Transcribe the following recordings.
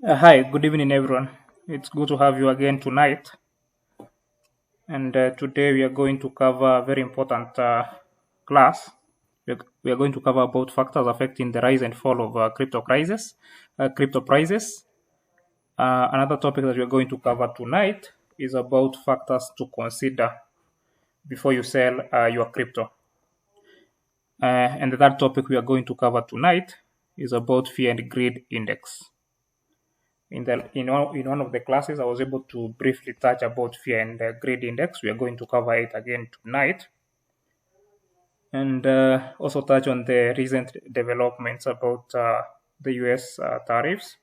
Hi, good evening, everyone. It's good to have you again tonight. And today we are going to cover a very important class. We are going to cover about factors affecting the rise and fall of crypto prices. Another topic that we are going to cover tonight is about factors to consider before you sell your crypto. And the third topic we are going to cover tonight is about fear and greed index. In one of the classes, I was able to briefly touch about fear and greed index. We are going to cover it again tonight, and also touch on the recent developments about the U.S. Tariffs.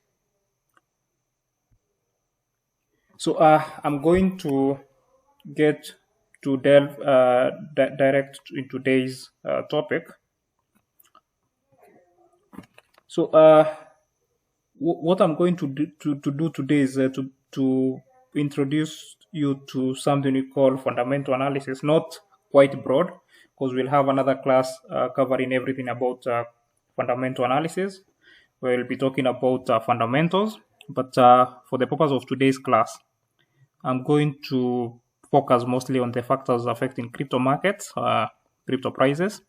So I'm going to get to delve direct in today's topic. So what I'm going to do today is to introduce you to something we call fundamental analysis, not quite broad, because we'll have another class covering everything about fundamental analysis. We'll be talking about fundamentals, but for the purpose of today's class, I'm going to focus mostly on the factors affecting crypto markets, crypto prices,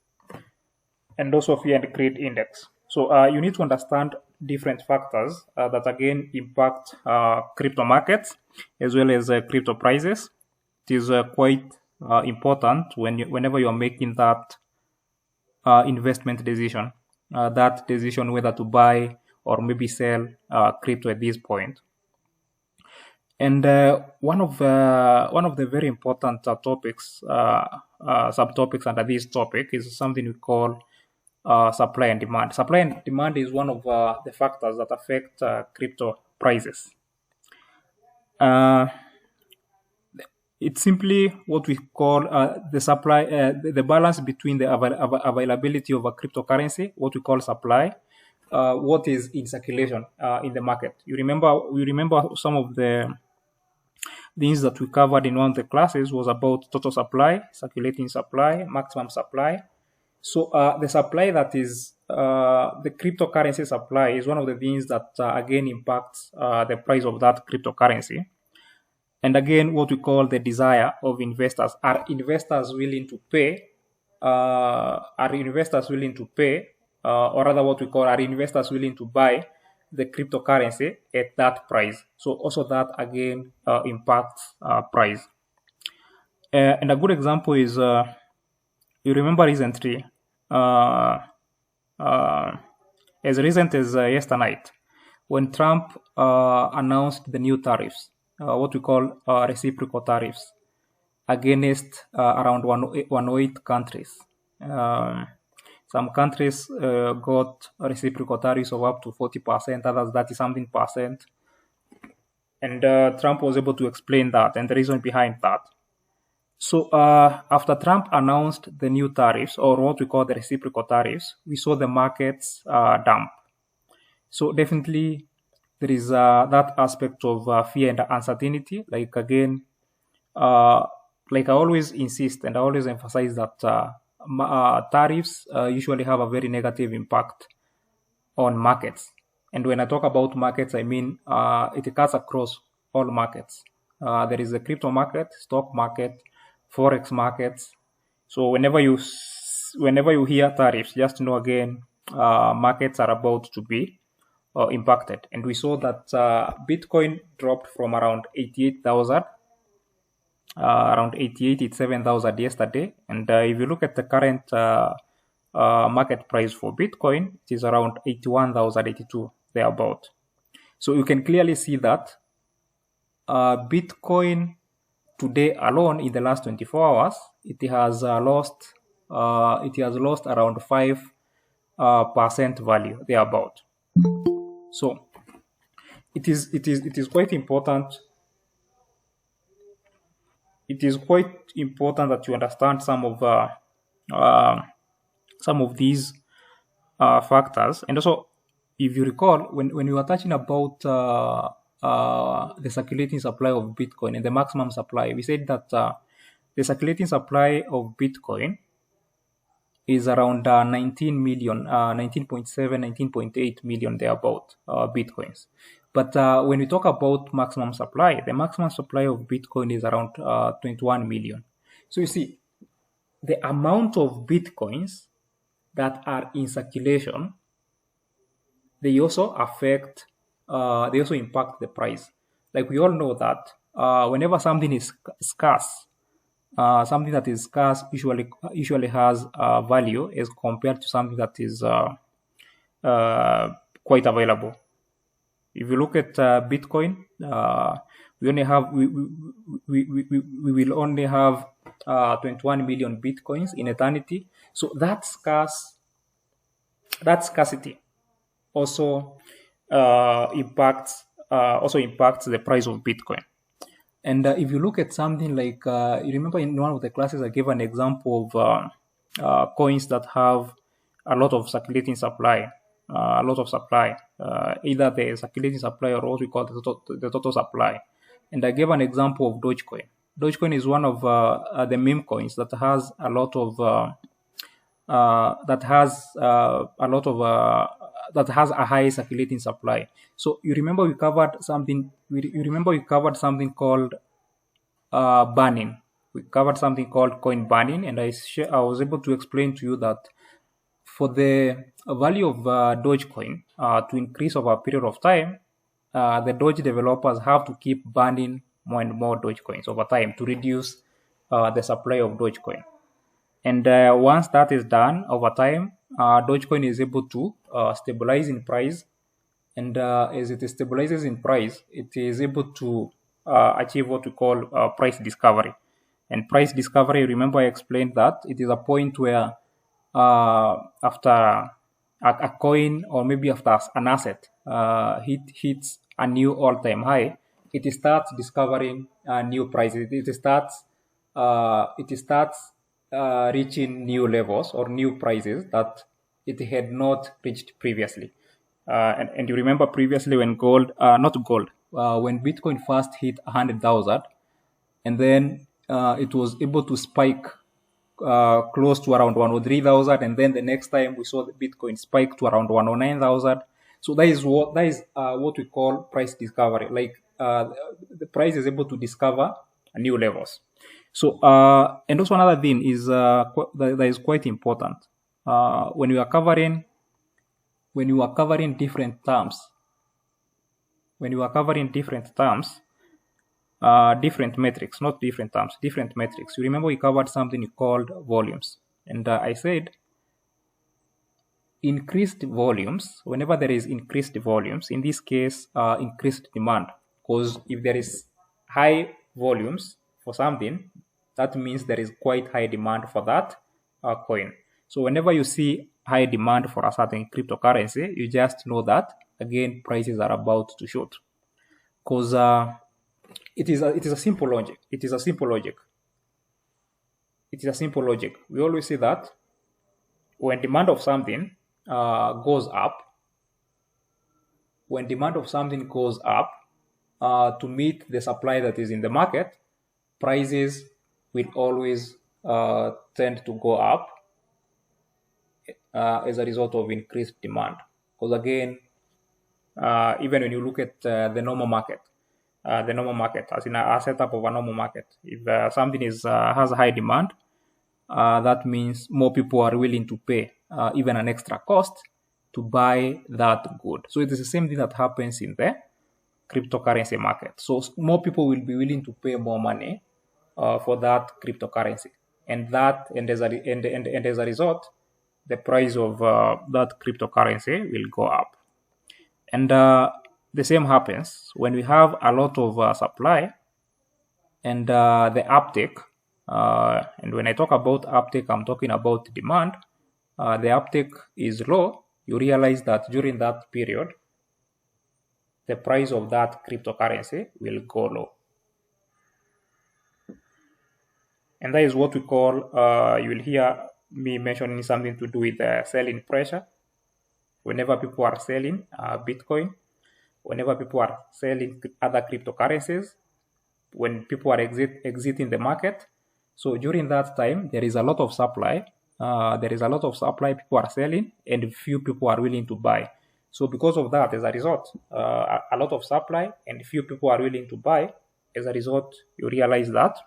and also fear and greed index. So you need to understand different factors that again impact crypto markets as well as crypto prices. It is quite important whenever you are making that investment decision, that decision whether to buy or maybe sell crypto at this point. And one of the very important topics, subtopics under this topic is something we call supply and demand. Supply and demand is one of the factors that affect crypto prices. Uh, it's simply what we call the supply, the balance between the availability of a cryptocurrency, what we call supply, what is in circulation in the market. You remember some of the things that we covered in one of the classes was about total supply, circulating supply, maximum supply. So the supply that is the cryptocurrency supply is one of the things that again impacts the price of that cryptocurrency. And again, what we call the desire of investors. Are investors willing to pay? Or rather, what we call are investors willing to buy the cryptocurrency at that price? So also that again impacts price. And a good example is you remember recently, uh, uh, as recent as yesterday night, when Trump announced the new tariffs, what we call reciprocal tariffs, against around 108 countries. Um, some countries got reciprocal tariffs of up to 40%, others 30 something percent. And Trump was able to explain that and the reason behind that. So after Trump announced the new tariffs, or what we call the reciprocal tariffs, we saw the markets dump. So definitely there is that aspect of fear and uncertainty. Like again, uh, like I always insist and I always emphasize that tariffs usually have a very negative impact on markets. And when I talk about markets, I mean it cuts across all markets. There is a crypto market, stock market, forex markets. So whenever you hear tariffs, just know again markets are about to be impacted. And we saw that Bitcoin dropped from around 88,000 around 87,000 yesterday. And if you look at the current market price for Bitcoin, it is around 81,082 thereabout. So you can clearly see that Bitcoin today alone in the last 24 hours, it has lost around 5% value thereabout. So it is quite important. It is quite important that you understand uh, some of these factors. And also, if you recall, when we were touching about the circulating supply of Bitcoin and the maximum supply, we said that the circulating supply of Bitcoin is around 19 million, 19.7, 19.8 million thereabout Bitcoins. But when we talk about maximum supply, the maximum supply of Bitcoin is around 21 million. So you see, the amount of Bitcoins that are in circulation, they also affect, they also impact the price. Like we all know that whenever something is scarce, something that is scarce usually has value as compared to something that is quite available. If you look at Bitcoin, we only have we will only have 21 million Bitcoins in eternity. So that scarcity also impacts the price of Bitcoin. And if you look at something like, you remember in one of the classes I gave an example of coins that have a lot of circulating supply, either the circulating supply or what we call the total supply. And I gave an example of Dogecoin. Dogecoin is one of the meme coins that has a lot of that has a high circulating supply. So you remember we covered something. You remember we covered something called burning. We covered something called coin burning, and I was able to explain to you that for the value of Dogecoin to increase over a period of time, the Doge developers have to keep burning more and more Dogecoins over time to reduce the supply of Dogecoin. And once that is done over time, Dogecoin is able to stabilize in price. And as it stabilizes in price, it is able to achieve what we call price discovery. And price discovery, remember I explained that it is a point where after a coin or maybe after an asset hits a new all-time high, it starts discovering new prices. It starts reaching new levels or new prices that it had not reached previously. And you remember previously when when Bitcoin first hit 100,000, and then it was able to spike close to around 103,000, and then the next time we saw the Bitcoin spike to around 109,000. So that is what we call price discovery. Like the price is able to discover new levels. So and also another thing is that is quite important when you are covering different terms. When you are covering different terms, different metrics, not different terms, different metrics. You remember we covered something called volumes, and I said increased volumes. Whenever there is increased volumes, in this case, increased demand, because if there is high volumes for something, that means there is quite high demand for that coin. So whenever you see high demand for a certain cryptocurrency, you just know that again prices are about to shoot, because it is a simple logic. It is a simple logic. We always see that when demand of something goes up, to meet the supply that is in the market, prices will always tend to go up as a result of increased demand. Because again, even when you look at the normal market, as in a setup of a normal market, if something has a high demand, that means more people are willing to pay even an extra cost to buy that good. So it is the same thing that happens in the cryptocurrency market. So more people will be willing to pay more money for that cryptocurrency, and as a result, the price of that cryptocurrency will go up. And the same happens when we have a lot of supply and the uptake. And when I talk about uptake, I'm talking about demand. The uptake is low. You realize that during that period, the price of that cryptocurrency will go low. And that is what we call, you will hear me mentioning something to do with selling pressure. Whenever people are selling Bitcoin, whenever people are selling other cryptocurrencies, when people are exiting the market, so during that time, there is a lot of supply. People are selling, and few people are willing to buy. So because of that, as a result, a lot of supply and few people are willing to buy. As a result, you realize that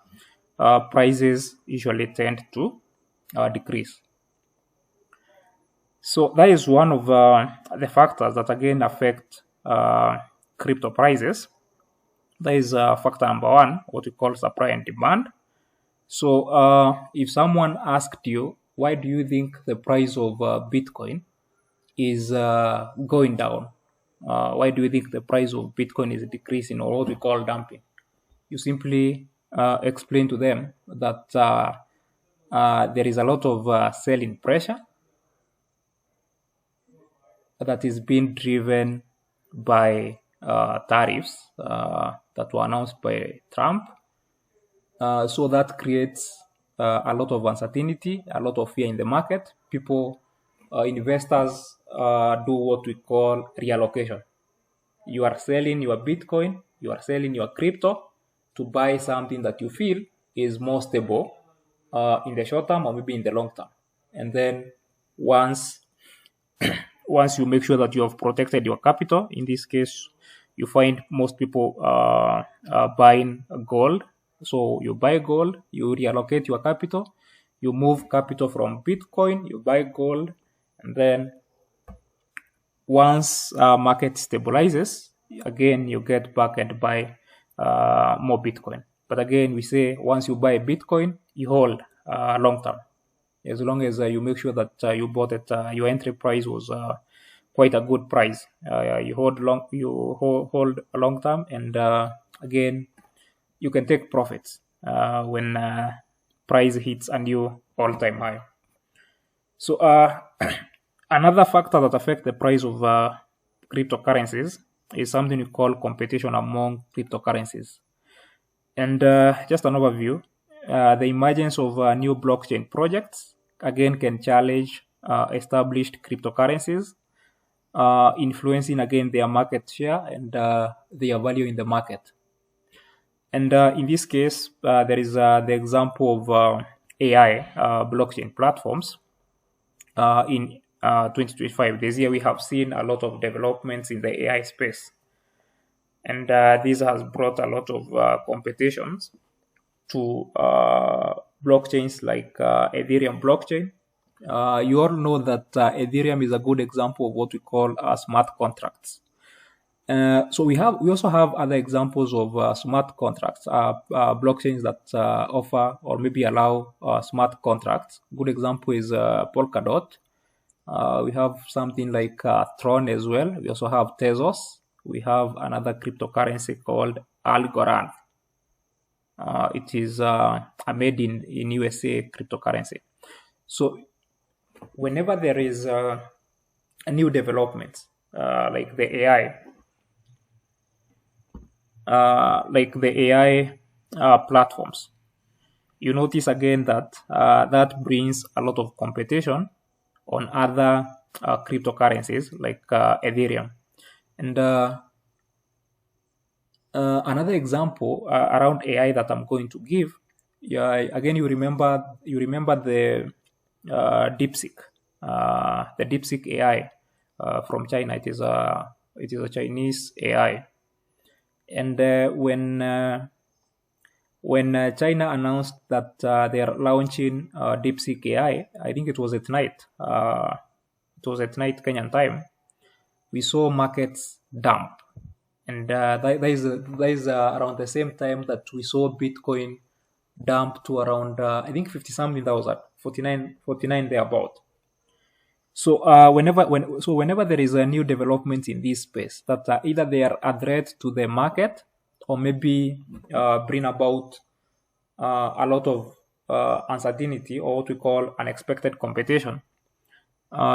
prices usually tend to decrease. So that is one of the factors that again affect crypto prices. That is factor number one, what we call supply and demand. So if someone asked you, why do you think the price of Bitcoin is going down? Why do you think the price of Bitcoin is decreasing, or what we call dumping? You simply explain to them that there is a lot of selling pressure that is being driven by tariffs that were announced by Trump. So that creates a lot of uncertainty, a lot of fear in the market. People, investors, do what we call reallocation. You are selling your Bitcoin, you are selling your crypto to buy something that you feel is more stable in the short term or maybe in the long term. And then once once you make sure that you have protected your capital, in this case, you find most people buying gold. So you buy gold, you reallocate your capital, you move capital from Bitcoin, you buy gold, and then once market stabilizes, again you get back and buy more Bitcoin. But again, we say once you buy Bitcoin, you hold long term, as long as you make sure that you bought it, your entry price was quite a good price. You hold hold a long term, and again, you can take profits when price hits a new all-time high. So another factor that affects the price of cryptocurrencies is something we call competition among cryptocurrencies. And just an overview, the emergence of new blockchain projects again can challenge established cryptocurrencies, influencing again their market share and their value in the market. And in this case, there is the example of AI blockchain platforms. In 2025, this year, we have seen a lot of developments in the AI space. And this has brought a lot of competitions to blockchains like Ethereum blockchain. You all know that Ethereum is a good example of what we call smart contracts. So we also have other examples of smart contracts, blockchains that offer or maybe allow smart contracts. Good example is Polkadot. We have something like Tron as well. We also have Tezos. We have another cryptocurrency called Algorand. It is a made in USA cryptocurrency. So whenever there is a new development, like the AI platforms, you notice again that that brings a lot of competition on other cryptocurrencies like Ethereum. And another example around AI that I'm going to give, again, you remember the DeepSeek, the DeepSeek AI from China. It is a Chinese AI, and when China announced that they are launching DeepSeek AI, I think it was at night. It was at night Kenyan time. We saw markets dump, and that is around the same time that we saw Bitcoin dump to around I think 50 something thousand, 49 thereabout. So whenever there is a new development in this space, that either they are a threat to the market or maybe bring about a lot of uncertainty or what we call unexpected competition,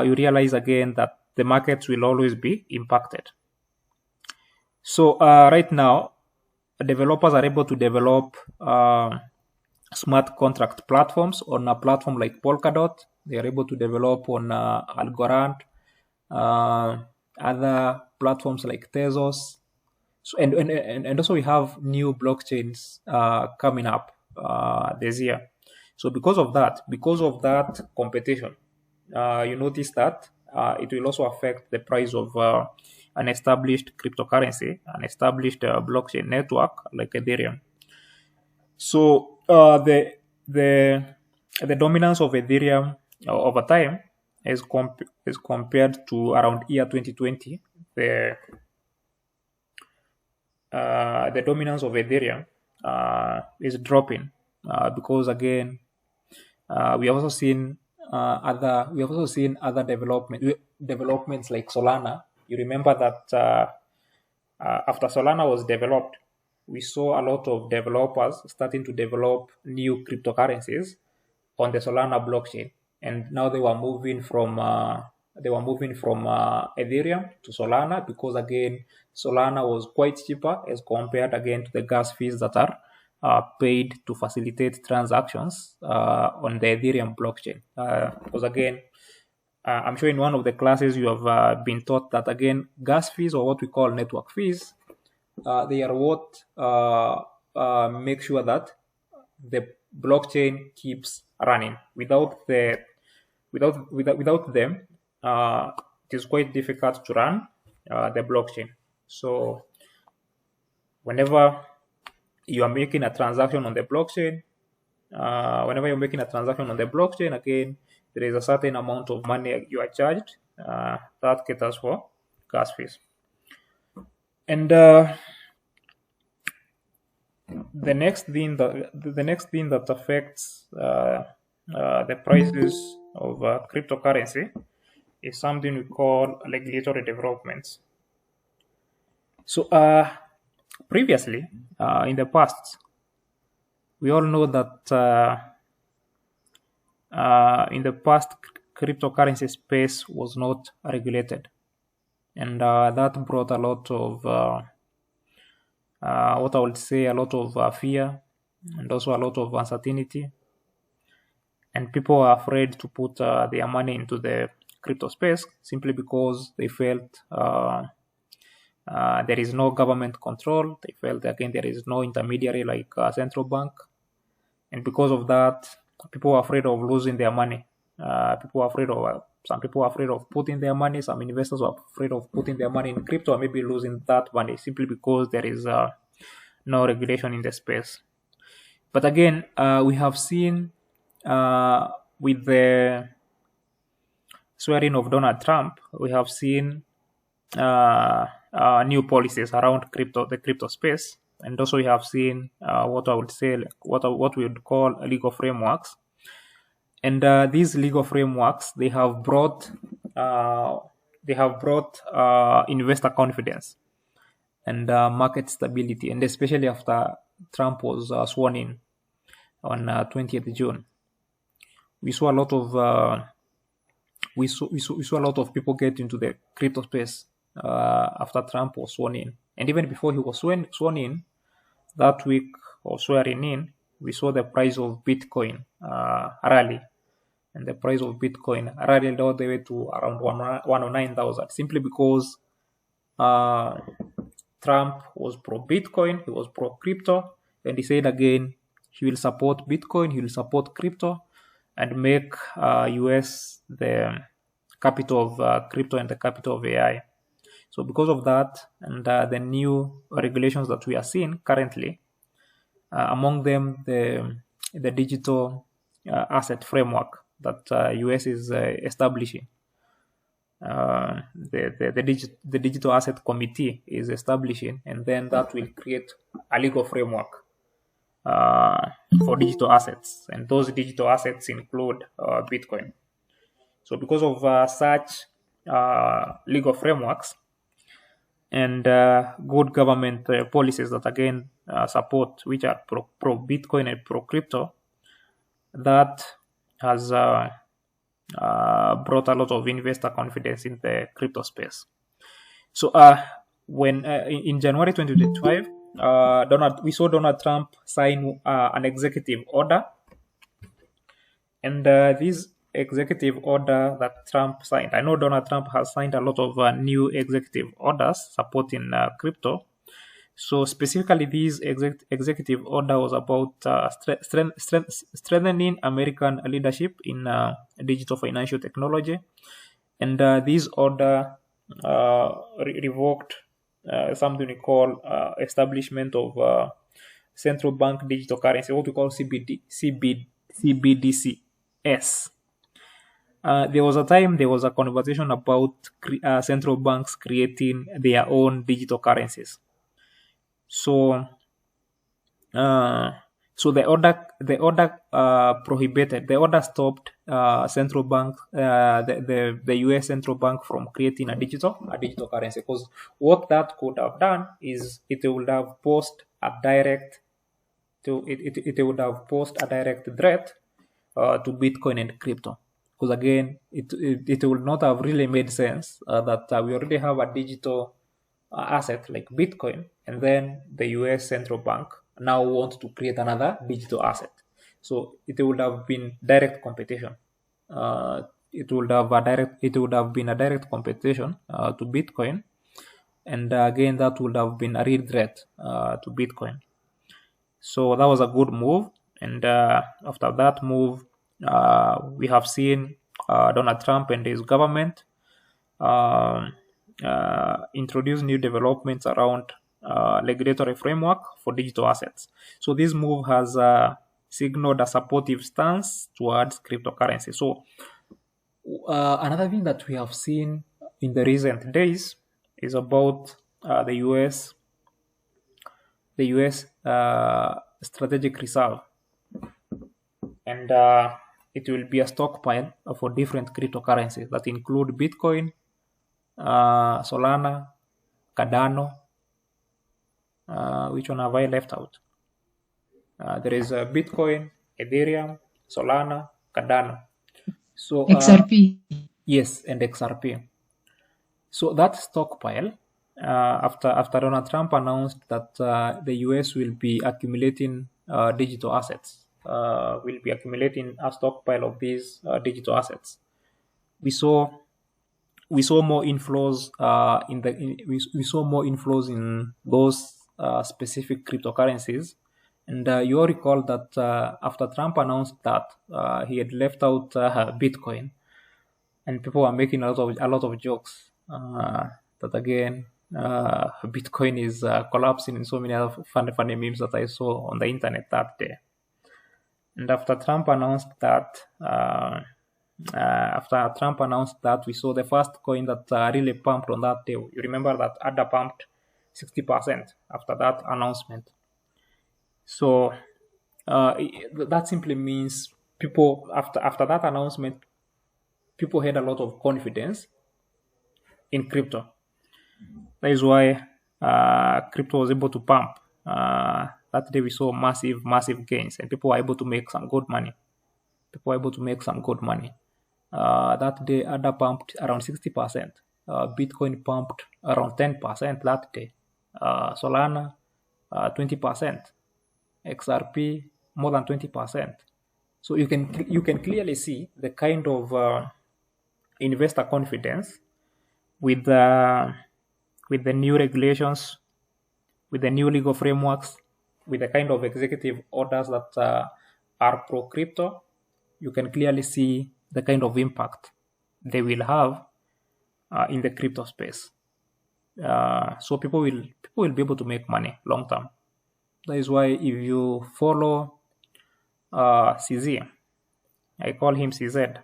you realize again that the markets will always be impacted. So right now, developers are able to develop smart contract platforms on a platform like Polkadot. They are able to develop on Algorand, other platforms like Tezos. So, and also we have new blockchains coming up this year. So because of that competition, you notice that it will also affect the price of an established cryptocurrency, an established blockchain network like Ethereum. So the dominance of Ethereum over time is compared to around year 2020. The dominance of Ethereum is dropping because again we have also seen other developments like Solana. You remember that after Solana was developed, we saw a lot of developers starting to develop new cryptocurrencies on the Solana blockchain, and now they were moving from Ethereum to Solana because again Solana was quite cheaper as compared again to the gas fees that are paid to facilitate transactions on the Ethereum blockchain. Because again, I'm sure in one of the classes you have been taught that again gas fees, or what we call network fees, they are what make sure that the blockchain keeps running. Without them, it is quite difficult to run the blockchain. So whenever you are making a transaction on the blockchain, again, there is a certain amount of money you are charged that caters for gas fees. And the next thing that affects the prices of cryptocurrency is something we call regulatory developments. So previously, in the past, we all know that in the past, cryptocurrency space was not regulated, and that brought a lot of what I would say a lot of fear and also a lot of uncertainty, and people are afraid to put their money into the crypto space simply because they felt there is no government control. They felt again there is no intermediary like central bank, and because of that, people are afraid of losing their money. Some people are afraid of putting their money. Some investors are afraid of putting their money in crypto and maybe losing that money simply because there is no regulation in the space. But again, we have seen with the swearing of Donald Trump, we have seen new policies around the crypto space, and also we have seen what I would say, what we would call legal frameworks. And these legal frameworks, they have brought investor confidence and market stability, and especially after Trump was sworn in on 20th June, we saw a lot of we saw a lot of people get into the crypto space after Trump was sworn in, and even before he was sworn in that week or swearing in, we saw the price of Bitcoin rally. And the price of Bitcoin rallied all the way to around 109,000 simply because Trump was pro-Bitcoin, he was pro-crypto, and he said again he will support Bitcoin, he will support crypto, and make US the capital of crypto and the capital of AI. So because of that and the new regulations that we are seeing currently, among them the digital asset framework that US is establishing. The Digital Asset Committee is establishing, and then that will create a legal framework for digital assets, and those digital assets include Bitcoin. So because of such legal frameworks and good government policies that again support, which are pro Bitcoin and pro crypto, that has brought a lot of investor confidence in the crypto space. So when in January 2025, we saw Donald Trump sign an executive order, and this executive order that Trump signed, I know Donald Trump has signed a lot of new executive orders supporting crypto. So specifically, this executive order was about strengthening American leadership in digital financial technology, And this order revoked something we call establishment of central bank digital currency, what we call CBDCs. There was a time there was a conversation about central banks creating their own digital currencies. So, uh, so the order prohibited, the order stopped central bank, the U.S. central bank from creating a digital currency, because what that could have done is it would have posed a direct it would have posed a direct threat to Bitcoin and crypto. Because again, it would not have really made sense that we already have a digital asset like Bitcoin, and then the US central bank now wants to create another digital asset. So it would have been direct competition. It would have been a direct competition to Bitcoin, and again that would have been a real threat to Bitcoin. So that was a good move. And after that move, we have seen Donald Trump and his government introduce new developments around regulatory framework for digital assets. So this move has signaled a supportive stance towards cryptocurrency. So another thing that we have seen in the recent days is about the US strategic reserve, and it will be a stockpile for different cryptocurrencies that include Bitcoin, Solana, Cardano. Which one have I left out? There is Bitcoin, Ethereum, Solana, Cardano. So XRP. Yes, and XRP. So that stockpile, after Donald Trump announced that the US will be accumulating digital assets, will be accumulating a stockpile of these digital assets. We saw more inflows we saw more inflows in those specific cryptocurrencies. And you all recall that after Trump announced that he had left out Bitcoin, and people were making a lot of jokes that again Bitcoin is collapsing, and so many other funny memes that I saw on the internet that day. And after Trump announced that, we saw the first coin that really pumped on that day. You remember that ADA pumped 60% after that announcement. So that simply means people, after that announcement, people had a lot of confidence in crypto. That is why crypto was able to pump. That day we saw massive gains, and people were able to make some good money. That day, ADA pumped around 60%. Bitcoin pumped around 10% that day. Solana, 20%. XRP, more than 20%. So you can clearly see the kind of investor confidence with the new regulations, with the new legal frameworks, with the kind of executive orders that are pro crypto. You can clearly see the kind of impact they will have in the crypto space. So people will be able to make money long term. That is why if you follow CZ, I call him CZ,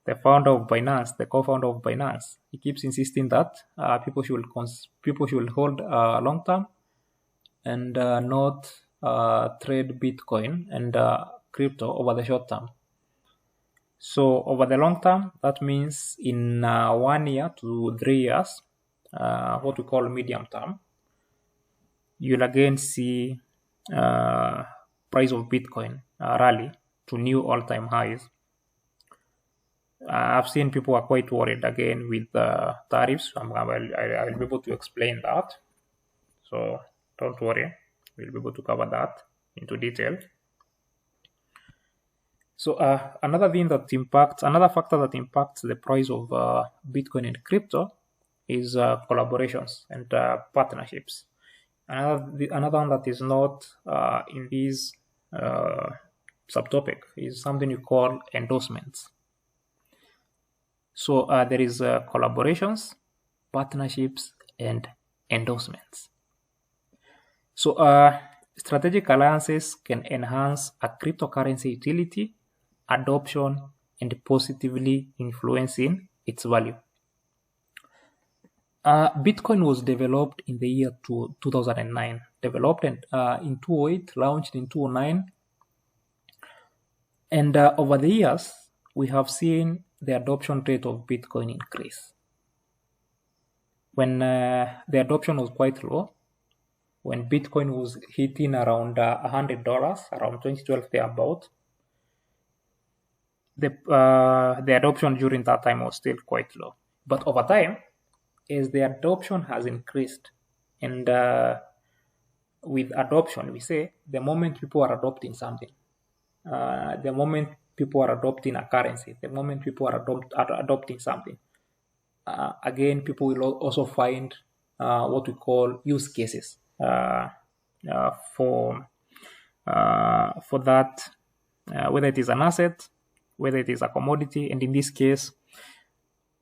the founder of Binance, the co-founder of Binance, he keeps insisting that people should hold long term and not trade Bitcoin and crypto over the short term. So over the long term, that means in 1 year to 3 years, what we call medium term, you'll again see price of Bitcoin rally to new all-time highs. I've seen people are quite worried again with tariffs. I'll be able to explain that. So don't worry, we'll be able to cover that into detail. So another factor that impacts the price of Bitcoin and crypto is collaborations and partnerships. Another one that is not in this subtopic is something you call endorsements. So there is collaborations, partnerships, and endorsements. So strategic alliances can enhance a cryptocurrency utility, adoption, and positively influencing its value. Bitcoin was developed in the year 2009, developed in 2008, launched in 2009. And over the years, we have seen the adoption rate of Bitcoin increase. When the adoption was quite low, when Bitcoin was hitting around $100, around 2012 thereabout, the adoption during that time was still quite low. But over time, as the adoption has increased, and with adoption, we say the moment people are adopting something, the moment people are adopting a currency, the moment people are adopting something, again, people will also find what we call use cases for that, whether it is an asset, whether it is a commodity, and in this case,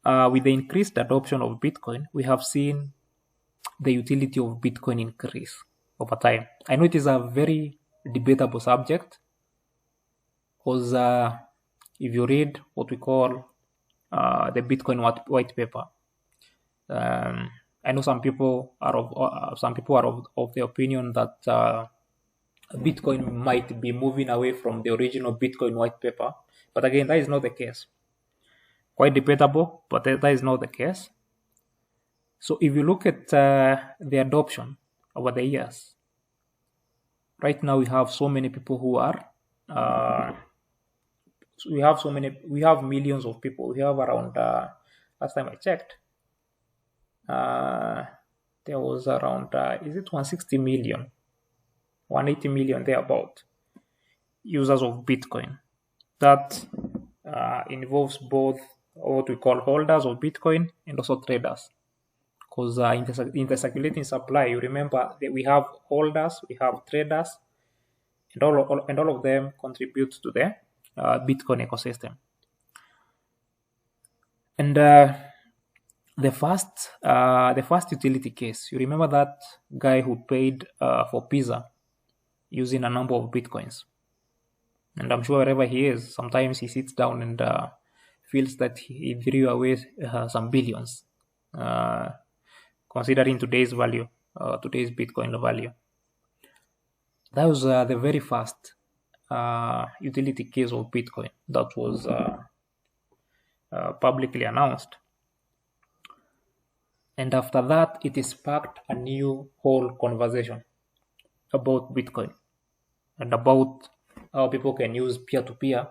with the increased adoption of Bitcoin, we have seen the utility of Bitcoin increase over time. I know it is a very debatable subject because if you read what we call the Bitcoin white paper, I know some people are of the opinion that Bitcoin might be moving away from the original Bitcoin white paper, but again, that is not the case. Quite debatable, but that is not the case. So if you look at the adoption over the years, right now we have so many people who are we have millions of people. We have around last time I checked, there was around is it 160 million, 180 million thereabout users of Bitcoin. That involves both what we call holders of Bitcoin and also traders. Because in the circulating supply, you remember that we have holders, we have traders, and all of them contribute to the Bitcoin ecosystem. And the first utility case, you remember that guy who paid for pizza using a number of Bitcoins. And I'm sure wherever he is, sometimes he sits down and feels that he threw away some billions, considering today's value, today's Bitcoin value. That was the very first utility case of Bitcoin that was publicly announced. And after that, it sparked a new whole conversation about Bitcoin and about how people can use peer-to-peer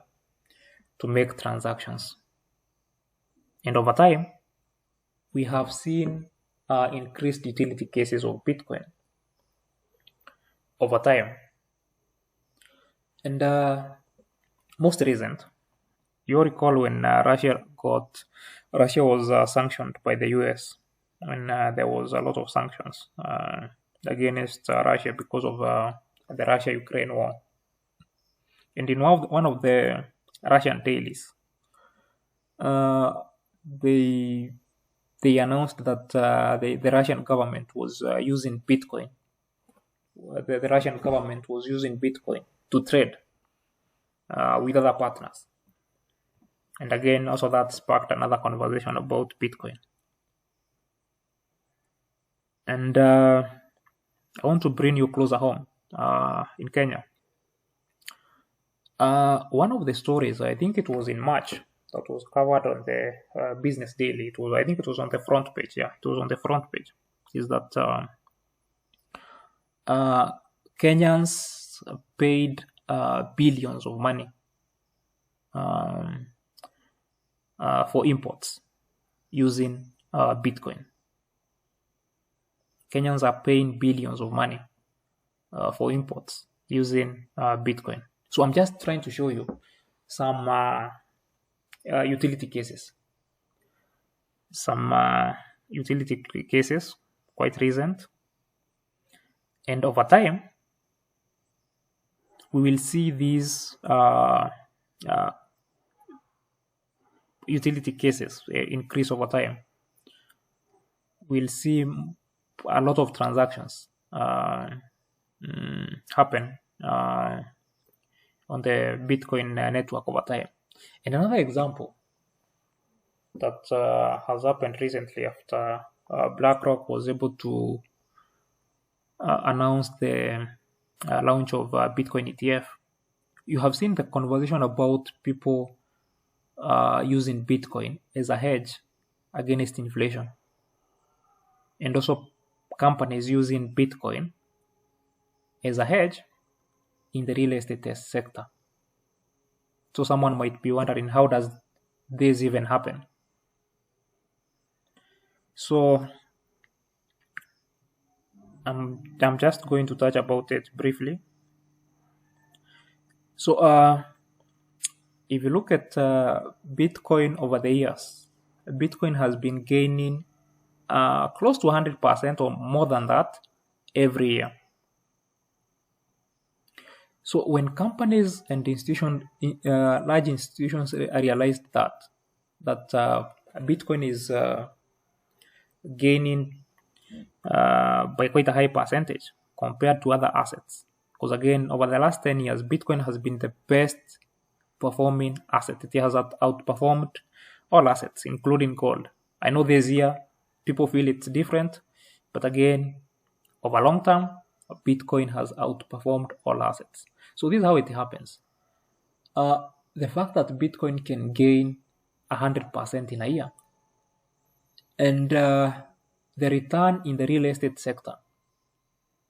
to make transactions. And over time, we have seen increased utility cases of Bitcoin over time. And most recent, you recall when Russia was sanctioned by the US, when there was a lot of sanctions against Russia because of the Russia-Ukraine war. And in one of the Russian dailies, they announced that the Russian government was using Bitcoin. The Russian government was using Bitcoin to trade with other partners. And again, also that sparked another conversation about Bitcoin. And I want to bring you closer home in Kenya. One of the stories, I think it was in March, that was covered on the Business Daily. I think it was on the front page. Yeah, it was on the front page. Is that Kenyans paid billions of money for imports using Bitcoin. Kenyans are paying billions of money for imports using Bitcoin. So I'm just trying to show you some utility cases. Some utility cases, quite recent. And over time, we will see these utility cases increase over time, we'll see a lot of transactions happen on the Bitcoin network over time. And another example that has happened recently after BlackRock was able to announce the launch of Bitcoin ETF. You have seen the conversation about people using Bitcoin as a hedge against inflation, and also companies using Bitcoin as a hedge in the real estate sector. So someone might be wondering, how does this even happen? So I'm just going to touch about it briefly. So if you look at Bitcoin over the years, Bitcoin has been gaining close to 100% or more than that every year. So when companies and large institutions realized that Bitcoin is gaining by quite a high percentage compared to other assets, because again, over the last 10 years, Bitcoin has been the best performing asset. It has outperformed all assets, including gold. I know this year people feel it's different, but again, over long term, Bitcoin has outperformed all assets. So this is how it happens. The fact that Bitcoin can gain 100% in a year, and the return in the real estate sector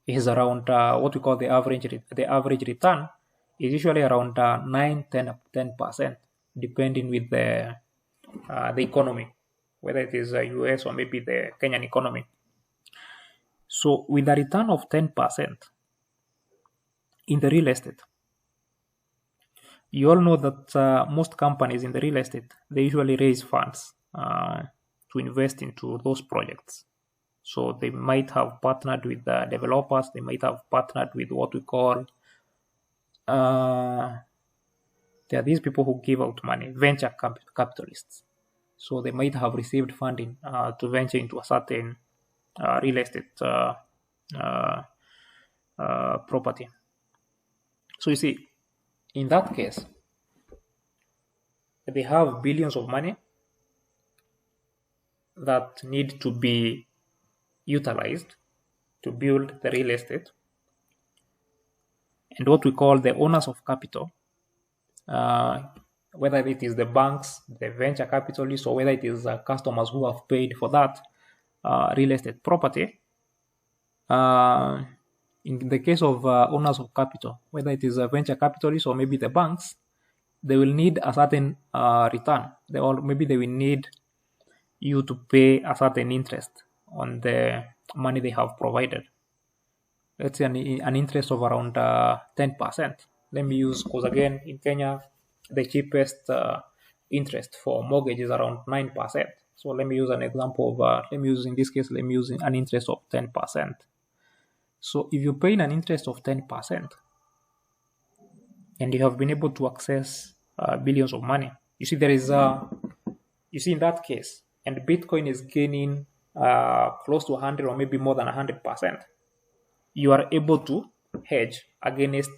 is around what we call the average return is usually around 9-10%, depending with the economy, whether it is US or maybe the Kenyan economy. So with a return of 10% in the real estate, you all know that most companies in the real estate, they usually raise funds to invest into those projects. So they might have partnered with the developers, they might have partnered with what we call, there are these people who give out money, venture capitalists. So they might have received funding to venture into a certain real estate property. So you see, in that case, they have billions of money that need to be utilized to build the real estate. And what we call the owners of capital, whether it is the banks, the venture capitalists, or whether it is customers who have paid for that real estate property, in the case of owners of capital, whether it is a venture capitalist or maybe the banks, they will need a certain return. Maybe they will need you to pay a certain interest on the money they have provided. Let's say an interest of around 10%. Let me use, because again, in Kenya, the cheapest interest for mortgage is around 9%. So let me use an example of, let me use an interest of 10%. So if you pay an interest of 10% and you have been able to access billions of money, you see in that case, and Bitcoin is gaining close to 100 or maybe more than 100%, you are able to hedge against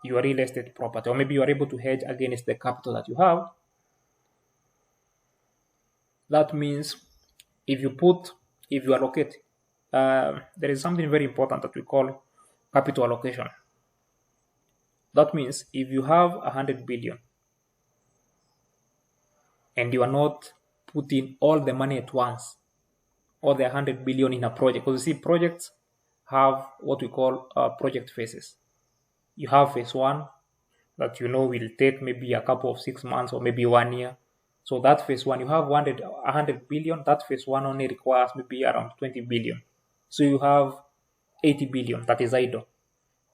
your real estate property, or maybe you are able to hedge against the capital that you have. That means if you allocate, there is something very important that we call capital allocation. That means if you have 100 billion and you are not putting all the money at once, or the 100 billion in a project, because you see, projects have what we call project phases. You have phase 1 that will take maybe a couple of 6 months or maybe 1 year. So that phase 1, you have 100 billion, that phase 1 only requires maybe around 20 billion. So you have 80 billion that is idle.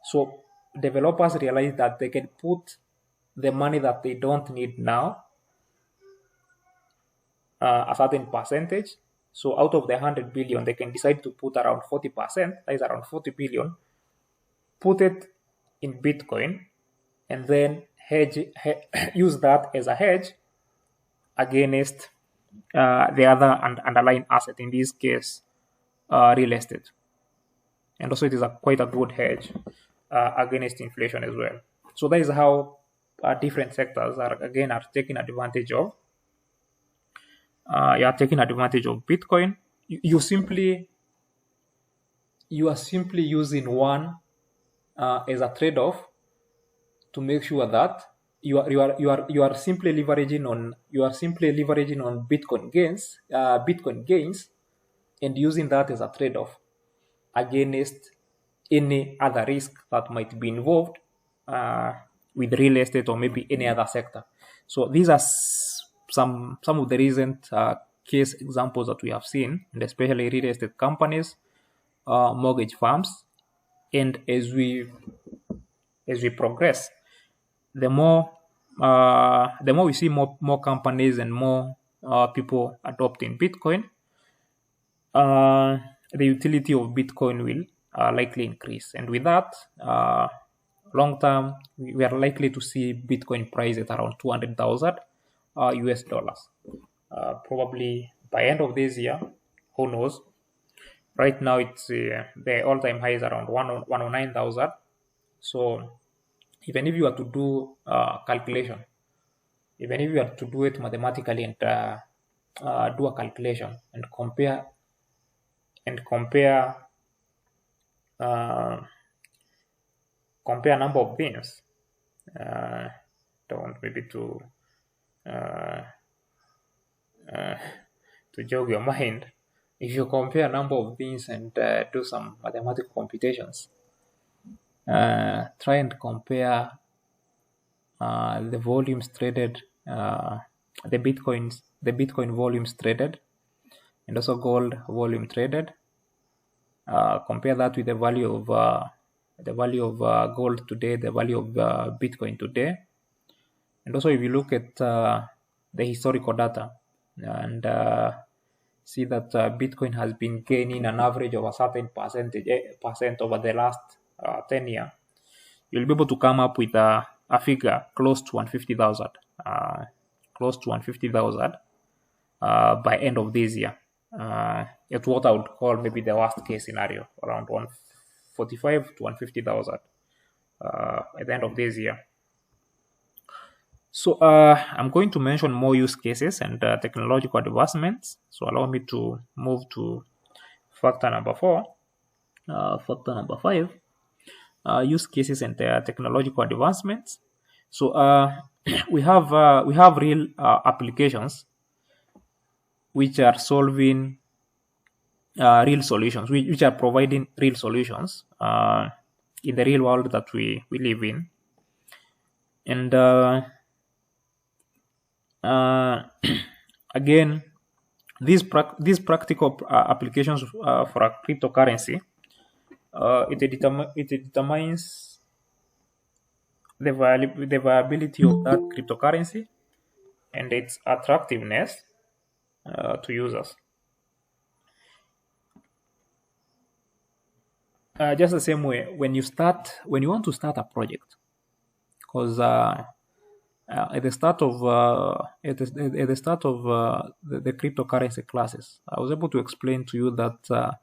So developers realize that they can put the money that they don't need now, a certain percentage. So out of the 100 billion, they can decide to put around 40%, that is around 40 billion, put it in Bitcoin, and then use that as a hedge against the other underlying asset, in this case, real estate. And also, it is quite a good hedge against inflation as well. So that is how different sectors are taking advantage of. You are taking advantage of Bitcoin. You are simply using one as a trade-off to make sure that you are simply leveraging on Bitcoin gains, and using that as a trade-off against any other risk that might be involved with real estate or maybe any other sector. So these are some of the recent case examples that we have seen, and especially real estate companies, mortgage firms, and as we progress, the more we see more companies and more people adopting Bitcoin, the utility of Bitcoin will likely increase, and with that, long term, we are likely to see Bitcoin price at around 200,000 US dollars. Probably by end of this year, who knows? Right now, it's the all-time high is around 109,000. So even if you are to do calculation, even if you are to do it mathematically and do a calculation and compare compare number of things, don't want maybe to jog your mind. If you compare a number of things and do some mathematical computations, try and compare the volumes traded, the Bitcoin volumes traded, and also gold volume traded. Compare that with the value of gold today, the value of Bitcoin today, and also if you look at the historical data and see that Bitcoin has been gaining an average of a certain percent over the last 10 years, you'll be able to come up with a figure close to 150,000, by end of this year. It's what I would call maybe the worst case scenario, around 145 to 150,000 at the end of this year. So I'm going to mention more use cases and technological advancements. So allow me to move to factor number 4. Factor number 5, use cases and technological advancements. So we have real applications which are solving real solutions, which are providing real solutions in the real world that we live in. And again, these practical applications for a cryptocurrency, it determines the viability of that cryptocurrency and its attractiveness to users. Just the same way, when you want to start a project, because at the start of the cryptocurrency classes, I was able to explain to you that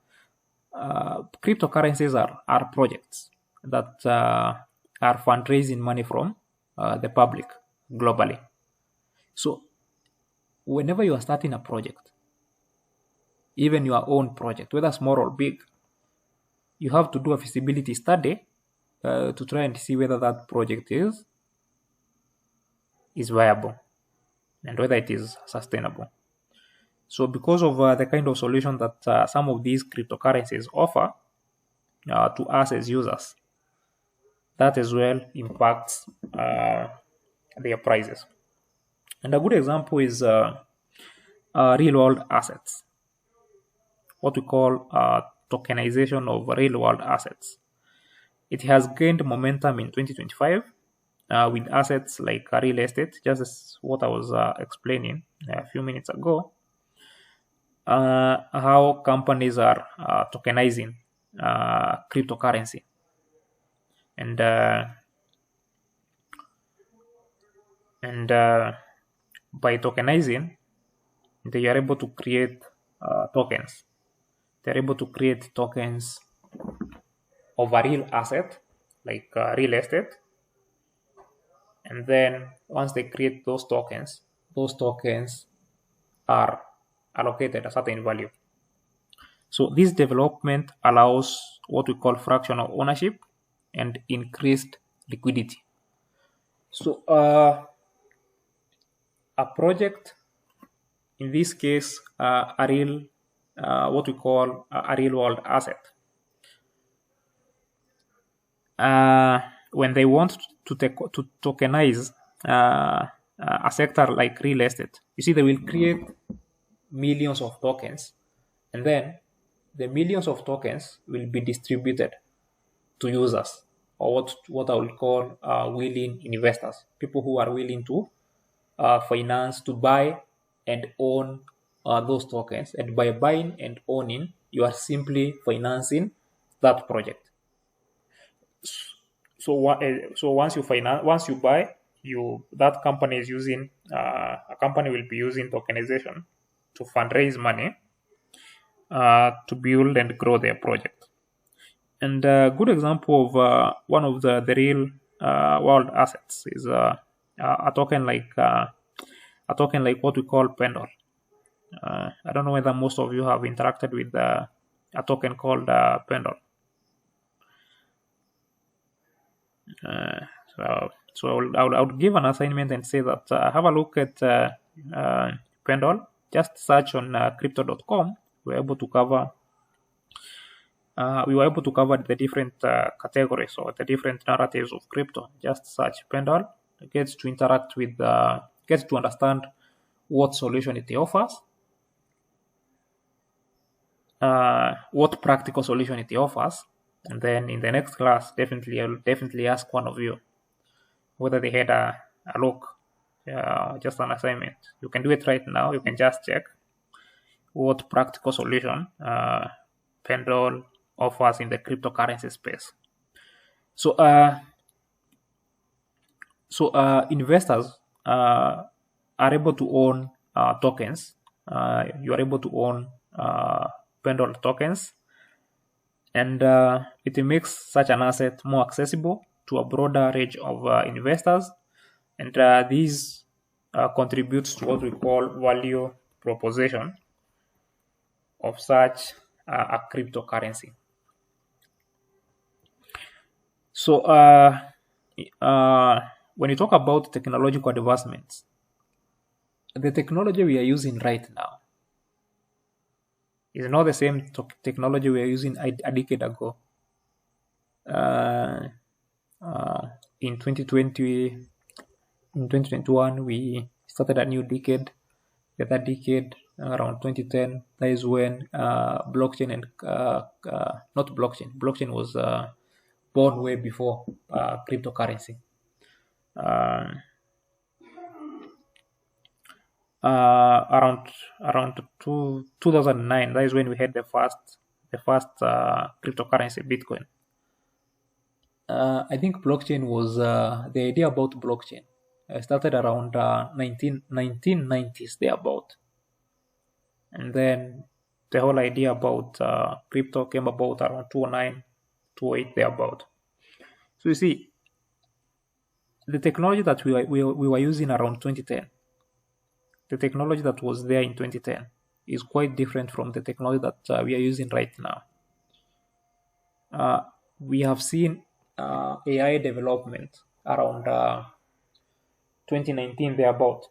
cryptocurrencies are projects that are fundraising money from the public globally. So whenever you are starting a project, even your own project, whether small or big, you have to do a feasibility study to try and see whether that project is viable and whether it is sustainable. So because of the kind of solution that some of these cryptocurrencies offer to us as users, that as well impacts their prices. And a good example is real-world assets, what we call tokenization of real-world assets. It has gained momentum in 2025 with assets like real estate, just as what I was explaining a few minutes ago, how companies are tokenizing cryptocurrency. And And by tokenizing, they are able to create tokens. They're able to create tokens of a real asset, like real estate. And then once they create those tokens are allocated a certain value. So this development allows what we call fractional ownership and increased liquidity. So a project, in this case, a real, what we call a real world asset. When they want to tokenize a sector like real estate, you see, they will create millions of tokens, and then the millions of tokens will be distributed to users, or what I will call willing investors, people who are willing to finance, to buy and own those tokens. And by buying and owning, you are simply financing that project. So once you buy, that company is using a company will be using tokenization to fundraise money to build and grow their project. And a good example of one of the real world assets is a token like what we call Pendle. I don't know whether most of you have interacted with a token called Pendle. I would give an assignment and say that have a look at Pendle. Just search on crypto.com. We're able to cover. We were able to cover the different categories or the different narratives of crypto. Just search Pendle. It gets to interact with, gets to understand what solution it offers, what practical solution it offers, and then in the next class, I'll definitely ask one of you whether they had a look, just an assignment. You can do it right now. You can just check what practical solution Pendle offers in the cryptocurrency space. So, investors are able to own tokens. You are able to own Pendle tokens, and it makes such an asset more accessible to a broader range of investors, and these contributes to what we call value proposition of such a cryptocurrency. So when you talk about technological advancements, the technology we are using right now is not the same technology we are using a decade ago. In 2020, in 2021, we started a new decade. The other decade, around 2010, that is when blockchain and not blockchain. Blockchain was born way before cryptocurrency. Around 2009, that is when we had the first cryptocurrency, Bitcoin. I think blockchain was the idea about blockchain started around 1990s thereabout, and then the whole idea about crypto came about around 2009, 2008 thereabout. So you see, the technology that we were using around 2010, the technology that was there in 2010 is quite different from the technology that we are using right now. We have seen AI development around 2019 thereabout.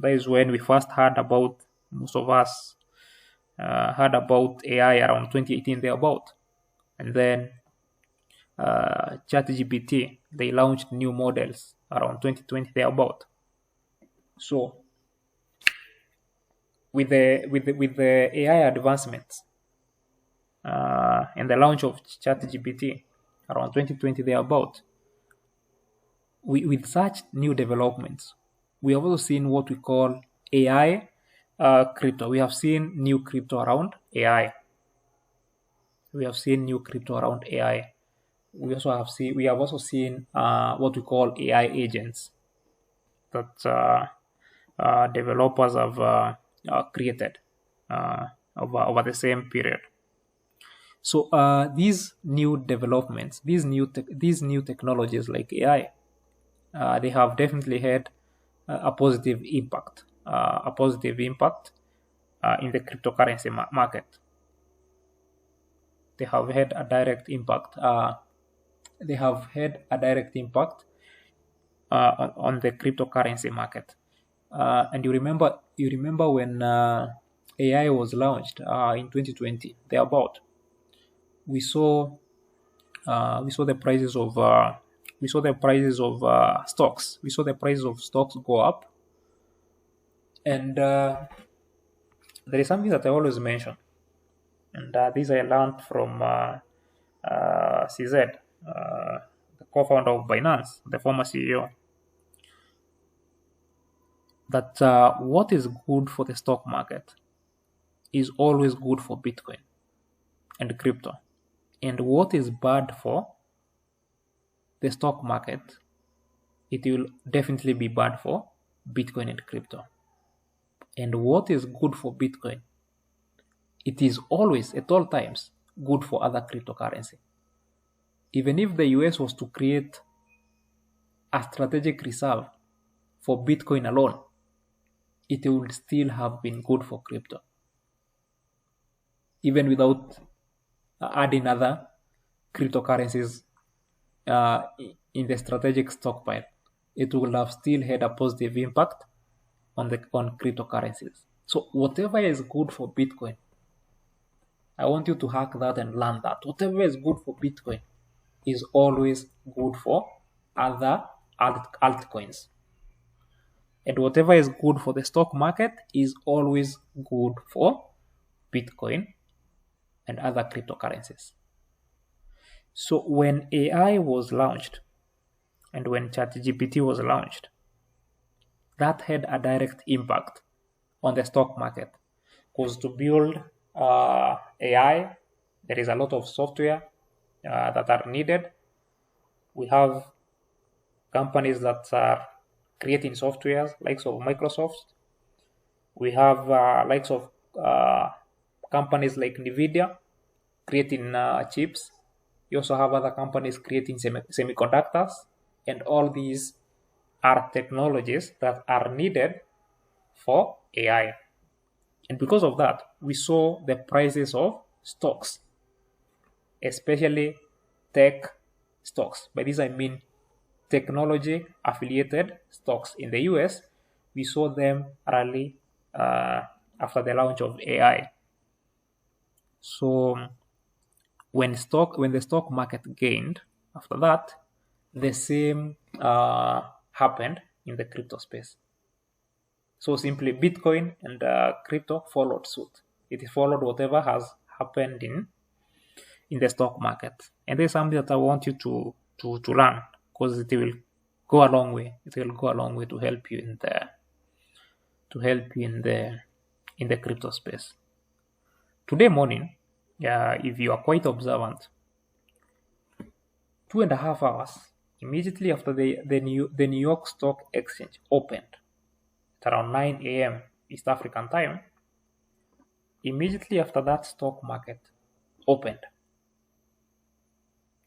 That is when we first heard about, most of us heard about AI around 2018 thereabout. And then ChatGPT, they launched new models around 2020 thereabout. So with the AI advancements and the launch of ChatGPT around 2020 thereabout, with such new developments, we have also seen what we call AI crypto. We have seen new crypto around AI. We have seen new crypto around AI. We have also seen what we call AI agents. that developers have created over the same period. So these new developments, these new technologies like AI, they have definitely had a positive impact, in the cryptocurrency market. They have had a direct impact. On the cryptocurrency market. And you remember when AI was launched in 2020, thereabout. We saw the prices of stocks. We saw the prices of stocks go up, and there is something that I always mention, and this I learned from CZ, the co-founder of Binance, the former CEO. That what is good for the stock market is always good for Bitcoin and crypto. And what is bad for the stock market, it will definitely be bad for Bitcoin and crypto. And what is good for Bitcoin, it is always, at all times, good for other cryptocurrency. Even if the US was to create a strategic reserve for Bitcoin alone, it would still have been good for crypto. Even without adding other cryptocurrencies in the strategic stockpile, it will have still had a positive impact on cryptocurrencies. So whatever is good for Bitcoin, I want you to hack that and learn that. Whatever is good for Bitcoin is always good for other altcoins. And whatever is good for the stock market is always good for Bitcoin and other cryptocurrencies. So when AI was launched and when ChatGPT was launched, that had a direct impact on the stock market. Because to build AI, there is a lot of software that are needed. We have companies that are creating softwares, likes of Microsoft. We have likes of companies like NVIDIA creating chips. You also have other companies creating semiconductors, and all these are technologies that are needed for AI. And because of that, we saw the prices of stocks, especially tech stocks. By this I mean technology affiliated stocks in the US. We saw them rally after the launch of AI. So when the stock market gained after that, the same happened in the crypto space. So simply Bitcoin and crypto followed suit. It followed whatever has happened in the stock market. And there's something that I want you to learn, because it will go a long way. It will go a long way to help you in the crypto space. Today morning, if you are quite observant, 2.5 hours immediately after the New York Stock Exchange opened at around 9 a.m. East African time, immediately after that stock market opened.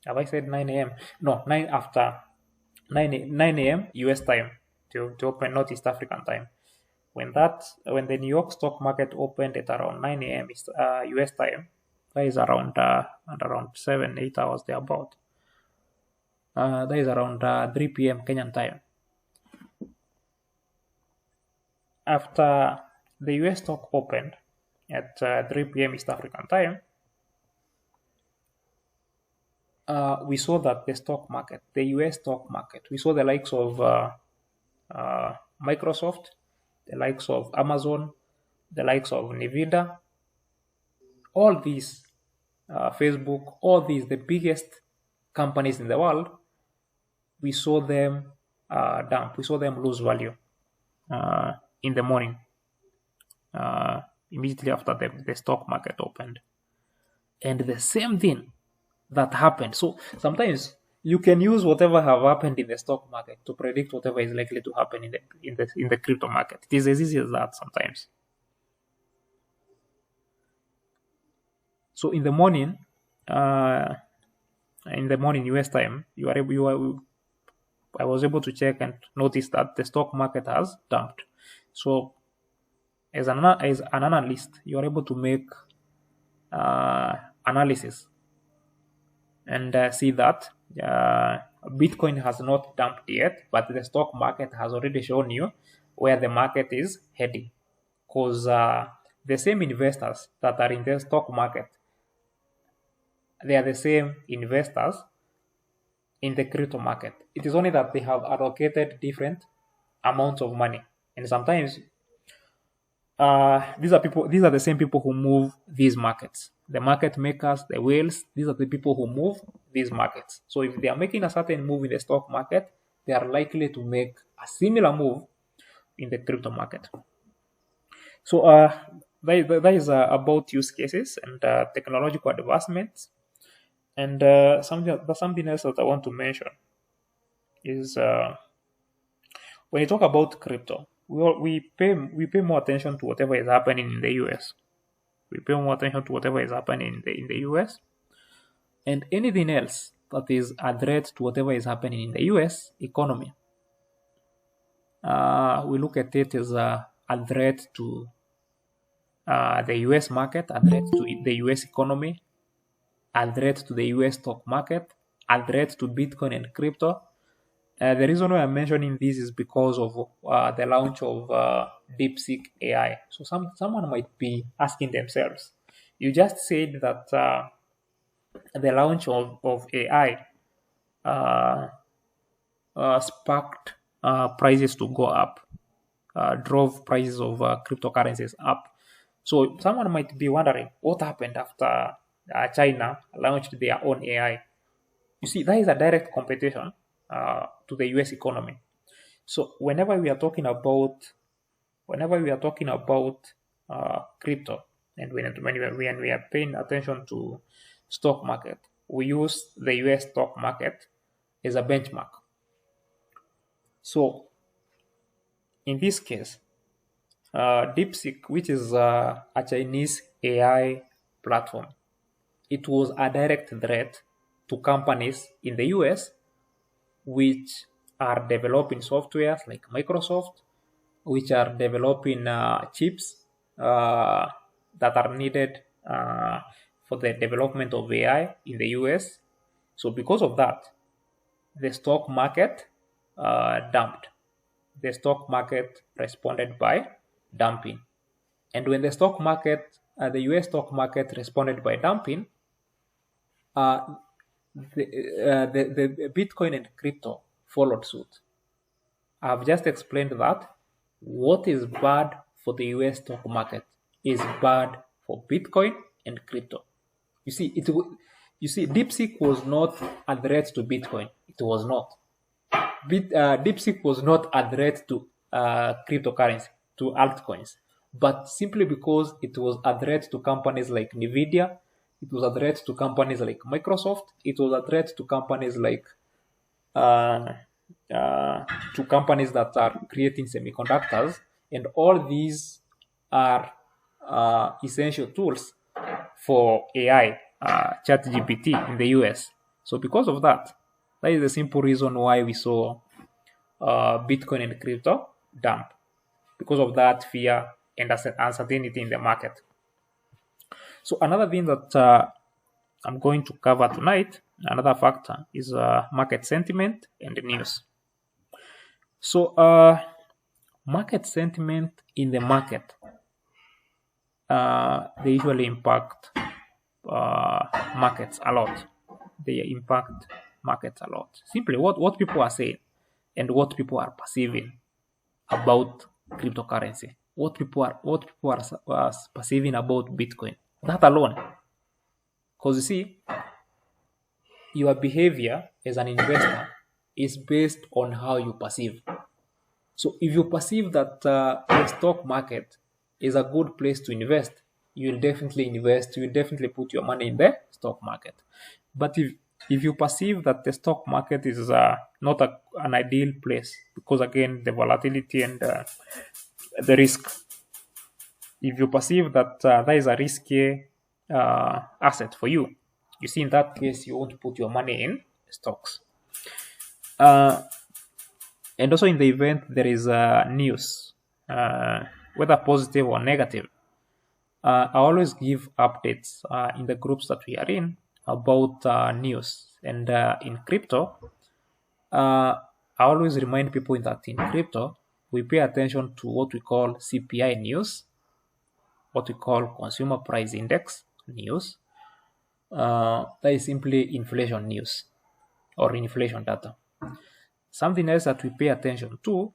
Have I said 9 a.m.? No, 9 a.m. US time to open, not East African time. When the New York stock market opened at around 9 a.m. US time, that is around 7-8 hours thereabout. That is around 3 p.m. Kenyan time. After the US stock opened at 3 p.m. East African time, we saw that the stock market, the US stock market, we saw the likes of Microsoft, the likes of Amazon, the likes of NVIDIA, all these, Facebook, all these, the biggest companies in the world, we saw them dump. We saw them lose value in the morning, immediately after the stock market opened. And the same thing that happened. So sometimes you can use whatever have happened in the stock market to predict whatever is likely to happen in the crypto market. It is as easy as that sometimes. So in the morning, US time, I was able to check and notice that the stock market has dumped. So as an analyst, you are able to make analysis and see that Bitcoin has not dumped yet, but the stock market has already shown you where the market is heading. Because the same investors that are in the stock market, they are the same investors in the crypto market. It is only that they have allocated different amounts of money, and sometimes these are the same people who move these markets. The market makers, the whales, these are the people who move these markets. So if they are making a certain move in the stock market, they are likely to make a similar move in the crypto market. So that is about use cases and technological advancements. And something else that I want to mention is when you talk about crypto, we pay more attention to whatever is happening in the US. We pay more attention to whatever is happening in the US, and anything else that is a threat to whatever is happening in the US economy. We look at it as a threat to the US market, a threat to the US economy, a threat to the US stock market, a threat to Bitcoin and crypto. The reason why I'm mentioning this is because of the launch of DeepSeek AI. So someone might be asking themselves, you just said that the launch of AI sparked prices to go up, drove prices of cryptocurrencies up. So someone might be wondering what happened after China launched their own AI. You see, that is a direct competition to the US economy. So whenever we are talking about crypto, and when we are paying attention to stock market, we use the US stock market as a benchmark. So in this case, DeepSeek, which is a Chinese AI platform, it was a direct threat to companies in the US which are developing softwares like Microsoft, which are developing chips that are needed for the development of AI in the US. So because of that, the stock market dumped. The stock market responded by dumping. And when the stock market, the US stock market responded by dumping, the Bitcoin and crypto followed suit. I've just explained that what is bad for the US stock market is bad for Bitcoin and crypto. You see, DeepSeek was not a threat to Bitcoin. It was not. DeepSeek was not a threat to cryptocurrency, to altcoins, but simply because it was a threat to companies like Nvidia, it was a threat to companies like Microsoft, it was a threat to companies like to companies that are creating semiconductors, and all these are essential tools for AI, ChatGPT in the US. So because of that, that is the simple reason why we saw Bitcoin and crypto dump, because of that fear and uncertainty in the market. So another thing that I'm going to cover tonight, another factor, is market sentiment and news. So market sentiment in the market, they usually impact markets a lot. They impact markets a lot. Simply what people are saying and what people are perceiving about cryptocurrency, what people are perceiving about Bitcoin. That alone. Because you see, your behavior as an investor is based on how you perceive. So if you perceive that the stock market is a good place to invest, you will definitely invest. You will definitely put your money in the stock market. But if you perceive that the stock market is not an ideal place, because again, the volatility and the risk, if you perceive that that is a risky asset for you, you see, in that case, you won't put your money in stocks. And also, in the event there is news, whether positive or negative, I always give updates in the groups that we are in about news. And in crypto, I always remind people that in crypto, we pay attention to what we call CPI news, what we call consumer price index news. That is simply inflation news or inflation data. Something else that we pay attention to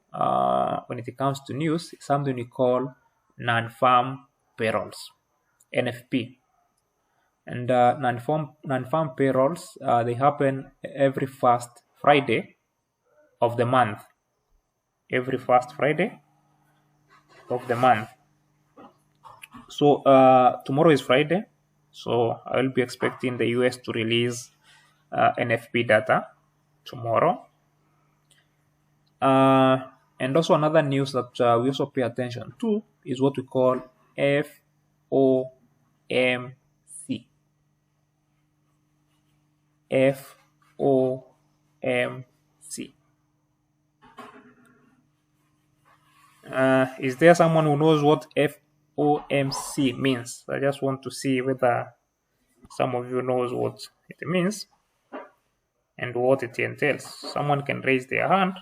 when it comes to news is something we call non-farm payrolls, NFP. And non-farm payrolls, they happen every first Friday of the month. Every first Friday of the month. So tomorrow is Friday. So I will be expecting the US to release NFP data tomorrow. And also another news that we also pay attention to is what we call FOMC. FOMC. Is there someone who knows what FOMC means? I just want to see whether some of you knows what it means and what it entails. Someone can raise their hand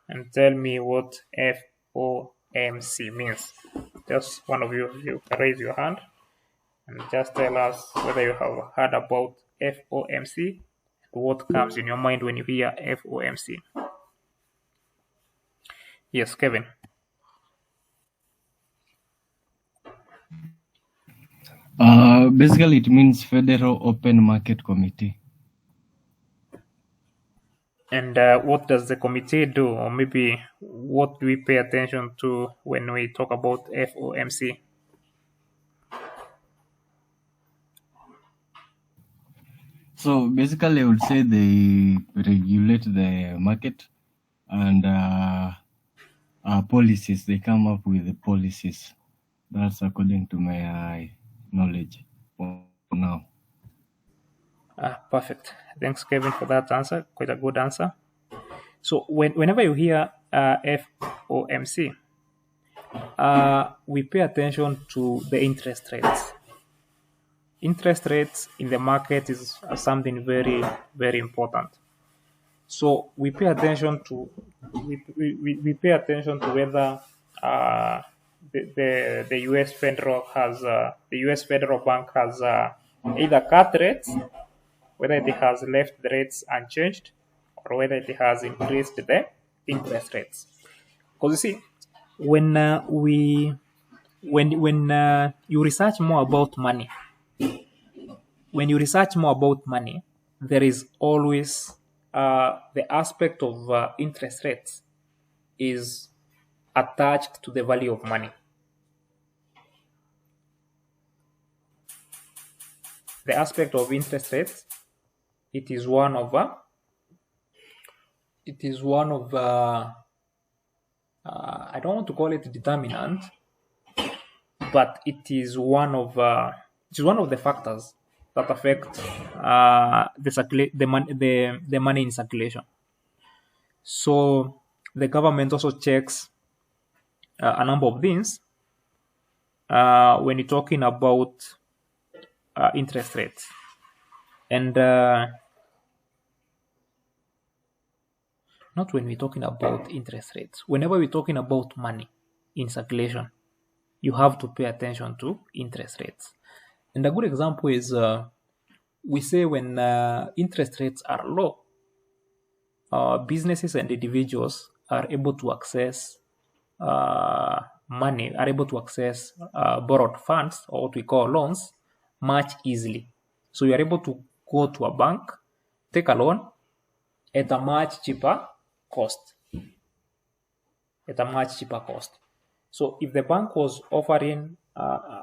and tell me what FOMC means. Just one of you can raise your hand and just tell us whether you have heard about FOMC and what comes in your mind when you hear FOMC. Yes, Kevin. Basically, it means Federal Open Market Committee. And what does the committee do, or maybe what do we pay attention to when we talk about FOMC? So basically, I would say they regulate the market and policies. They come up with the policies. That's according to my knowledge for now. Perfect. Thanks, Kevin, for that answer. Quite a good answer. So whenever you hear FOMC, we pay attention to the interest rates. Interest rates in the market is something very, very important. So we pay attention to whether the US Federal Bank has either cut rates, whether it has left the rates unchanged, or whether it has increased the interest rates. Because you see, when you research more about money, there is always the aspect of interest rates is attached to the value of money. The aspect of interest rates, it is one of I don't want to call it determinant, but it is one of the factors that affect the money in circulation. So the government also checks a number of things when you're talking about interest rates, and not when we're talking about interest rates. Whenever we're talking about money in circulation, you have to pay attention to interest rates. And a good example is we say when interest rates are low, businesses and individuals are able to access money, are able to access borrowed funds, or what we call loans, much easily. So you are able to go to a bank, take a loan at a much cheaper cost. So if the bank was offering a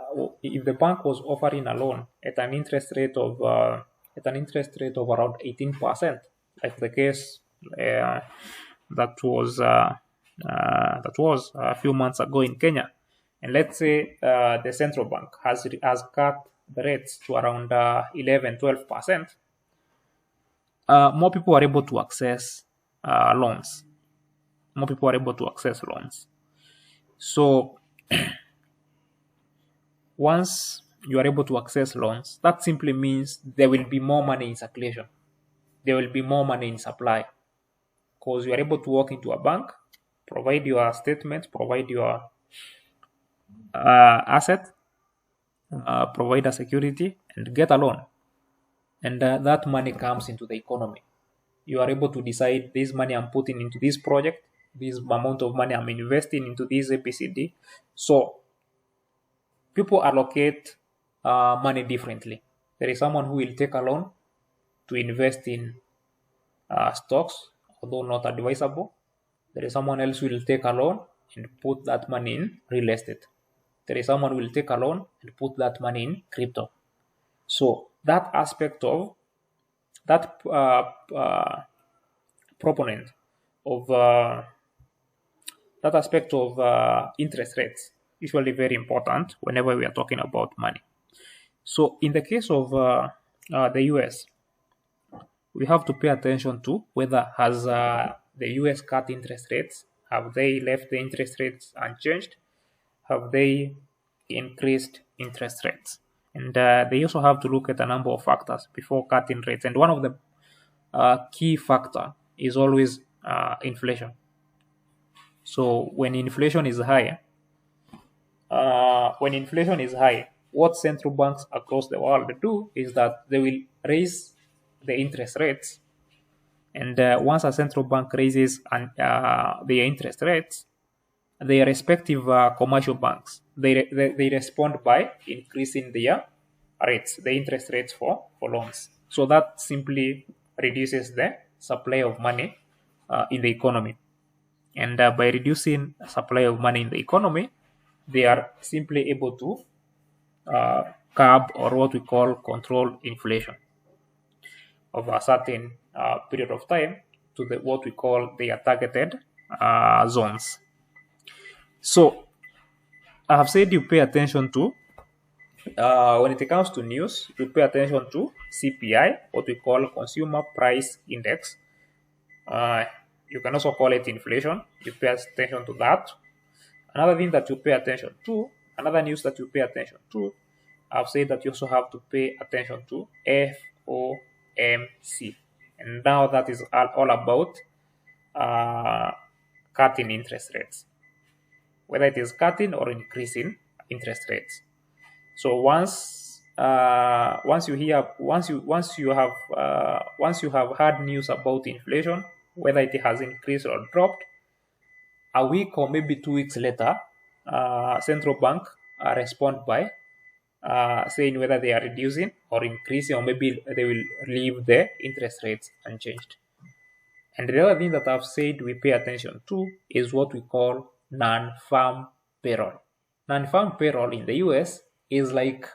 loan at an interest rate of at an interest rate of around 18%, like the case that was a few months ago in Kenya. And let's say the central bank has cut the rates to around 11, 12%. More people are able to access loans. More people are able to access loans. So once you are able to access loans, that simply means there will be more money in circulation. There will be more money in supply, because you are able to walk into a bank, provide your statement, provide your asset, provide a security, and get a loan. And that money comes into the economy. You are able to decide, this money I'm putting into this project, this amount of money I'm investing into this ABCD. So people allocate money differently. There is someone who will take a loan to invest in stocks, although not advisable. There is someone else who will take a loan and put that money in real estate. There is someone who will take a loan and put that money in crypto. So that aspect of that proponent of that aspect of interest rates usually very important whenever we are talking about money. So in the case of the US, we have to pay attention to whether has the US cut interest rates. Have they left the interest rates unchanged? Have they increased interest rates? And they also have to look at a number of factors before cutting rates. And one of the key factor is always inflation. So when inflation is high, what central banks across the world do is that they will raise the interest rates. And once a central bank raises their interest rates, their respective commercial banks, they respond by increasing their rates, the interest rates for loans. So that simply reduces the supply of money in the economy. And by reducing supply of money in the economy, they are simply able to curb, or what we call control, inflation of a certain period of time to what we call their targeted zones. So I have said you pay attention to, when it comes to news, you pay attention to CPI, what we call Consumer Price Index. You can also call it inflation. You pay attention to that. Another thing that you pay attention to, another news that you pay attention to, I've said that you also have to pay attention to FOMC. And now that is all about cutting interest rates, whether it is cutting or increasing interest rates. So once you have heard news about inflation, whether it has increased or dropped, a week or maybe 2 weeks later, central bank respond by saying whether they are reducing or increasing, or maybe they will leave the interest rates unchanged. And the other thing that I've said we pay attention to is what we call non-farm payroll. Non-farm payroll in the US is like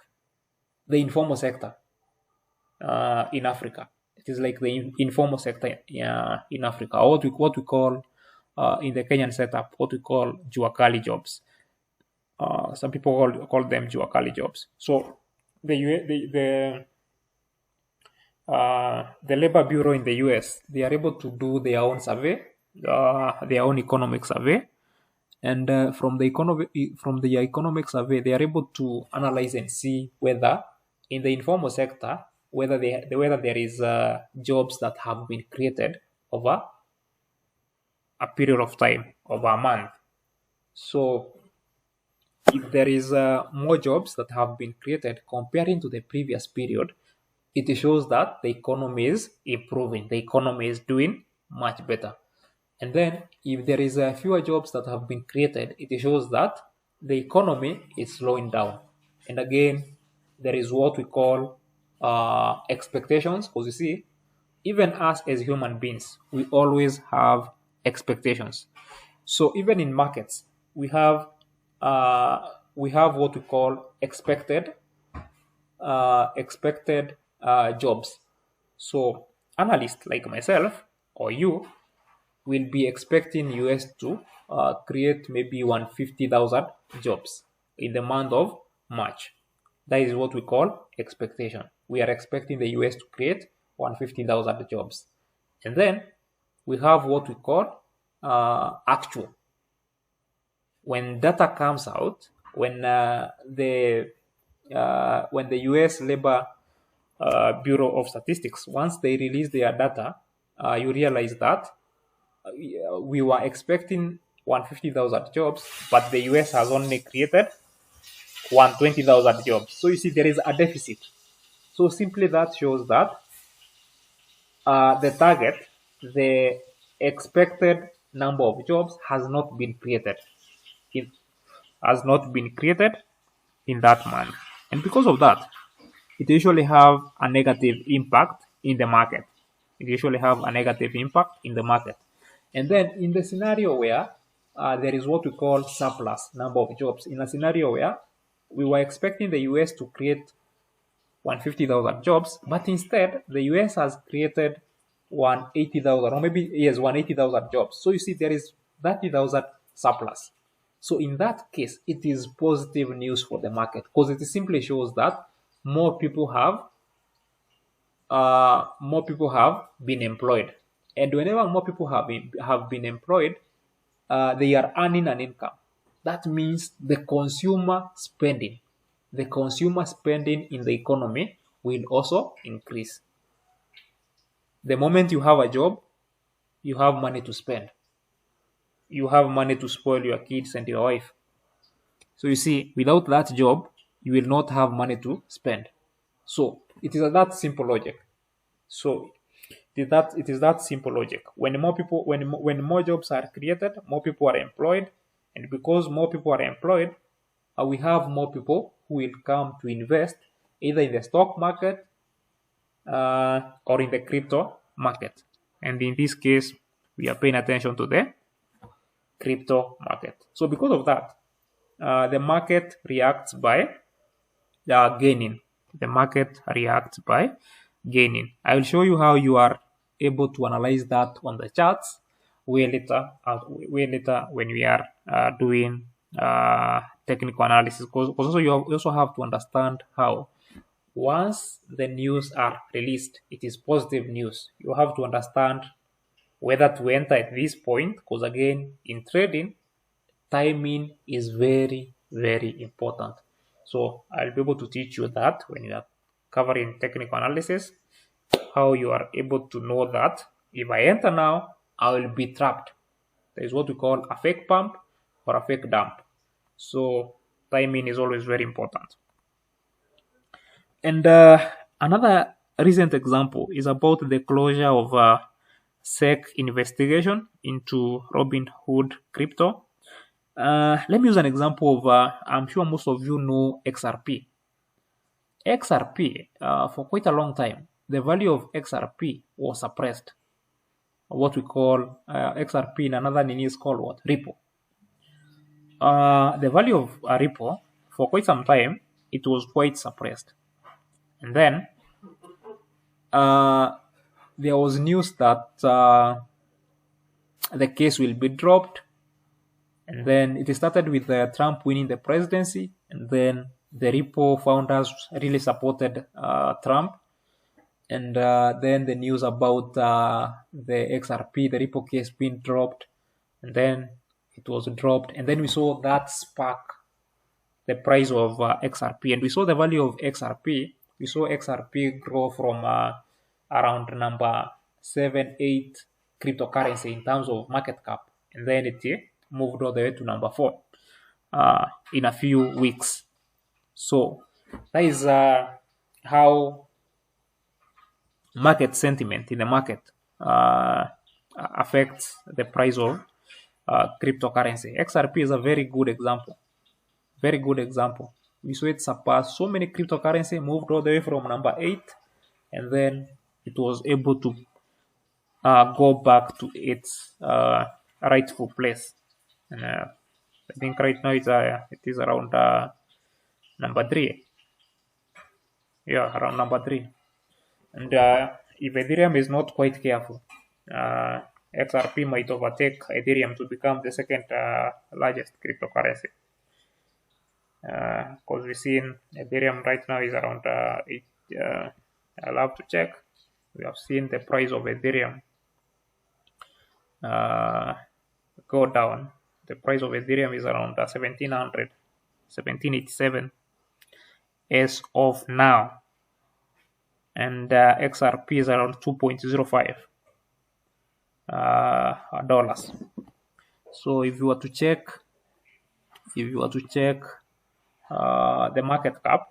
the informal sector in Africa. It is like the informal sector in Africa, or what we call in the Kenyan setup, what we call Juakali jobs. Some people call them Juakali jobs. So the Labor Bureau in the US, they are able to do their own survey, their own economic survey, and from the economic survey, they are able to analyze and see whether in the informal sector, whether there is jobs that have been created over a period of time, over a month. So if there is more jobs that have been created comparing to the previous period, it shows that the economy is improving, the economy is doing much better. And then if there is fewer jobs that have been created, it shows that the economy is slowing down. And again, there is what we call expectations, because you see, even us as human beings, we always have expectations. So even in markets, we have what we call expected jobs. So analysts like myself or you will be expecting US to create maybe 150,000 jobs in the month of March. That is what we call expectation. We are expecting the US to create 150,000 jobs. And then we have what we call actual. When data comes out, when the US Labor Bureau of Statistics, once they release their data, you realize that we were expecting 150,000 jobs, but the US has only created 120,000 jobs. So you see, there is a deficit. So simply that shows that the target, the expected number of jobs has not been created. It has not been created in that month. And because of that, it usually have a negative impact in the market. It usually have a negative impact in the market. And then in the scenario where there is what we call surplus number of jobs, in a scenario where we were expecting the US to create 150,000 jobs, but instead the US has created 180,000, or maybe, yes, 180,000 jobs. So you see, there is 30,000 surplus. So in that case, it is positive news for the market because it simply shows that more people have been employed, and whenever more people have been employed, they are earning an income. That means the consumer spending in the economy will also increase. The moment you have a job, you have money to spend. You have money to spoil your kids and your wife. So you see, without that job, you will not have money to spend. So it is that simple logic. So it is that simple logic. When more jobs are created, more people are employed, and because more people are employed, we have more people who will come to invest either in the stock market or in the crypto market. And in this case, we are paying attention to the crypto market. So because of that, the market reacts by gaining. The market reacts by gaining. I will show you how you are able to analyze that on the charts way later when we are doing technical analysis. Because also you also have to understand how once the news are released, it is positive news. You have to understand whether to enter at this point, because again, in trading, timing is very, very important. So I'll be able to teach you that when you are covering technical analysis, how you are able to know that if I enter now, I will be trapped. There is what we call a fake pump or a fake dump. So timing is always very important. And another recent example is about the closure of SEC investigation into Robinhood crypto. Let me use an example of, I'm sure most of you know XRP. XRP, for quite a long time, the value of XRP was suppressed. What we call XRP in another name is called what? Ripple. The value of Ripple, for quite some time, it was quite suppressed. And then there was news that the case will be dropped. And then it started with Trump winning the presidency, and then the Ripple founders really supported Trump. And then the news about the XRP, the Ripple case being dropped, and then it was dropped. And then we saw that spark the price of XRP, and we saw the value of XRP. We saw XRP grow from around number 7, 8 cryptocurrency in terms of market cap, and then it moved all the way to number 4 in a few weeks. So that is how market sentiment in the market affects the price of cryptocurrency. XRP is a very good example. Very good example. We saw it surpass so many cryptocurrency, moved all the way from number 8, and then it was able to go back to its rightful place. And I think right now it is around number 3. Yeah, around number 3. And if Ethereum is not quite careful, XRP might overtake Ethereum to become the second largest cryptocurrency. Because we've seen Ethereum right now is around I'll have to check. We have seen the price of Ethereum go down. The price of Ethereum is around 1787 as of now, and XRP is around 2.05 dollars. So if you were to check the market cap,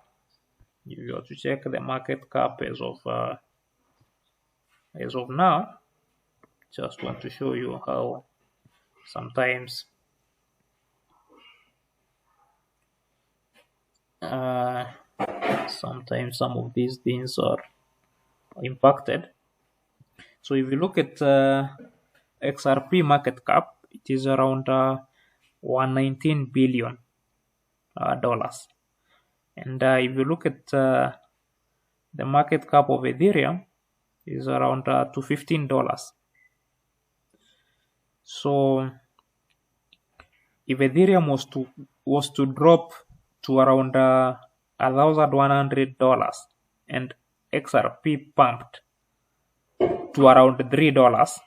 as of now, just want to show you how sometimes some of these things are impacted. So if you look at XRP market cap, it is around 119 billion dollars. And if you look at the market cap of Ethereum, is around $215. So if Ethereum was to drop to around $1,100 and XRP pumped to around $3,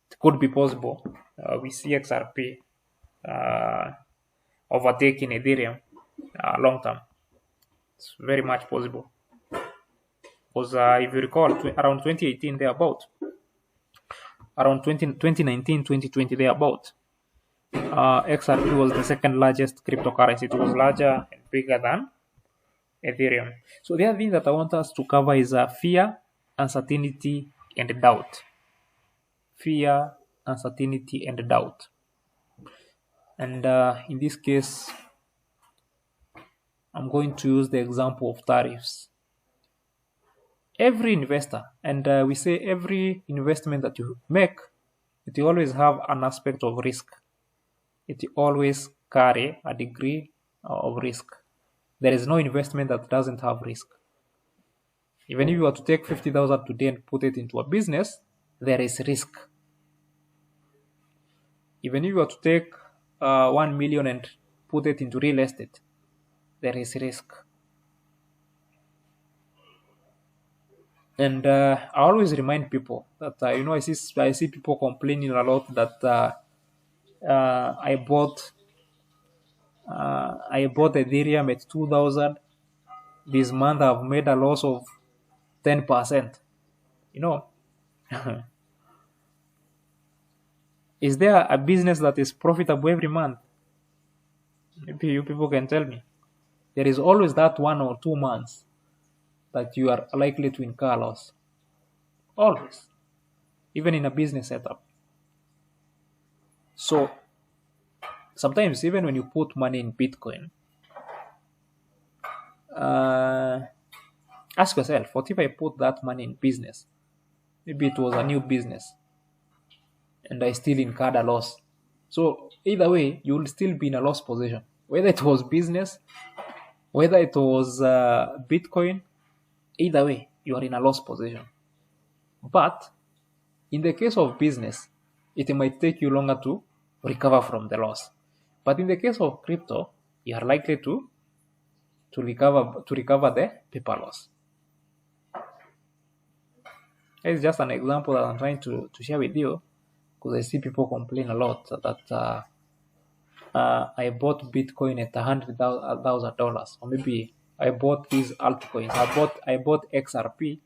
it could be possible. We see XRP overtaking Ethereum long term. It's very much possible. Because if you recall, around 2018, around 2019, 2020, XRP was the second largest cryptocurrency. It was larger and bigger than Ethereum. So the other thing that I want us to cover is fear, uncertainty, and doubt. Fear, uncertainty, and doubt. And in this case, I'm going to use the example of tariffs. Every investor, and we say every investment that you make, it will always have an aspect of risk. It will always carry a degree of risk. There is no investment that doesn't have risk. Even if you were to take 50,000 today and put it into a business, there is risk. Even if you were to take 1 million and put it into real estate, there is risk. And I always remind people that I see people complaining a lot that I bought Ethereum at 2,000. This month I've made a loss of 10%. Is there a business that is profitable every month? Maybe you people can tell me. There is always that 1 or 2 months that you are likely to incur loss. Always. Even in a business setup. So, sometimes even when you put money in Bitcoin, ask yourself, what if I put that money in business? Maybe it was a new business and I still incurred a loss. So, either way, you will still be in a loss position. Whether it was business, whether it was Bitcoin, either way, you are in a loss position. But in the case of business, it might take you longer to recover from the loss. But in the case of crypto, you are likely to recover the paper loss. It's just an example that I'm trying to share with you, because I see people complain a lot that I bought Bitcoin at $100,000, or maybe I bought these altcoins. I bought XRP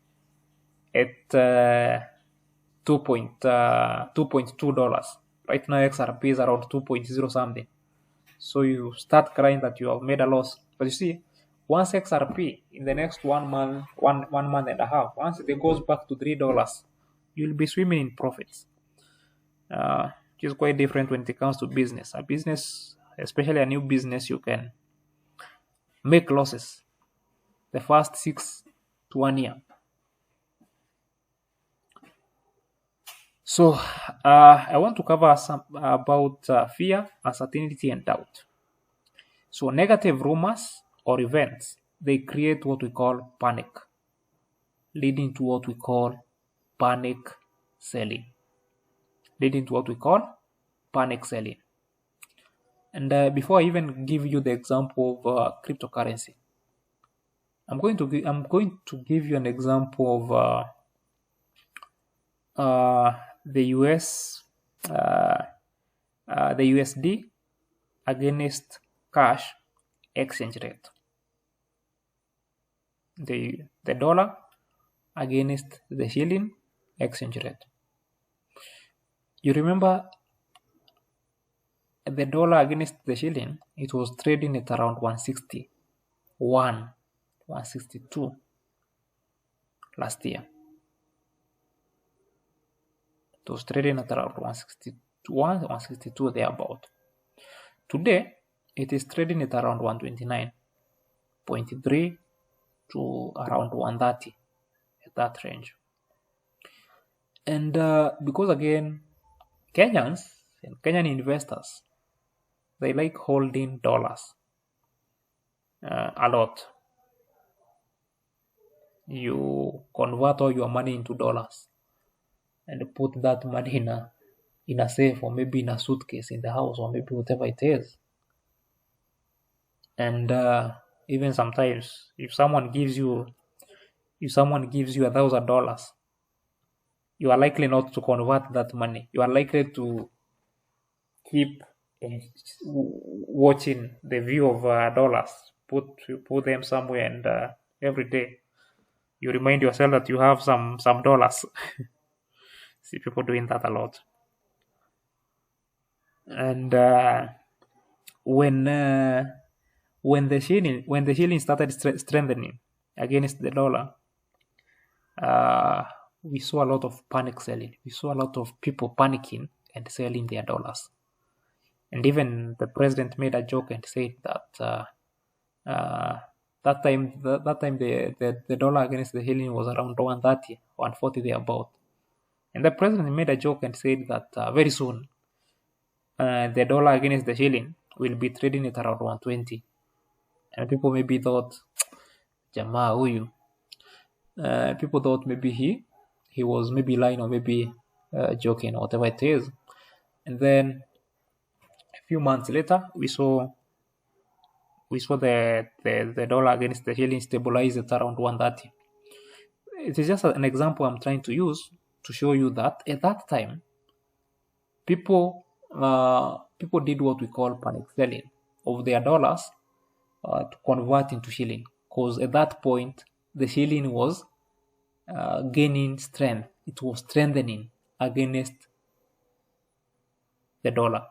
at $2.2. Right now XRP is around 2.0 something. So you start crying that you have made a loss. But you see, once XRP in the next 1 month, one month and a half, once it goes back to $3, you'll be swimming in profits. Which is quite different when it comes to business. A business, especially a new business, you can make losses the first 6 to 1 year. So I want to cover some about fear, uncertainty, and doubt. So negative rumors or events, they create what we call panic. leading to what we call panic selling. Leading to what we call panic selling. And before I even give you the example of cryptocurrency, I'm going to give you an example of the US, the USD against cash exchange rate. The dollar against the shilling exchange rate. You remember the dollar against the shilling, it was trading at around 161, 162 last year. It was trading at around 161, 162 thereabout. Today, it is trading at around 129.3 to around 130, at that range. And because again, Kenyans and Kenyan investors, they like holding dollars a lot. You convert all your money into dollars and put that money in a safe, or maybe in a suitcase in the house, or maybe whatever it is. And even sometimes, if someone gives you $1,000, you are likely not to convert that money. You are likely to keep watching the view of dollars. Put them somewhere, and every day you remind yourself that you have some dollars. See people doing that a lot. And when the shilling started strengthening against the dollar, we saw a lot of panic selling. We saw a lot of people panicking and selling their dollars. And even the president made a joke and said that that time the dollar against the shilling was around 130, 140 thereabout. And the president made a joke and said that very soon the dollar against the shilling will be trading at around 120. And people maybe thought, Jamaa huyu. People thought maybe he was maybe lying, or maybe joking, or whatever it is. And then a few months later, we saw the dollar against the shilling stabilize at around 130. It is just an example I'm trying to use to show you that at that time, people did what we call panic selling of their dollars to convert into shilling, because at that point the shilling was gaining strength. It was strengthening against the dollar.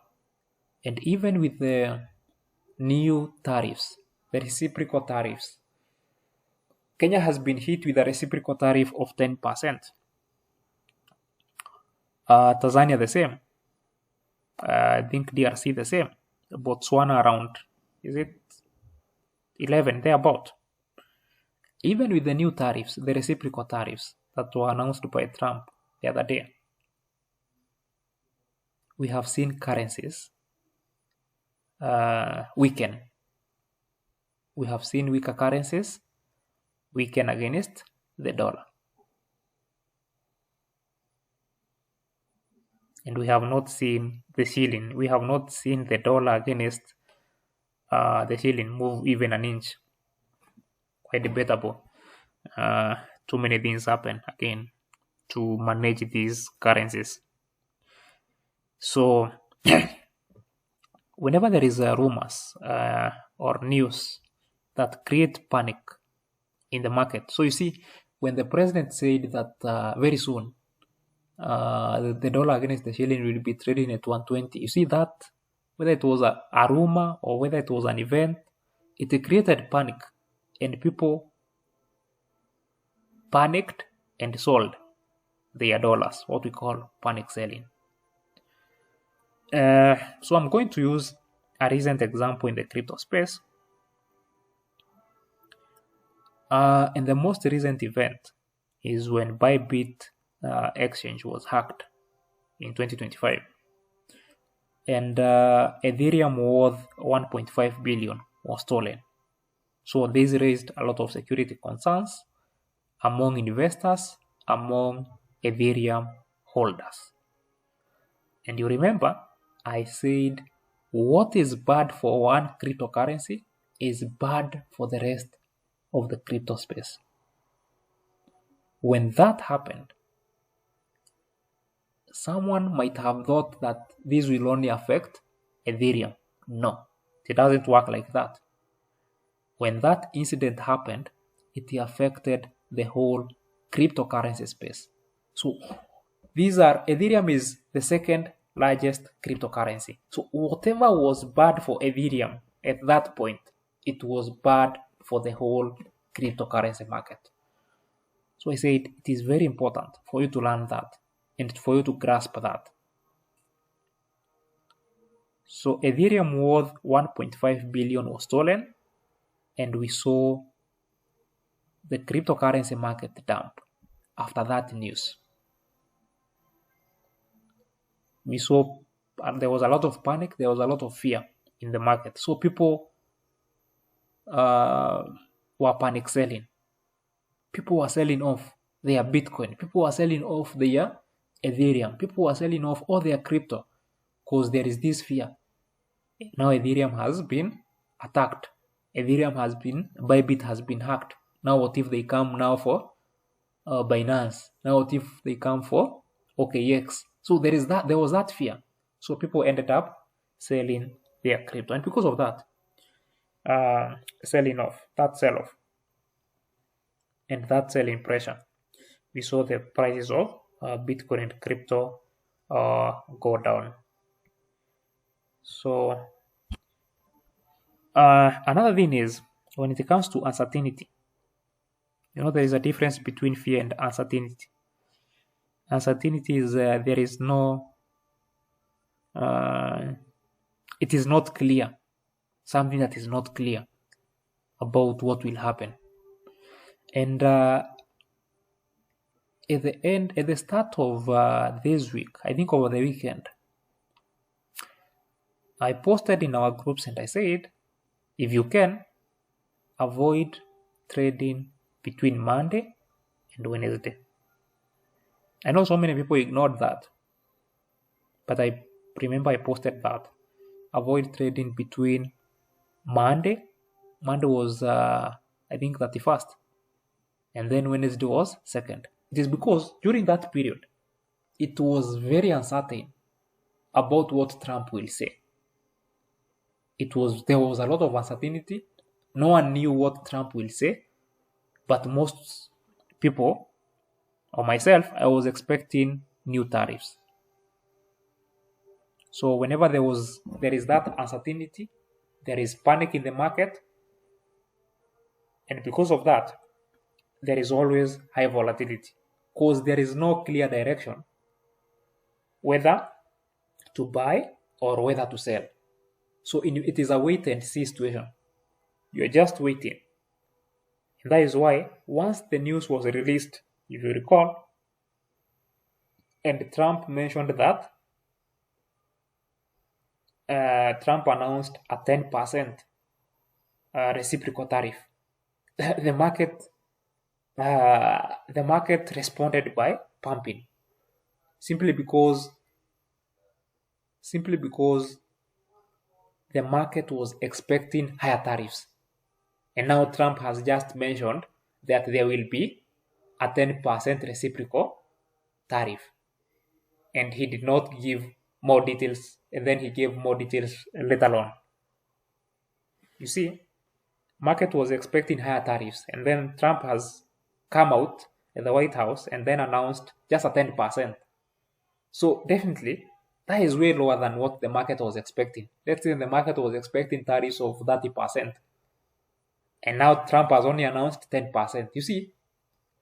And even with the new tariffs, the reciprocal tariffs, Kenya has been hit with a reciprocal tariff of 10%. Tanzania the same. I think DRC the same. Botswana around, is it 11, thereabout. Even with the new tariffs, the reciprocal tariffs that were announced by Trump the other day, we have seen currencies weaken. We have seen weaker currencies weaken against the dollar. And we have not seen the shilling. We have not seen the dollar against the shilling move even an inch. Quite debatable. Too many things happen again to manage these currencies. So whenever there is rumors or news that create panic in the market, so you see, when the president said that very soon the dollar against the shilling will be trading at 120, you see that whether it was a rumor or whether it was an event, it created panic, and people panicked and sold their dollars, what we call panic selling. So I'm going to use a recent example in the crypto space. And the most recent event is when Bybit exchange was hacked in 2025. And Ethereum worth 1.5 billion was stolen. So this raised a lot of security concerns among investors, among Ethereum holders. And you remember, I said what is bad for one cryptocurrency is bad for the rest of the crypto space. When that happened, someone might have thought that this will only affect Ethereum. No, it doesn't work like that. When that incident happened, it affected the whole cryptocurrency space. So Ethereum is the second largest cryptocurrency. So whatever was bad for Ethereum at that point, it was bad for the whole cryptocurrency market. So I said it is very important for you to learn that and for you to grasp that. So Ethereum worth 1.5 billion was stolen, and we saw the cryptocurrency market dump after that news. We saw there was a lot of panic, there was a lot of fear in the market. So people were panic selling. People were selling off their Bitcoin. People were selling off their Ethereum. People were selling off all their crypto because there is this fear. Now Ethereum has been attacked. Bybit has been hacked. Now what if they come now for Binance? Now what if they come for OKX? So there was that fear. So people ended up selling their crypto, and because of that, sell-off, and that selling pressure, we saw the prices of Bitcoin and crypto go down. So another thing is when it comes to uncertainty, there is a difference between fear and uncertainty. Uncertainty is there is no, it is not clear, something that is not clear about what will happen. And at the start of this week, I think over the weekend, I posted in our groups and I said, if you can, avoid trading between Monday and Wednesday. I know so many people ignored that, but I remember I posted that. Avoid trading between Monday. Monday was, I think, 31st. And then Wednesday was 2nd. It is because during that period, it was very uncertain about what Trump will say. There was a lot of uncertainty. No one knew what Trump will say, but most people, or myself, I was expecting new tariffs. So whenever there is that uncertainty, there is panic in the market, and because of that, there is always high volatility because there is no clear direction whether to buy or whether to sell. So it is a wait and see situation. You're just waiting. And that is why once the news was released, if you recall, and Trump mentioned that, Trump announced a 10% reciprocal tariff. The market responded by pumping, simply because the market was expecting higher tariffs, and now Trump has just mentioned that there will be a 10% reciprocal tariff, and he did not give more details, and then he gave more details later on. You see, market was expecting higher tariffs, and then Trump has come out at the White House and then announced just a 10%. So definitely, that is way lower than what the market was expecting. Let's say the market was expecting tariffs of 30%, and now Trump has only announced 10%. You see,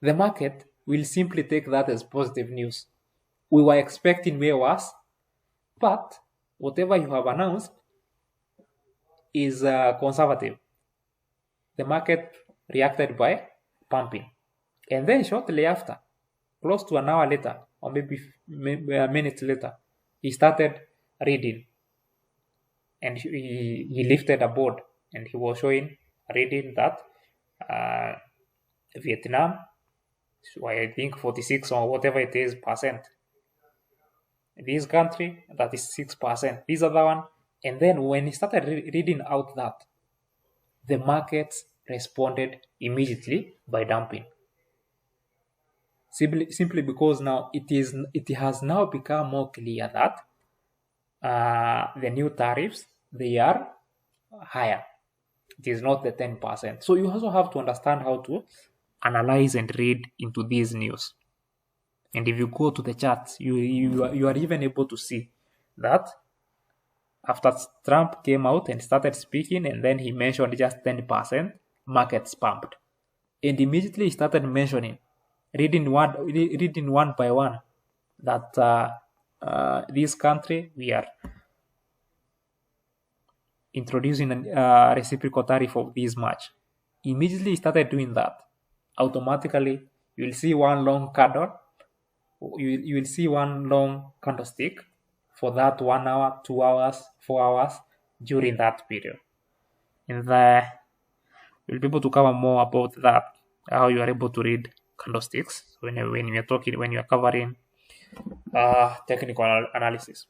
the market will simply take that as positive news. We were expecting way worse, but whatever you have announced is conservative. The market reacted by pumping, and then shortly after, close to an hour later, or maybe a minute later, he started reading, and he lifted a board, and he was reading that Vietnam So I think 46 or whatever it is percent. This country, that is 6%. This other one. And then when he started reading out that, the markets responded immediately by dumping. Simply because now it has now become more clear that the new tariffs, they are higher. It is not the 10%. So you also have to understand how to analyze and read into these news. And if you go to the charts, you are even able to see that after Trump came out and started speaking, and then he mentioned just 10%, markets pumped. And immediately he started mentioning, reading one by one, that this country, we are introducing a reciprocal tariff of this much. Immediately he started doing that. Automatically, you will see one long candle, you will see one long candlestick for that 1 hour, 2 hours, 4 hours during that period. And we'll be able to cover more about that, how you are able to read candlesticks when you're covering technical analysis.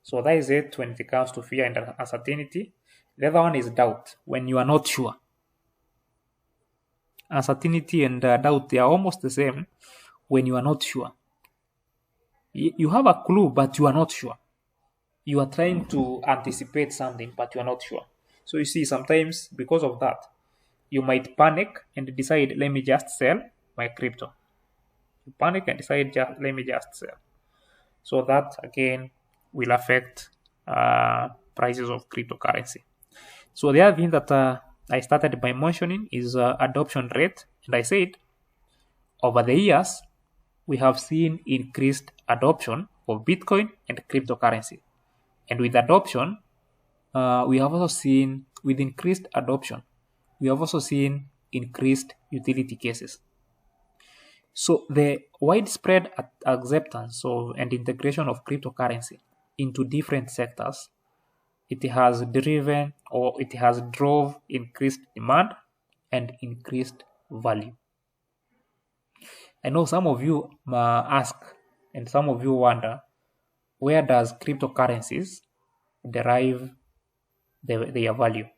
So that is it when it comes to fear and uncertainty. The other one is doubt, when you are not sure. Uncertainty and doubt, they are almost the same when you are not sure. You have a clue, but you are not sure. You are trying to anticipate something, but you are not sure. So you see, sometimes because of that, you might panic and decide, let me just sell my crypto. You panic and decide, let me just sell. So that, again, will affect prices of cryptocurrency. So the other thing that I started by mentioning is adoption rate. And I said, over the years, we have seen increased adoption of Bitcoin and cryptocurrency. And with adoption, we have also seen, with increased adoption, we have also seen increased utility cases. So the widespread acceptance and integration of cryptocurrency into different sectors, it has drove increased demand and increased value. I know some of you ask, and some of you wonder, where does cryptocurrencies derive their value?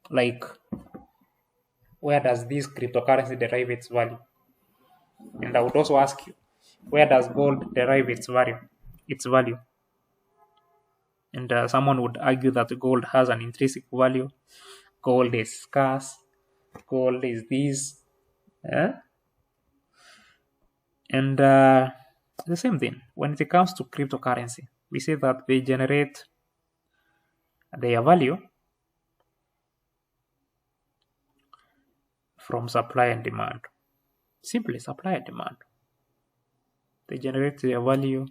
Like, where does this cryptocurrency derive its value? And I would also ask you, where does gold derive its value? And someone would argue that gold has an intrinsic value. Gold is scarce. Gold is this. And the same thing, when it comes to cryptocurrency, we say that they generate their value from supply and demand. Simply supply and demand. They generate their value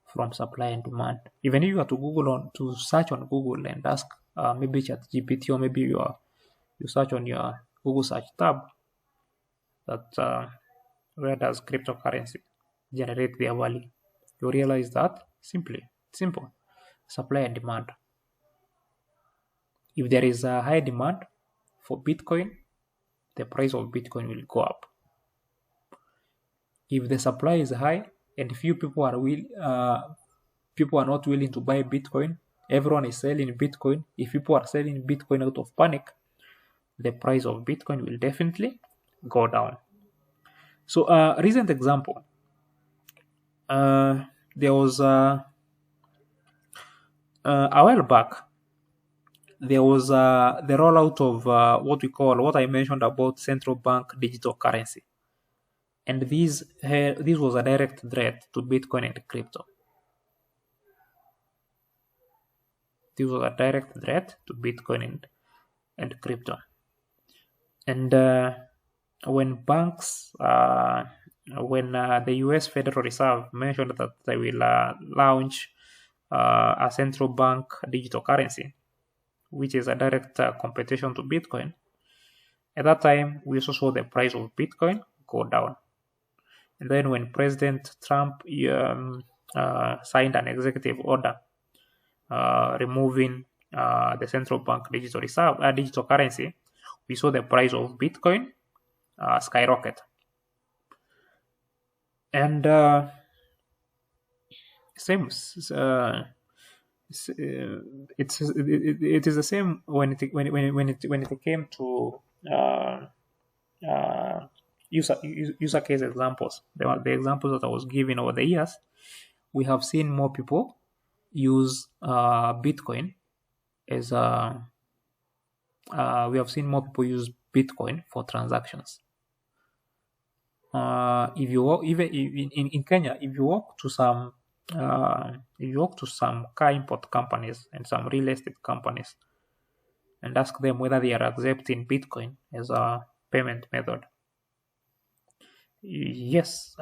from supply and demand. Even if you are to search on Google and ask maybe ChatGPT, or maybe you search on your Google search tab that where does cryptocurrency generate their value, you realize that simple, supply and demand. If there is a high demand for Bitcoin, the price of Bitcoin will go up. If the supply is high and few people are not willing to buy Bitcoin, everyone is selling Bitcoin. If people are selling Bitcoin out of panic, the price of Bitcoin will definitely go down. So a recent example, there was a while back, there was the rollout of what I mentioned about central bank digital currency. And this was a direct threat to Bitcoin and crypto. This was a direct threat to Bitcoin and crypto. And when banks, when the US Federal Reserve mentioned that they will launch a central bank digital currency, which is a direct competition to Bitcoin, at that time, we also saw the price of Bitcoin go down. And then when President Trump signed an executive order removing the central bank digital currency, we saw the price of Bitcoin skyrocket. And same, it is the same when it came to user case examples. The examples that I was giving over the years, we have seen more people use Bitcoin as we have seen more people use Bitcoin for transactions. If you walk, even in Kenya, if you walk to some car import companies and some real estate companies and ask them whether they are accepting Bitcoin as a payment method, yes,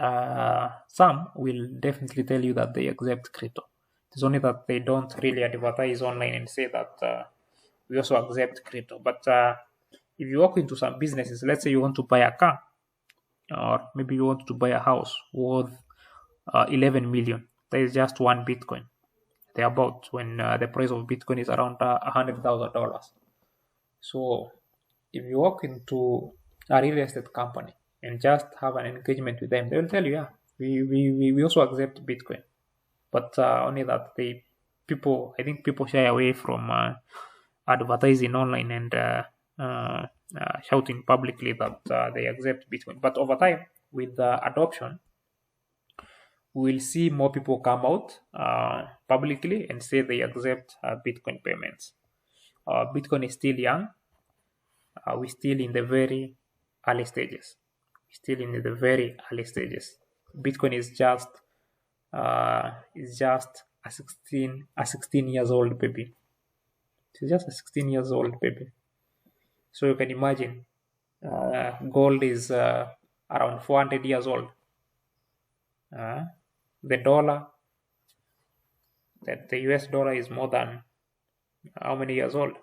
some will definitely tell you that they accept crypto. It's only that they don't really advertise online and say that we also accept crypto. But if you walk into some businesses, let's say you want to buy a car, or maybe you want to buy a house worth 11 million, there is just one Bitcoin. They're about when the price of Bitcoin is around $100,000. So if you walk into a real estate company and just have an engagement with them, they will tell you, yeah, we also accept Bitcoin. But only that I think people shy away from advertising online and shouting publicly that they accept Bitcoin. But over time, with adoption, we'll see more people come out publicly and say they accept Bitcoin payments. Bitcoin is still young. We're still in the very early stages. Bitcoin is just a 16 years old baby. It's just a 16 years old baby. So you can imagine, gold is around 400 years old. The dollar, the US dollar is more than how many years old?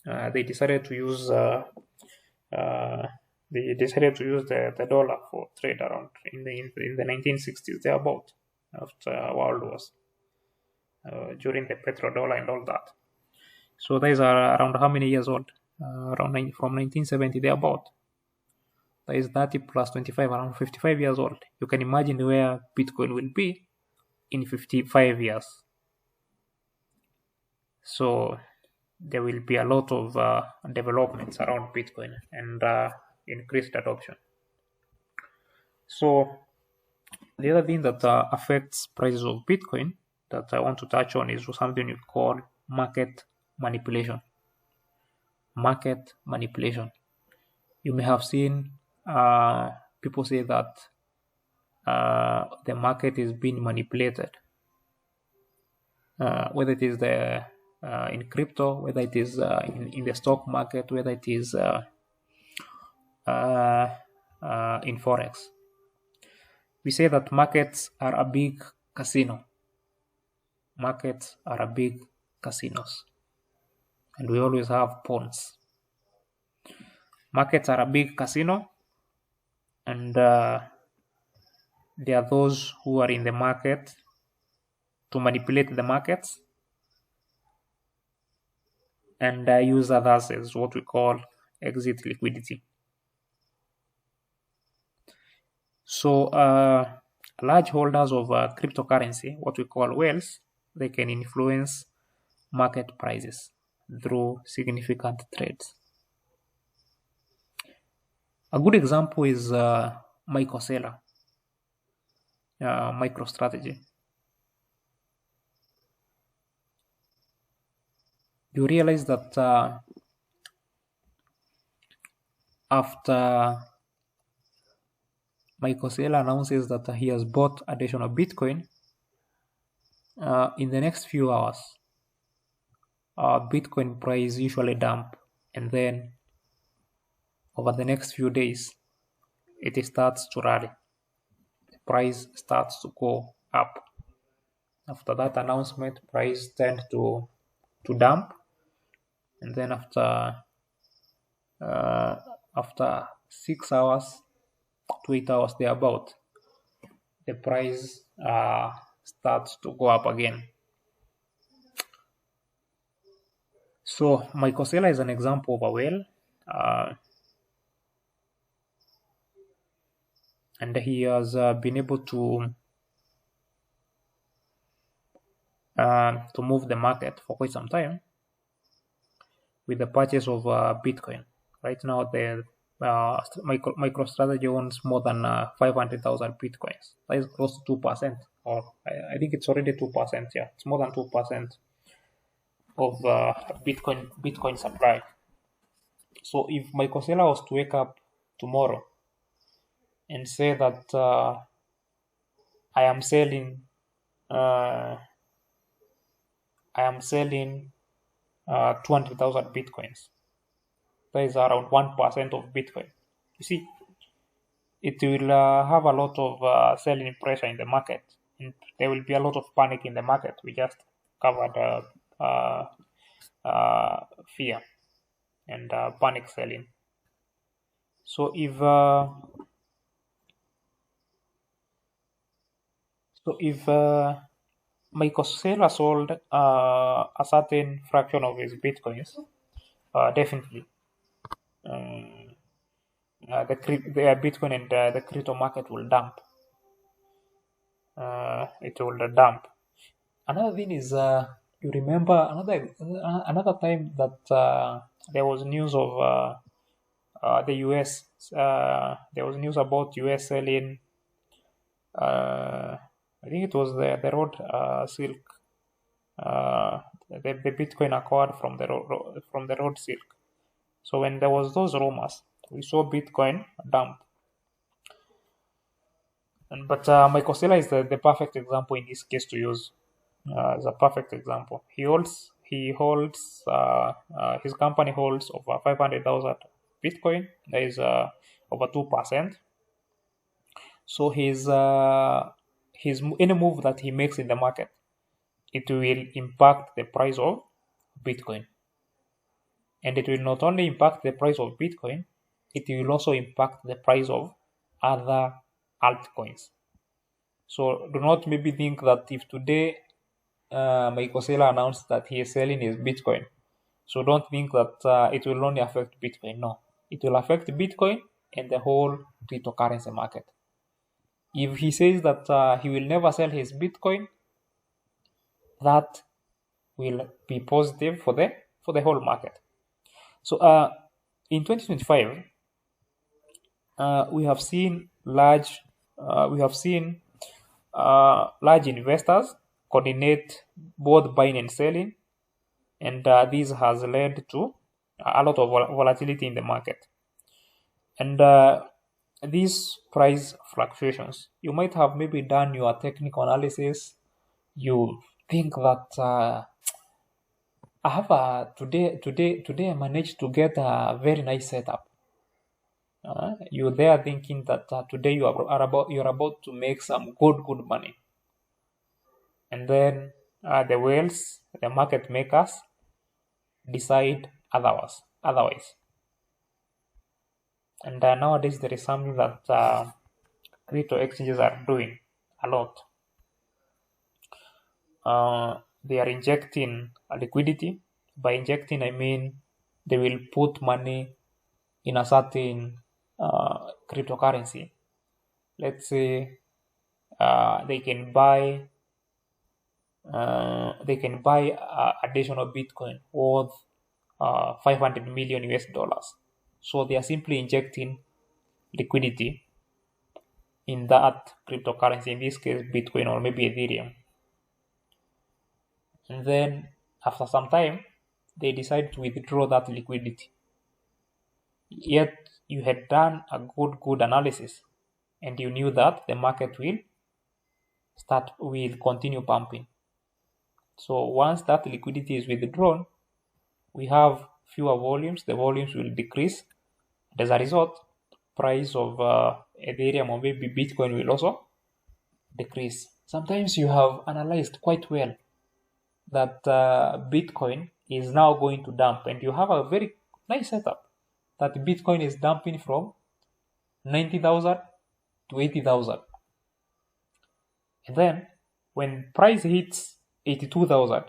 They decided to use the dollar for trade around in the 1960s, thereabout, after World Wars, during the petrodollar and all that. So these are around how many years old? From 1970, thereabout. That is 30 plus 25, around 55 years old. You can imagine where Bitcoin will be in 55 years. So there will be a lot of developments around Bitcoin and increased adoption. So the other thing that affects prices of Bitcoin that I want to touch on is something you call market manipulation. Market manipulation. You may have seen people say that the market is being manipulated, whether it is in crypto, whether it is in the stock market, whether it is in forex. We say that markets are a big casino. Markets are a big casinos, and we always have pawns. Markets are a big casino, and there are those who are in the market to manipulate the markets and use others as what we call exit liquidity. So large holders of cryptocurrency, what we call whales, they can influence market prices through significant trades. A good example is Michael Saylor, MicroStrategy. You realize that after Michael Saylor announces that he has bought additional Bitcoin, in the next few hours, Bitcoin price usually dump, and then over the next few days, it starts to rally. The price starts to go up. After that announcement, price tend to dump, and then after 6 hours to 8 hours thereabout, the price starts to go up again. So Michael Saylor is an example of a whale. and he has been able to move the market for quite some time with the purchase of Bitcoin. Right now, the MicroStrategy owns more than 500,000 Bitcoins. That is close to 2%, or I think it's already 2%. Yeah, it's more than 2% of Bitcoin supply. So if Michael Saylor was to wake up tomorrow and say that I am selling 200,000 Bitcoins, that is around 1% of Bitcoin. You see, it will have a lot of selling pressure in the market, and there will be a lot of panic in the market. We just covered fear and panic selling. So if Michael Saylor sold a certain fraction of his Bitcoins, definitely the Bitcoin and the crypto market will dump. It will dump. Another thing is, you remember another time that there was news of the US. There was news about US selling. I think it was the Rhodes Silk. The Bitcoin acquired from the Rhodes Silk. So when there was those rumors, we saw Bitcoin dump. But Michael Saylor is the perfect example in this case to use. As a perfect example, his company holds over 500,000 Bitcoin. That is over 2%. So any move that he makes in the market, it will impact the price of Bitcoin. And it will not only impact the price of Bitcoin, it will also impact the price of other altcoins. So do not maybe think that if today Michael Saylor announced that he is selling his Bitcoin, so don't think that it will only affect Bitcoin. No, it will affect Bitcoin and the whole cryptocurrency market. If he says that he will never sell his Bitcoin, that will be positive for the whole market. So in 2025, we have seen large investors coordinate both buying and selling, and this has led to a lot of volatility in the market. And these price fluctuations, you might have maybe done your technical analysis. You think that I have today I managed to get a very nice setup. You're there thinking that today you're about to make some good money, and then the whales, the market makers, decide otherwise. And nowadays there is something that crypto exchanges are doing a lot. They are injecting liquidity. By injecting, I mean they will put money in a certain cryptocurrency. Let's say they can buy additional Bitcoin worth 500 million US dollars. So they are simply injecting liquidity in that cryptocurrency, in this case Bitcoin or maybe Ethereum. And then after some time, they decide to withdraw that liquidity. Yet you had done a good analysis, and you knew that the market will continue pumping. So once that liquidity is withdrawn, we have fewer volumes. The volumes will decrease. As a result, price of Ethereum or maybe Bitcoin will also decrease. Sometimes you have analyzed quite well that Bitcoin is now going to dump, and you have a very nice setup that Bitcoin is dumping from 90,000 to 80,000. And then when price hits 82,000,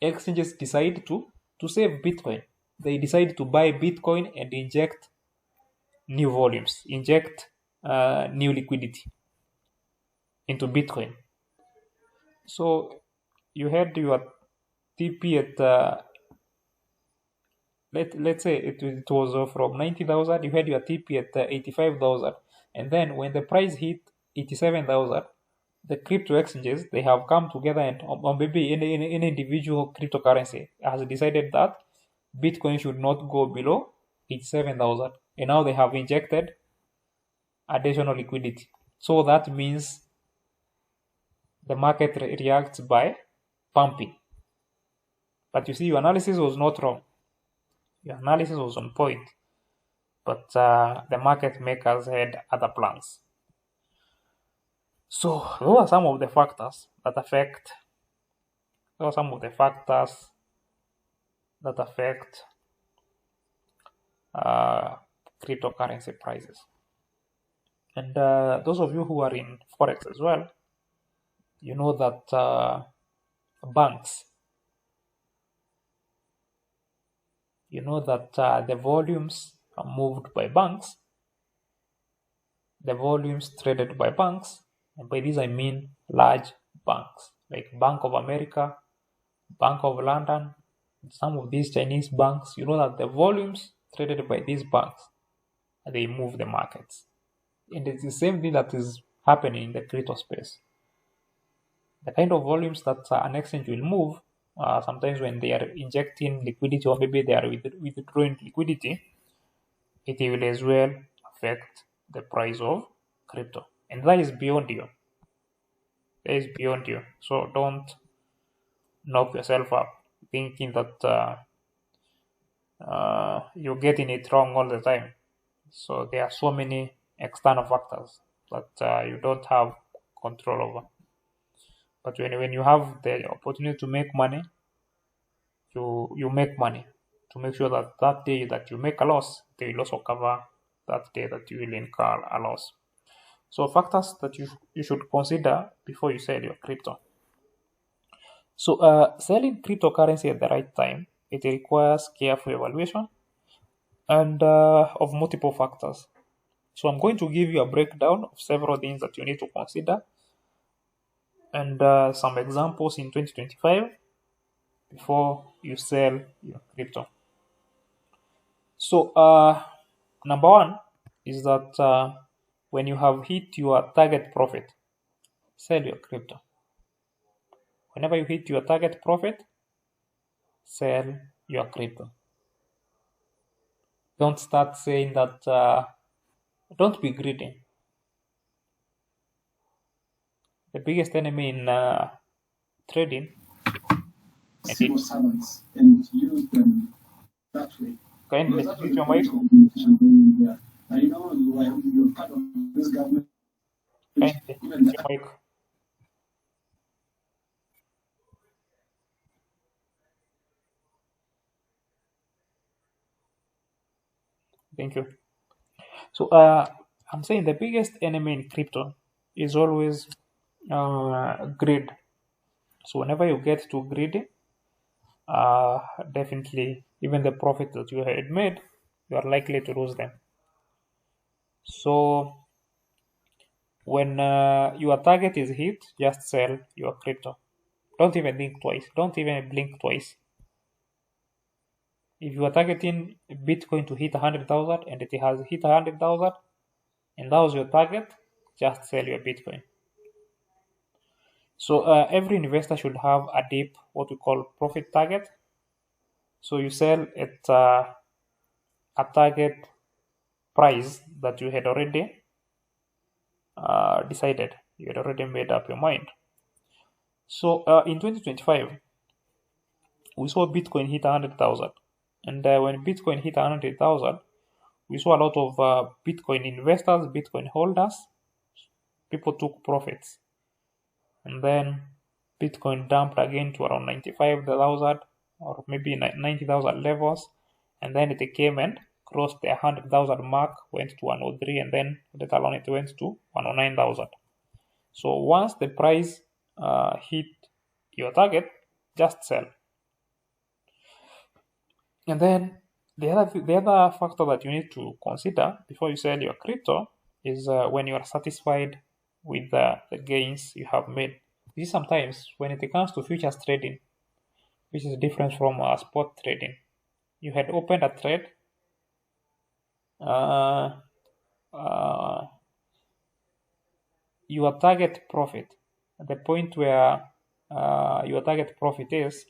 exchanges decide to save Bitcoin. They decide to buy Bitcoin and inject new volumes, inject new liquidity into Bitcoin. So you had your TP at let's say it was from 90,000, you had your TP at 85,000, and then when the price hit 87,000, the crypto exchanges, they have come together and or maybe any individual cryptocurrency has decided that Bitcoin should not go below 87,000, and now they have injected additional liquidity. So that means the market reacts by pumping. But you see, your analysis was not wrong. Your analysis was on point. But the market makers had other plans. So those are some of the factors that affect. Those are some of the factors that affect cryptocurrency prices. And those of you who are in forex as well, you know that banks, the volumes are moved by banks, the volumes traded by banks, and by this I mean large banks like Bank of America, Bank of London, some of these Chinese banks. You know that the volumes traded by these banks, they move the markets. And it's the same thing that is happening in the crypto space. The kind of volumes that an exchange will move, sometimes when they are injecting liquidity or maybe they are withdrawing liquidity, it will as well affect the price of crypto. And that is beyond you. That is beyond you. So don't knock yourself up thinking that you're getting it wrong all the time. So there are so many external factors that you don't have control over. But when you have the opportunity to make money, you make money to make sure that that day that you make a loss, they will also cover that day that you will incur a loss. So factors that you should consider before you sell your crypto. So selling cryptocurrency at the right time, it requires careful evaluation and of multiple factors. So I'm going to give you a breakdown of several things that you need to consider and some examples in 2025 before you sell your crypto. So number one is that when you have hit your target profit, sell your crypto. Whenever you hit your target profit, sell your crypto. Don't start saying that, don't be greedy. The biggest enemy in trading, civil servants and use them that way. kindly Because that's mute your what mic. the communication going there. And you know, you're part of this government, Kindly even mute that. your mic. Thank you. So I'm saying the biggest enemy in crypto is always greed. So whenever you get too greedy, definitely even the profit that you had made, you are likely to lose them. So when your target is hit, just sell your crypto. Don't even think twice. Don't even blink twice. If you are targeting Bitcoin to hit 100,000 and it has hit 100,000 and that was your target, just sell your Bitcoin. So every investor should have a deep, what we call profit target. So you sell at a target price that you had already decided. You had already made up your mind. So in 2025, we saw Bitcoin hit 100,000. And when Bitcoin hit 100,000, we saw a lot of Bitcoin investors, Bitcoin holders, people took profits. And then Bitcoin dumped again to around 95,000 or maybe 90,000 levels. And then it came and crossed the 100,000 mark, went to 103, and then later on it went to 109,000. So once the price hit your target, just sell. And then the other factor that you need to consider before you sell your crypto is when you are satisfied with the gains you have made. This is sometimes when it comes to futures trading, which is different from spot trading. You had opened a trade, uh, uh, your target profit, at the point where your target profit is,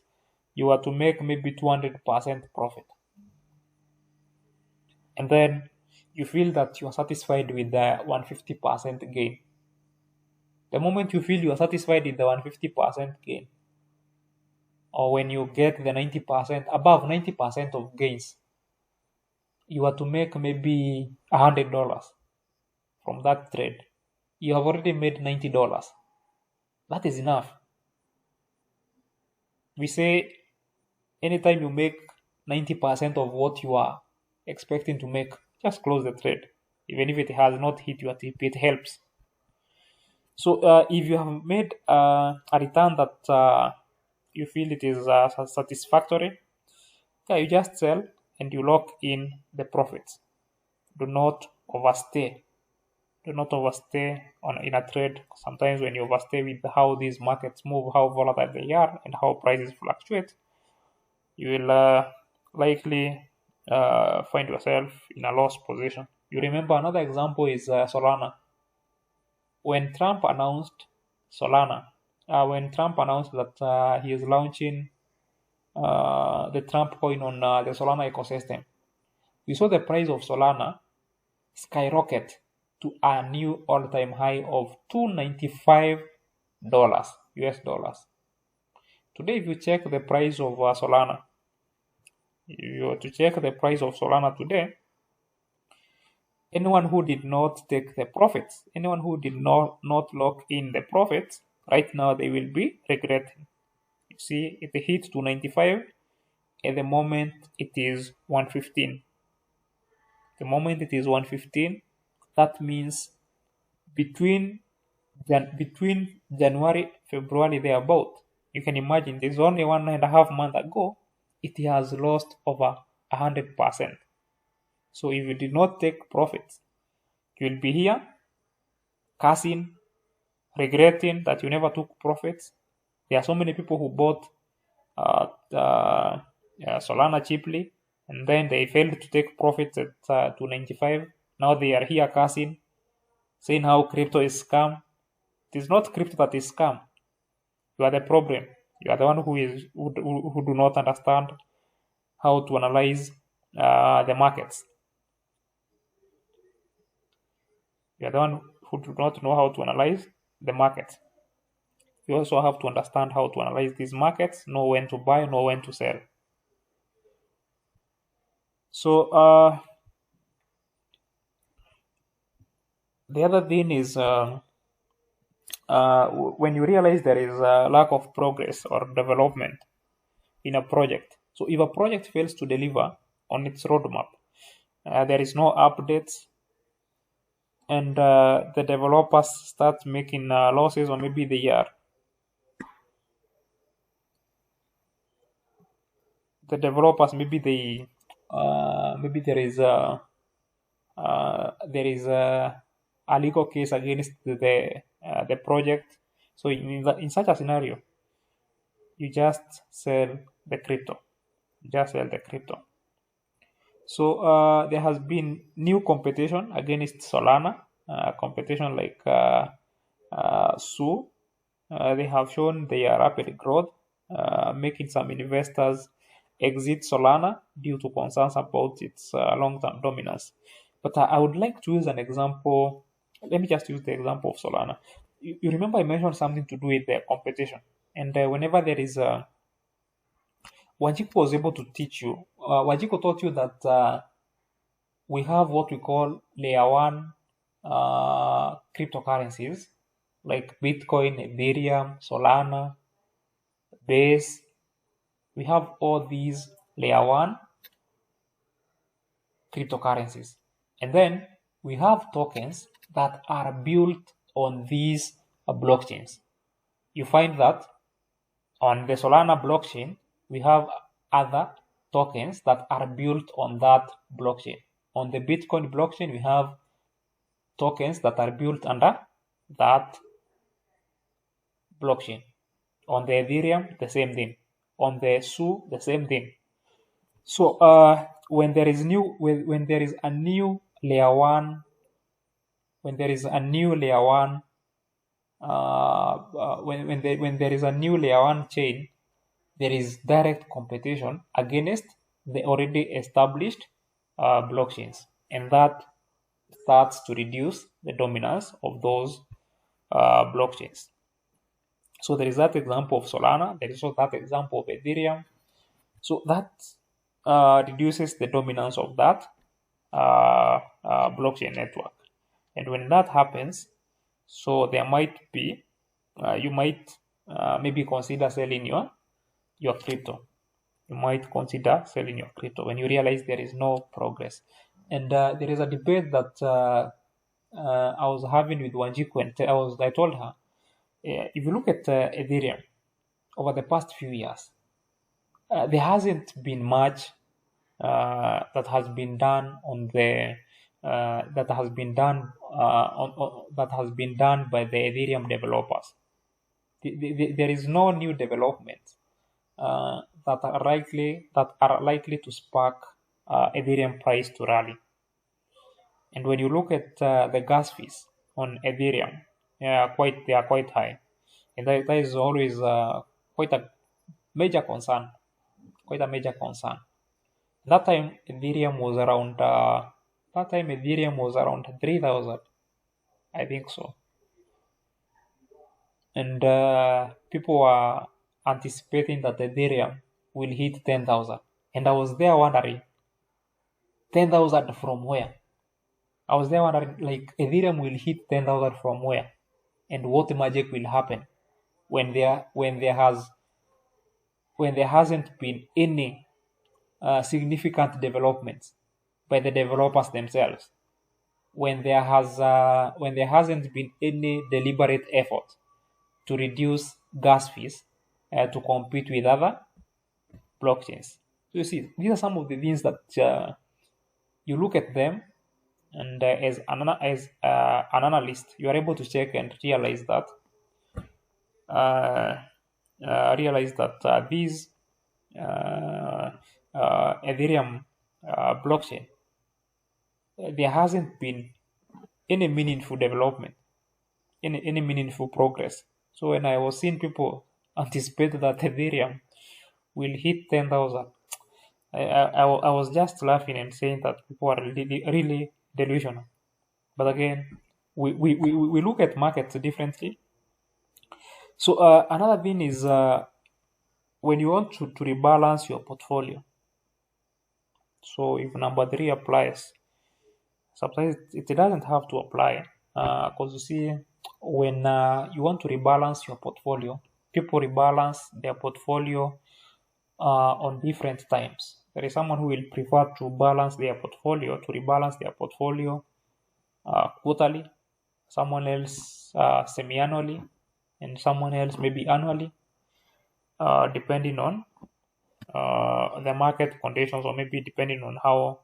you are to make maybe 200% profit. And then you feel that you are satisfied with the 150% gain. The moment you feel you are satisfied with the 150% gain, or when you get the 90%, above 90% of gains, you are to make maybe $100 from that trade. You have already made $90. That is enough. We say anytime you make 90% of what you are expecting to make, just close the trade. Even if it has not hit your tip, it helps. So if you have made a return that you feel it is satisfactory, yeah, you just sell and you lock in the profits. Do not overstay. Do not overstay in a trade. Sometimes when you overstay with how these markets move, how volatile they are, and how prices fluctuate, you will likely find yourself in a loss position. You remember another example is Solana. When Trump announced Solana, when Trump announced that he is launching the Trump coin on the Solana ecosystem, we saw the price of Solana skyrocket to a new all-time high of $295 US dollars. Today, if you check the price of Solana, if you were to check the price of Solana today, anyone who did not take the profits, anyone who did not lock in the profits, right now they will be regretting. You see, it hit 295. At the moment, it is 115. The moment it is 115, that means between January, February, thereabout, you can imagine there's only 1.5 months ago, it has lost over 100%. So if you did not take profits, you will be here cursing, regretting that you never took profits. There are so many people who bought Solana cheaply, and then they failed to take profits at 295. Now they are here cursing, saying how crypto is scam. It is not crypto that is scam. You are the problem. You are the one who do not understand how to analyze the markets. You are the one who do not know how to analyze the markets. You also have to understand how to analyze these markets, know when to buy, know when to sell. So the other thing is when you realize there is a lack of progress or development in a project. So if a project fails to deliver on its roadmap, there is no updates, and the developers start making losses, or maybe they are the developers maybe there is a legal case against the project. So in such a scenario, you just sell the crypto. So there has been new competition against Solana, competition like Su. They have shown their rapid growth, making some investors exit Solana due to concerns about its long-term dominance. But I would like to use an example. Let me just use the example of Solana. You remember I mentioned something to do with the competition, and whenever there is a Wajiko was able to teach you. Wajiko taught you that we have what we call layer one cryptocurrencies like Bitcoin, Ethereum, Solana, Base. We have all these layer one cryptocurrencies. And then we have tokens that are built on these blockchains. You find that on the Solana blockchain, we have other tokens that are built on that blockchain. On the Bitcoin blockchain, we have tokens that are built under that blockchain. On the Ethereum, the same thing. On the SU, the same thing. So when there is a new layer one, when there is a new layer one, when there is a new layer one chain, there is direct competition against the already established blockchains, and that starts to reduce the dominance of those blockchains. So there is that example of Solana. There is also that example of Ethereum. So that reduces the dominance of that blockchain network. And when that happens, so there might be, you might maybe consider selling your crypto. You might consider selling your crypto when you realize there is no progress. And there is a debate that I was having with Wanjiku, and I told her, if you look at Ethereum over the past few years, there hasn't been much that has been done on the that has been done by the Ethereum developers. There is no new developments that are likely to spark Ethereum price to rally. And when you look at the gas fees on Ethereum, they are quite high, and that is always quite a major concern. That time Ethereum was around 3,000, I think so, and people were anticipating that Ethereum will hit 10,000, and I was there wondering, 10,000 from where? I was there wondering, like, Ethereum will hit 10,000 from where, and what magic will happen when there hasn't been any significant developments by the developers themselves, when there hasn't been any deliberate effort to reduce gas fees to compete with other blockchains. So you see, these are some of the things that you look at them, and as an analyst, you are able to check and realize that these Ethereum blockchain, there hasn't been any meaningful development, any meaningful progress. So when I was seeing people anticipate that Ethereum will hit 10,000, I was just laughing and saying that people are really delusional. But again, we look at markets differently. So another thing is when you want to rebalance your portfolio. So if number 3 applies, sometimes it doesn't have to apply, because you see, when you want to rebalance your portfolio, people rebalance their portfolio on different times. There is someone who will prefer to rebalance their portfolio quarterly, someone else semi-annually, and someone else maybe annually, depending on the market conditions, or maybe depending on how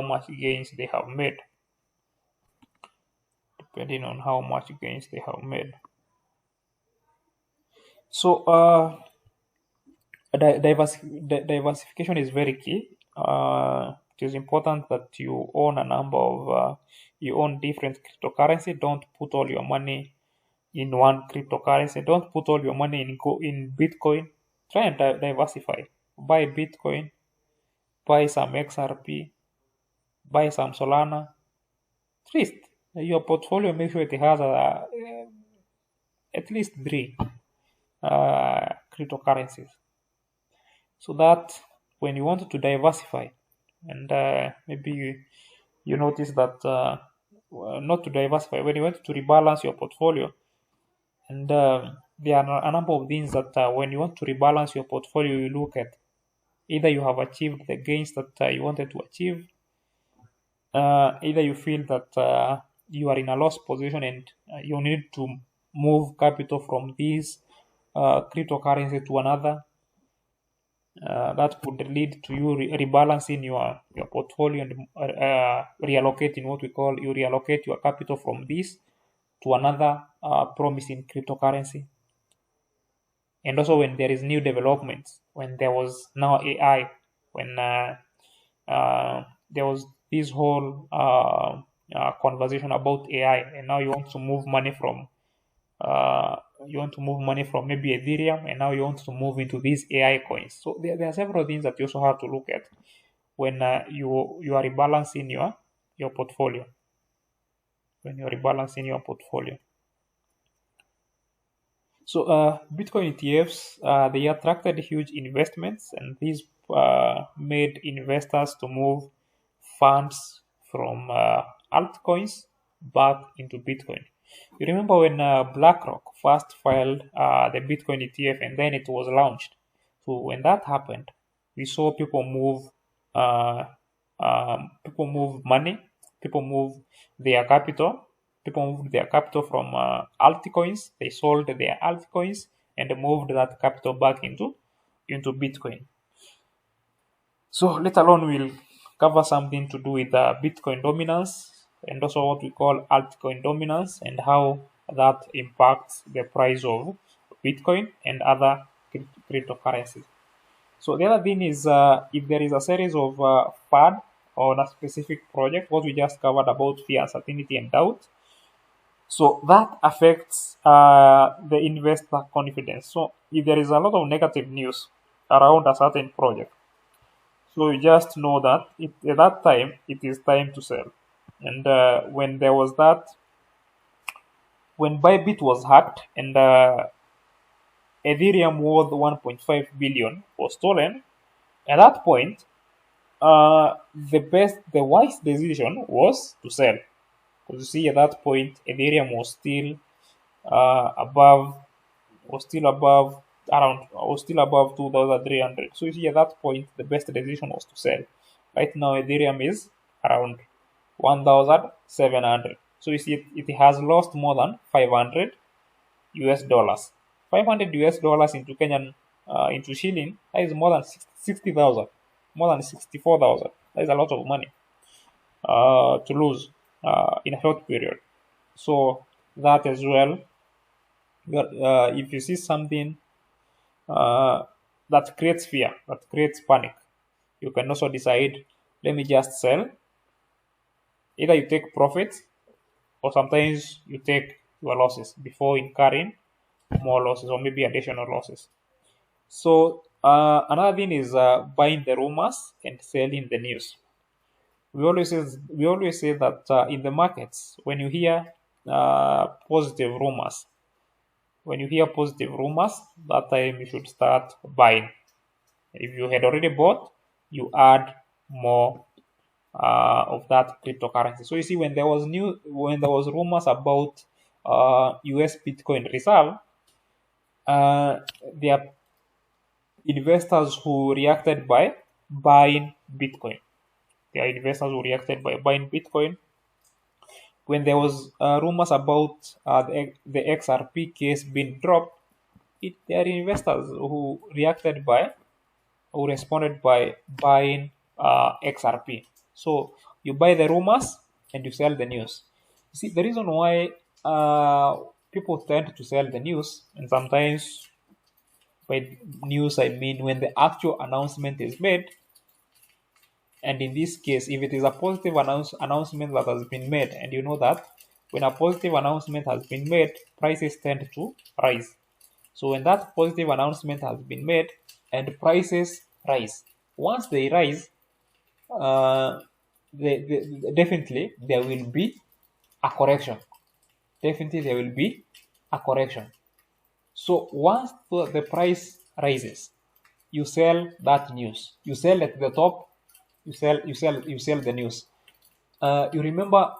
much gains they have made. So diversification is very key. It is important that you own a number of you own different cryptocurrency. Don't put all your money in one cryptocurrency. Don't put all your money in Bitcoin. Try and diversify. Buy Bitcoin, buy some XRP, buy some Solana. At least your portfolio, make sure it has at least 3 cryptocurrencies, so that when you want to diversify, and maybe you notice that not to diversify, when you want to rebalance your portfolio, and there are a number of things that when you want to rebalance your portfolio, you look at. Either you have achieved the gains that you wanted to achieve, either you feel that you are in a loss position and you need to move capital from these cryptocurrency to another, that could lead to you rebalancing your portfolio and reallocating what we call you reallocate your capital from this to another promising cryptocurrency. And also when there is new developments, when there was now AI, when there was this whole conversation about AI, and now you want to move money from maybe Ethereum, and now you want to move into these AI coins. So there are several things that you also have to look at when you are rebalancing your portfolio. When you are rebalancing your portfolio. So Bitcoin ETFs, they attracted huge investments, and these made investors to move funds from altcoins back into Bitcoin. You remember when BlackRock first filed the Bitcoin ETF and then it was launched. So when that happened, we saw people move money, people move their capital. People moved their capital from altcoins. They sold their altcoins and moved that capital back into Bitcoin. So later on, we'll cover something to do with Bitcoin dominance and also what we call altcoin dominance and how that impacts the price of Bitcoin and other cryptocurrencies. So the other thing is if there is a series of FUD on a specific project, what we just covered about fear, uncertainty, and doubt. So that affects the investor confidence. So if there is a lot of negative news around a certain project, so you just know that at that time it is time to sell. And when there was that, when Bybit was hacked and Ethereum worth 1.5 billion was stolen, at that point, the wise decision was to sell. Because you see, at that point, Ethereum was still above 2,300. So you see, at that point, the best decision was to sell. Right now, Ethereum is around 1,700. So you see, it has lost more than $500 US. $500 US into Kenyan into shilling, that is more than 60,000, more than 64,000. That is a lot of money to lose in a short period. So that as well, if you see something that creates fear, that creates panic, you can also decide, let me just sell. Either you take profits or sometimes you take your losses before incurring more losses or maybe additional losses. So another thing is buying the rumors and selling the news. We always say that in the markets, when you hear positive rumors, that time you should start buying. If you had already bought, you add more of that cryptocurrency. So you see, when there was rumors about US Bitcoin reserve, there are investors who reacted by buying Bitcoin. There are investors who reacted by buying Bitcoin. When there was rumors about the XRP case being dropped, there are investors who responded by buying XRP. So you buy the rumors and you sell the news. You see, the reason why people tend to sell the news, and sometimes by news I mean when the actual announcement is made, and in this case, if it is a positive announcement that has been made, and you know that when a positive announcement has been made, prices tend to rise. So when that positive announcement has been made and prices rise, once they rise, definitely there will be a correction. So once the price rises, you sell that news. You sell at the top. You sell the news. You remember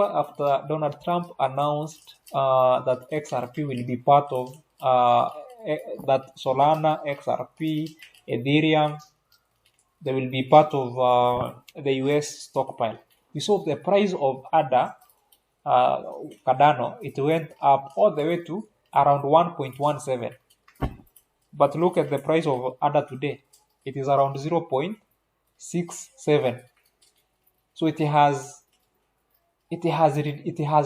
after Donald Trump announced that XRP will be part of that Solana, XRP, Ethereum, they will be part of the US stockpile. We saw the price of ADA, Cardano, it went up all the way to around 1.17. But look at the price of ADA today. It is around 0.67. So it has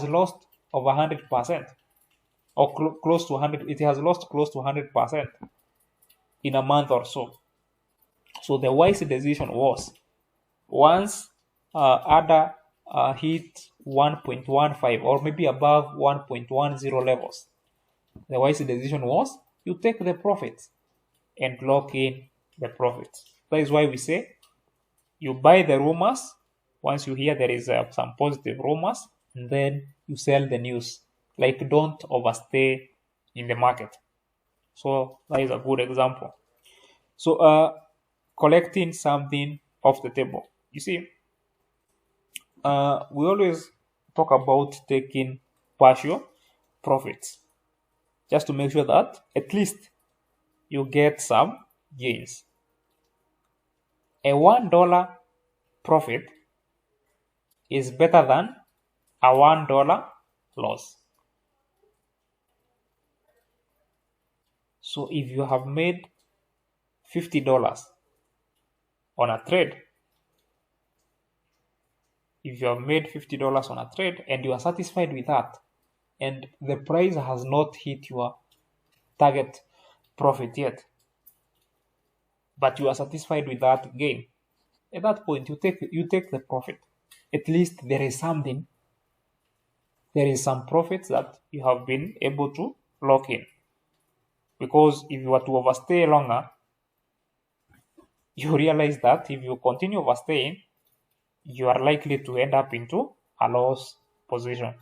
lost over 100%, or close to 100. It has lost close to 100% in a month or so. So the wise decision was, once ADA hit 1.15 or maybe above 1.10 levels, the wise decision was you take the profits and lock in the profits. That is why we say you buy the rumors once you hear there is some positive rumors, and then you sell the news. Like, don't overstay in the market. So that is a good example. So collecting something off the table. You see, we always talk about taking partial profits just to make sure that at least you get some gains. A $1 profit is better than a $1 loss. So if you have made $50 on a trade, and you are satisfied with that, and the price has not hit your target profit yet, but you are satisfied with that gain, at that point you take the profit. At least there is some profits that you have been able to lock in. Because if you were to overstay longer, you realize that if you continue overstaying, you are likely to end up into a loss position.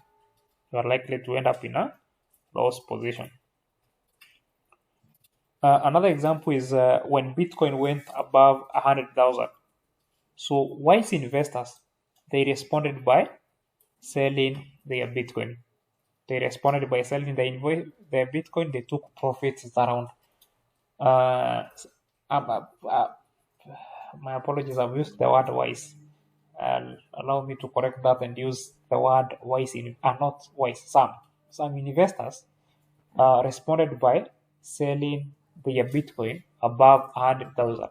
Another example is when Bitcoin went above 100,000. So wise investors, they responded by selling their Bitcoin. Their Bitcoin. They took profits around. My apologies, I've used the word wise. Allow me to correct that and use the word wise not wise. Some investors responded by selling their Bitcoin above 100,000.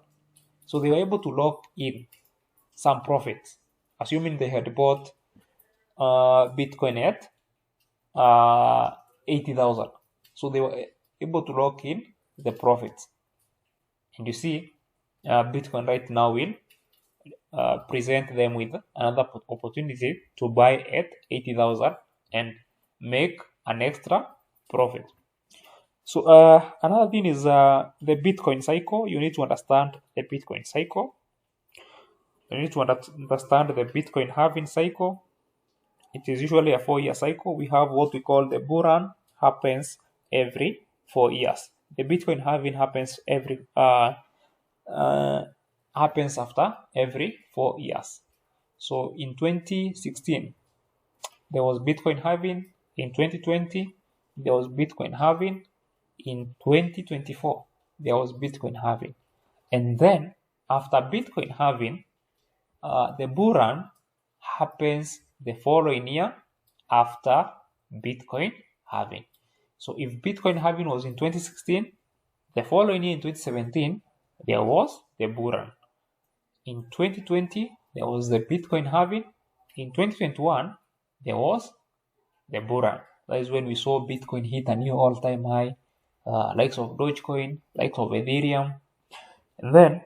So they were able to lock in some profits, assuming they had bought Bitcoin at 80,000. So they were able to lock in the profits. And you see, Bitcoin right now will present them with another opportunity to buy at 80,000 and make an extra profit. So another thing is the Bitcoin cycle. You need to understand the Bitcoin cycle. You need to understand the Bitcoin halving cycle. It is usually a 4-year cycle. We have what we call the bull run, happens every 4 years. The Bitcoin halving happens happens after every 4 years. So in 2016, there was Bitcoin halving. In 2020, there was Bitcoin halving. In 2024, there was Bitcoin halving. And then after Bitcoin halving, the bull run happens the following year after Bitcoin halving. So if Bitcoin halving was in 2016, the following year in 2017, there was the bull run. In 2020, there was the Bitcoin halving. In 2021, there was the bull run. That is when we saw Bitcoin hit a new all-time high, likes of Dogecoin, likes of Ethereum. And then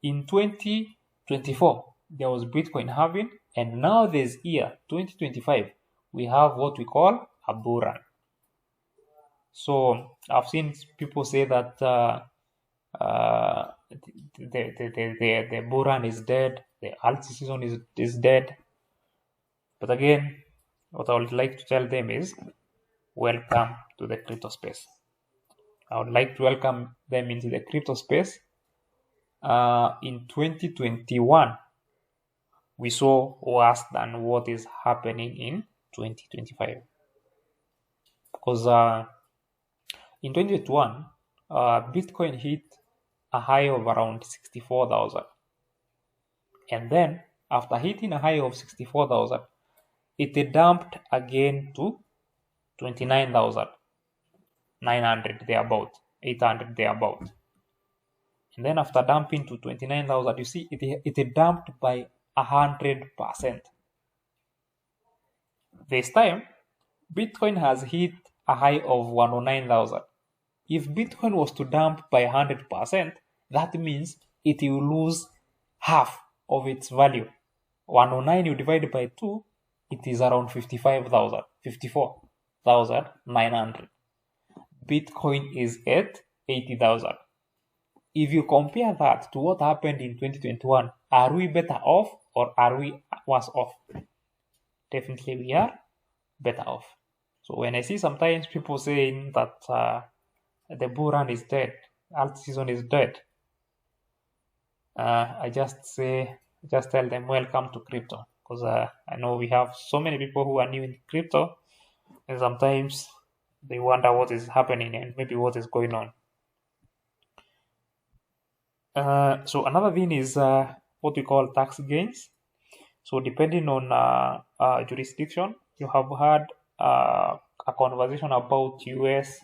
in 2024, there was Bitcoin halving. And now this year, 2025, we have what we call a bull run. So I've seen people say that the bull run is dead, the alt season is dead. But again, what I would like to tell them is, welcome to the crypto space. I would like to welcome them into the crypto space. In 2021, we saw worse than what is happening in 2025. Because in 2021, Bitcoin hit a high of around 64,000. And then, after hitting a high of 64,000, it dumped again to 29,900 thereabout. 800 thereabout. And then after dumping to 29,000, you see it dumped by 100%. This time, Bitcoin has hit a high of 109,000. If Bitcoin was to dump by 100%, that means it will lose half of its value. 109 you divide by 2, it is around 54,900. Bitcoin is at 80,000. If you compare that to what happened in 2021, are we better off or are we worse off? Definitely we are better off. So when I see sometimes people saying that the bull run is dead, alt season is dead, I just tell them welcome to crypto, because I know we have so many people who are new in crypto, and sometimes they wonder what is happening and maybe what is going on. So another thing is what we call tax gains. So depending on jurisdiction, you have had a conversation about US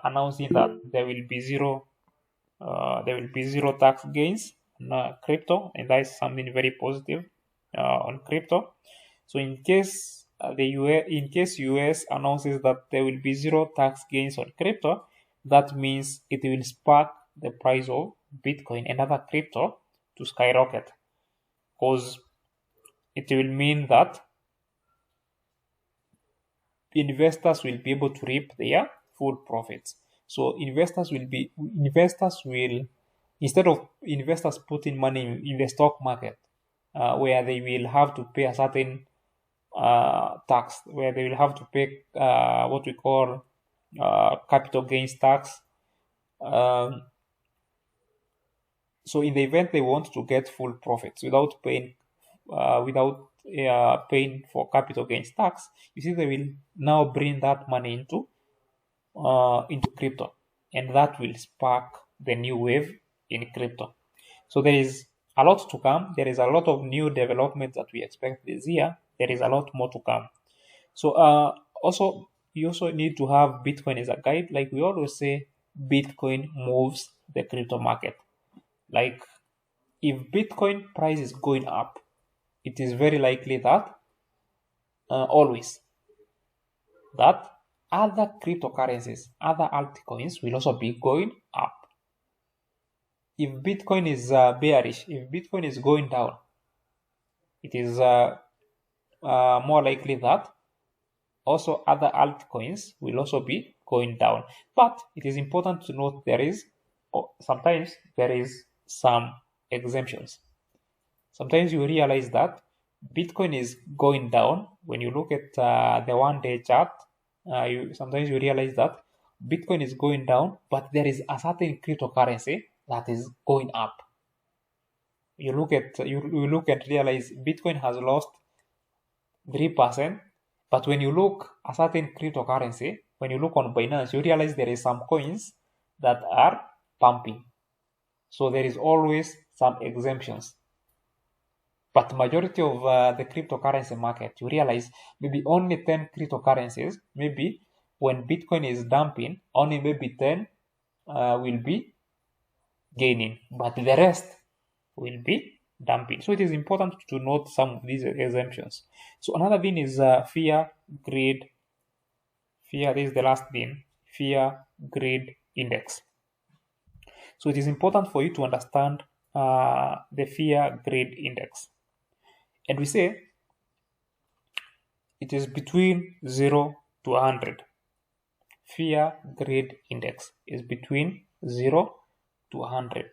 announcing that there will be zero tax gains on crypto, and that is something very positive on crypto. So in case US announces that there will be zero tax gains on crypto, that means it will spark the price of Bitcoin and other crypto to skyrocket, because it will mean that investors will be able to reap their full profits. So investors will, instead of investors putting money in the stock market, where they will have to pay a certain tax, where they will have to pay what we call capital gains tax. So in the event they want to get full profits without paying for capital gains tax, you see they will now bring that money into crypto, and that will spark the new wave in crypto. So there is a lot to come. There is a lot of new developments that we expect this year. There is a lot more to come. So also you also need to have Bitcoin as a guide. Like we always say, Bitcoin moves the crypto market. Like if Bitcoin price is going up, it is very likely that always that other cryptocurrencies, other altcoins will also be going up. If Bitcoin is bearish, if Bitcoin is going down, it is more likely that also other altcoins will also be going down. But it is important to note sometimes there is some exemptions. Sometimes you realize that Bitcoin is going down. When you look at the one-day chart, sometimes you realize that Bitcoin is going down, but there is a certain cryptocurrency that is going up. You look and realize Bitcoin has lost 3%, but when you look a certain cryptocurrency, when you look on Binance, you realize there is some coins that are pumping. So there is always some exemptions. But the majority of the cryptocurrency market, you realize maybe only 10 cryptocurrencies, maybe when Bitcoin is dumping, only maybe 10 will be gaining, but the rest will be dumping. So it is important to note some of these exemptions. So another thing is fear, greed. Fear, this is the last thing, fear, greed index. So it is important for you to understand the fear, greed index. And we say it is between 0 to 100. Fear, greed index is between 0 to 100.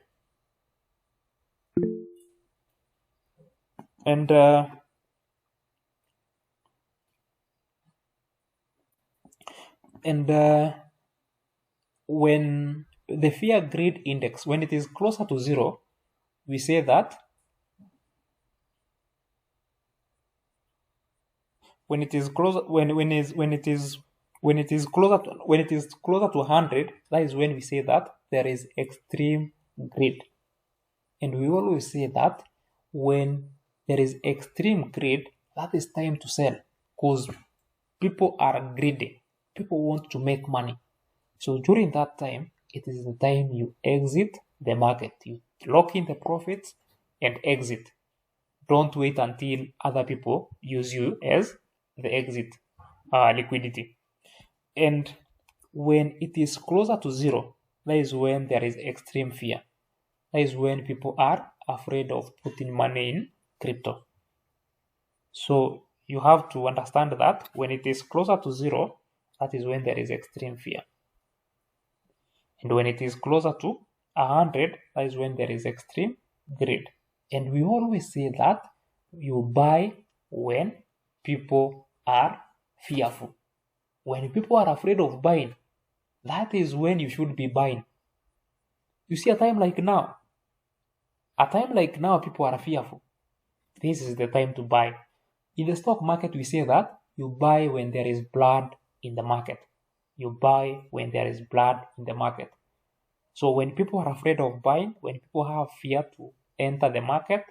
And when the fear greed index, when it is closer to 0, we say that when it is closer to 100, that is when we say that there is extreme greed. And we always say that when there is extreme greed, that is time to sell, because people are greedy. People want to make money. So during that time, it is the time you exit the market. You lock in the profits and exit. Don't wait until other people use you as the exit liquidity. And when it is closer to zero, that is when there is extreme fear. That is when people are afraid of putting money in crypto. So you have to understand that when it is closer to zero, that is when there is extreme fear. And when it is closer to 100, that is when there is extreme greed. And we always say that you buy when people are fearful. When people are afraid of buying, that is when you should be buying. You see, a time like now, people are fearful. This is the time to buy. In the stock market, we say that you buy when there is blood in the market. You buy when there is blood in the market. So when people are afraid of buying, when people have fear to enter the market,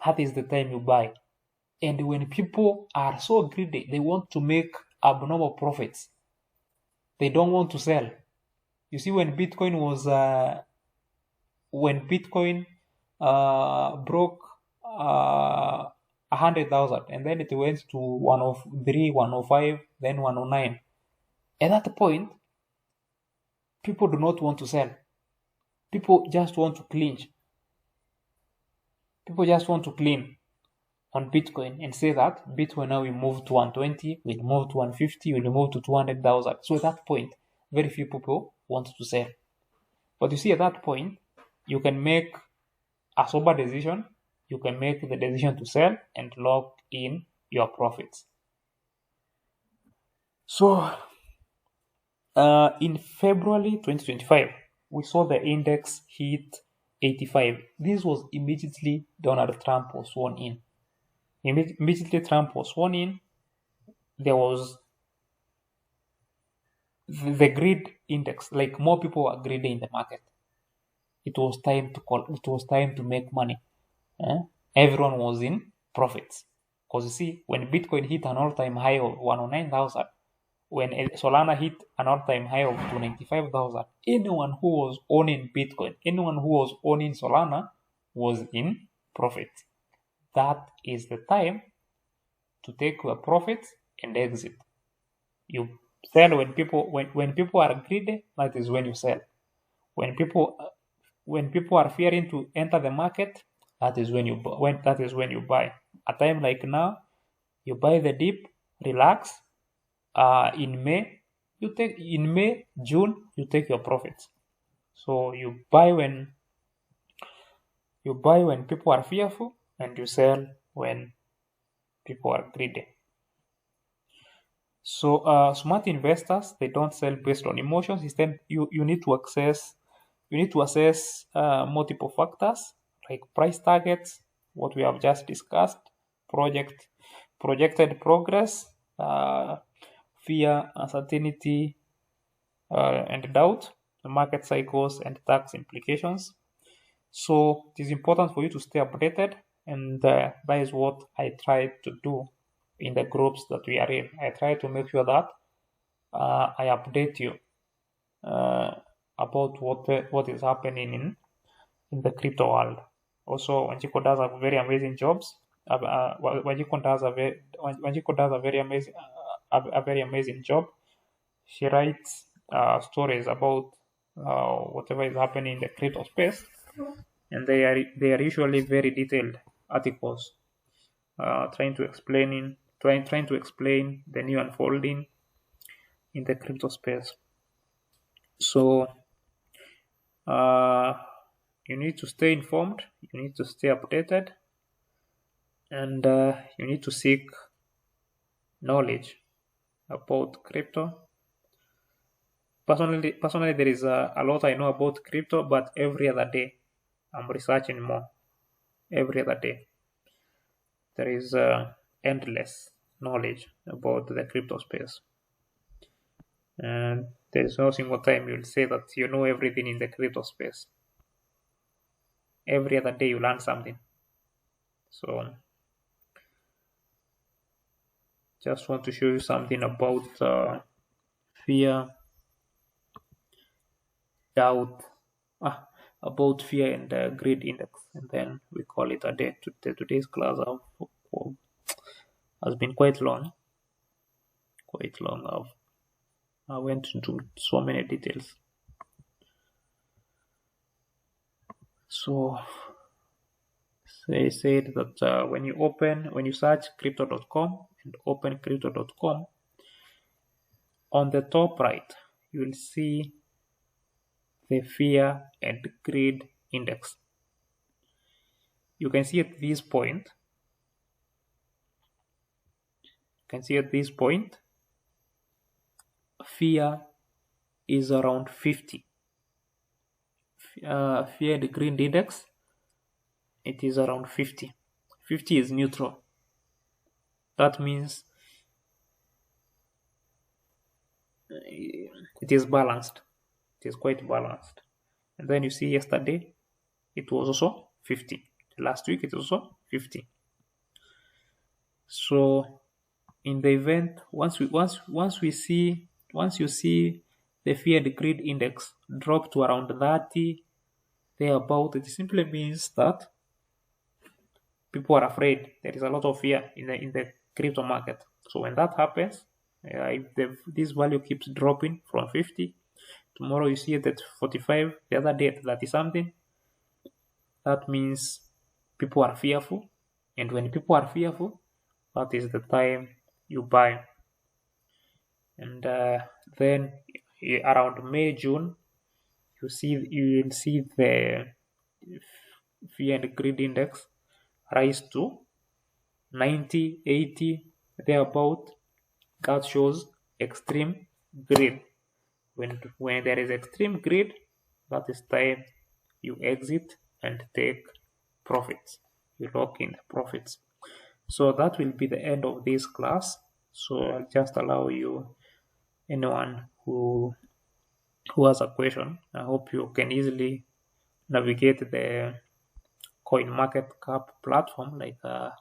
that is the time you buy. And when people are so greedy, they want to make abnormal profits. They don't want to sell. You see, when Bitcoin broke 100,000, and then it went to 103, 105, then 109. At that point, people do not want to sell. People just want to clinch. People just want to clean on Bitcoin and say that Bitcoin now will move to 120, will move to 150, will move to 200,000. So at that point, very few people want to sell. But you see, at that point, you can make a sober decision. You can make the decision to sell and lock in your profits. So in February 2025, we saw the index hit 85. This was immediately Donald Trump was sworn in. Immediately Trump was sworn in, there was the greed index, like more people were greedy in the market. It was time to make money. Everyone was in profits. Because you see, when Bitcoin hit an all-time high of 109,000, when Solana hit an all-time high of 295,000, anyone who was owning Bitcoin, anyone who was owning Solana was in profit. That is the time to take your profits and exit. You sell when people are greedy. That is when you sell. When people are fearing to enter the market, that is when you buy. A time like now, you buy the dip, relax. In May, June, you take your profits. So you buy when people are fearful, and you sell when people are greedy. So smart investors, they don't sell based on emotions. Instead, you need to assess multiple factors like price targets, what we have just discussed, projected progress, fear, uncertainty, and doubt, the market cycles, and tax implications. So it is important for you to stay updated, and that is what I try to do in the groups that we are in. I try to make sure that I update you about what is happening in the crypto world. Also, Wanjiko does a very amazing jobs. Wanjiko does a very amazing job. She writes stories about whatever is happening in the crypto space, and they are usually very detailed articles, trying to explain the new unfolding in the crypto space. So you need to stay informed, you need to stay updated, and you need to seek knowledge about crypto. Personally, there is a lot I know about crypto, but every other day I'm researching more. Every other day there is endless knowledge about the crypto space, and there is no single time you'll say that you know everything in the crypto space. Every other day you learn something. So just want to show you something about fear doubt about fear and greed index, and then we call it a day. Today's class has been quite long. I went into so many details. So they said that when you search crypto.com and open crypto.com, on the top right, you will see the fear and greed index. You can see at this point, fear is around 50. Fear and greed index, it is around 50. 50 is neutral. That means it is balanced. It is quite balanced. And then you see yesterday, it was also 50. Last week, it was also 50. So in the event, once you see the fear and greed index drop to around 30, thereabout, it simply means that people are afraid. There is a lot of fear in the crypto market. So when that happens, if this value keeps dropping from 50, tomorrow you see it at 45, the other day at 30 something, that means people are fearful. And when people are fearful, that is the time you buy. And then around May, June, you will see the fear and greed index rise to 90, 80, thereabout. That shows extreme greed. When there is extreme greed, that is time you exit and take profits. You lock in the profits. So that will be the end of this class. So I'll just allow you, anyone who has a question. I hope you can easily navigate the CoinMarketCap platform like I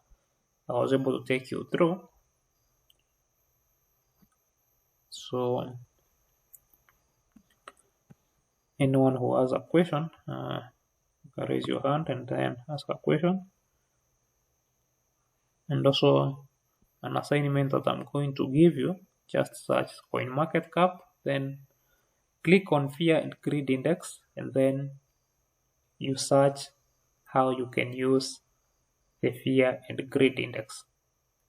was able to take you through. So anyone who has a question, you can raise your hand and then ask a question. And also an assignment that I'm going to give you, just search CoinMarketCap, then click on fear and greed index, and then you search how you can use the fear and greed index.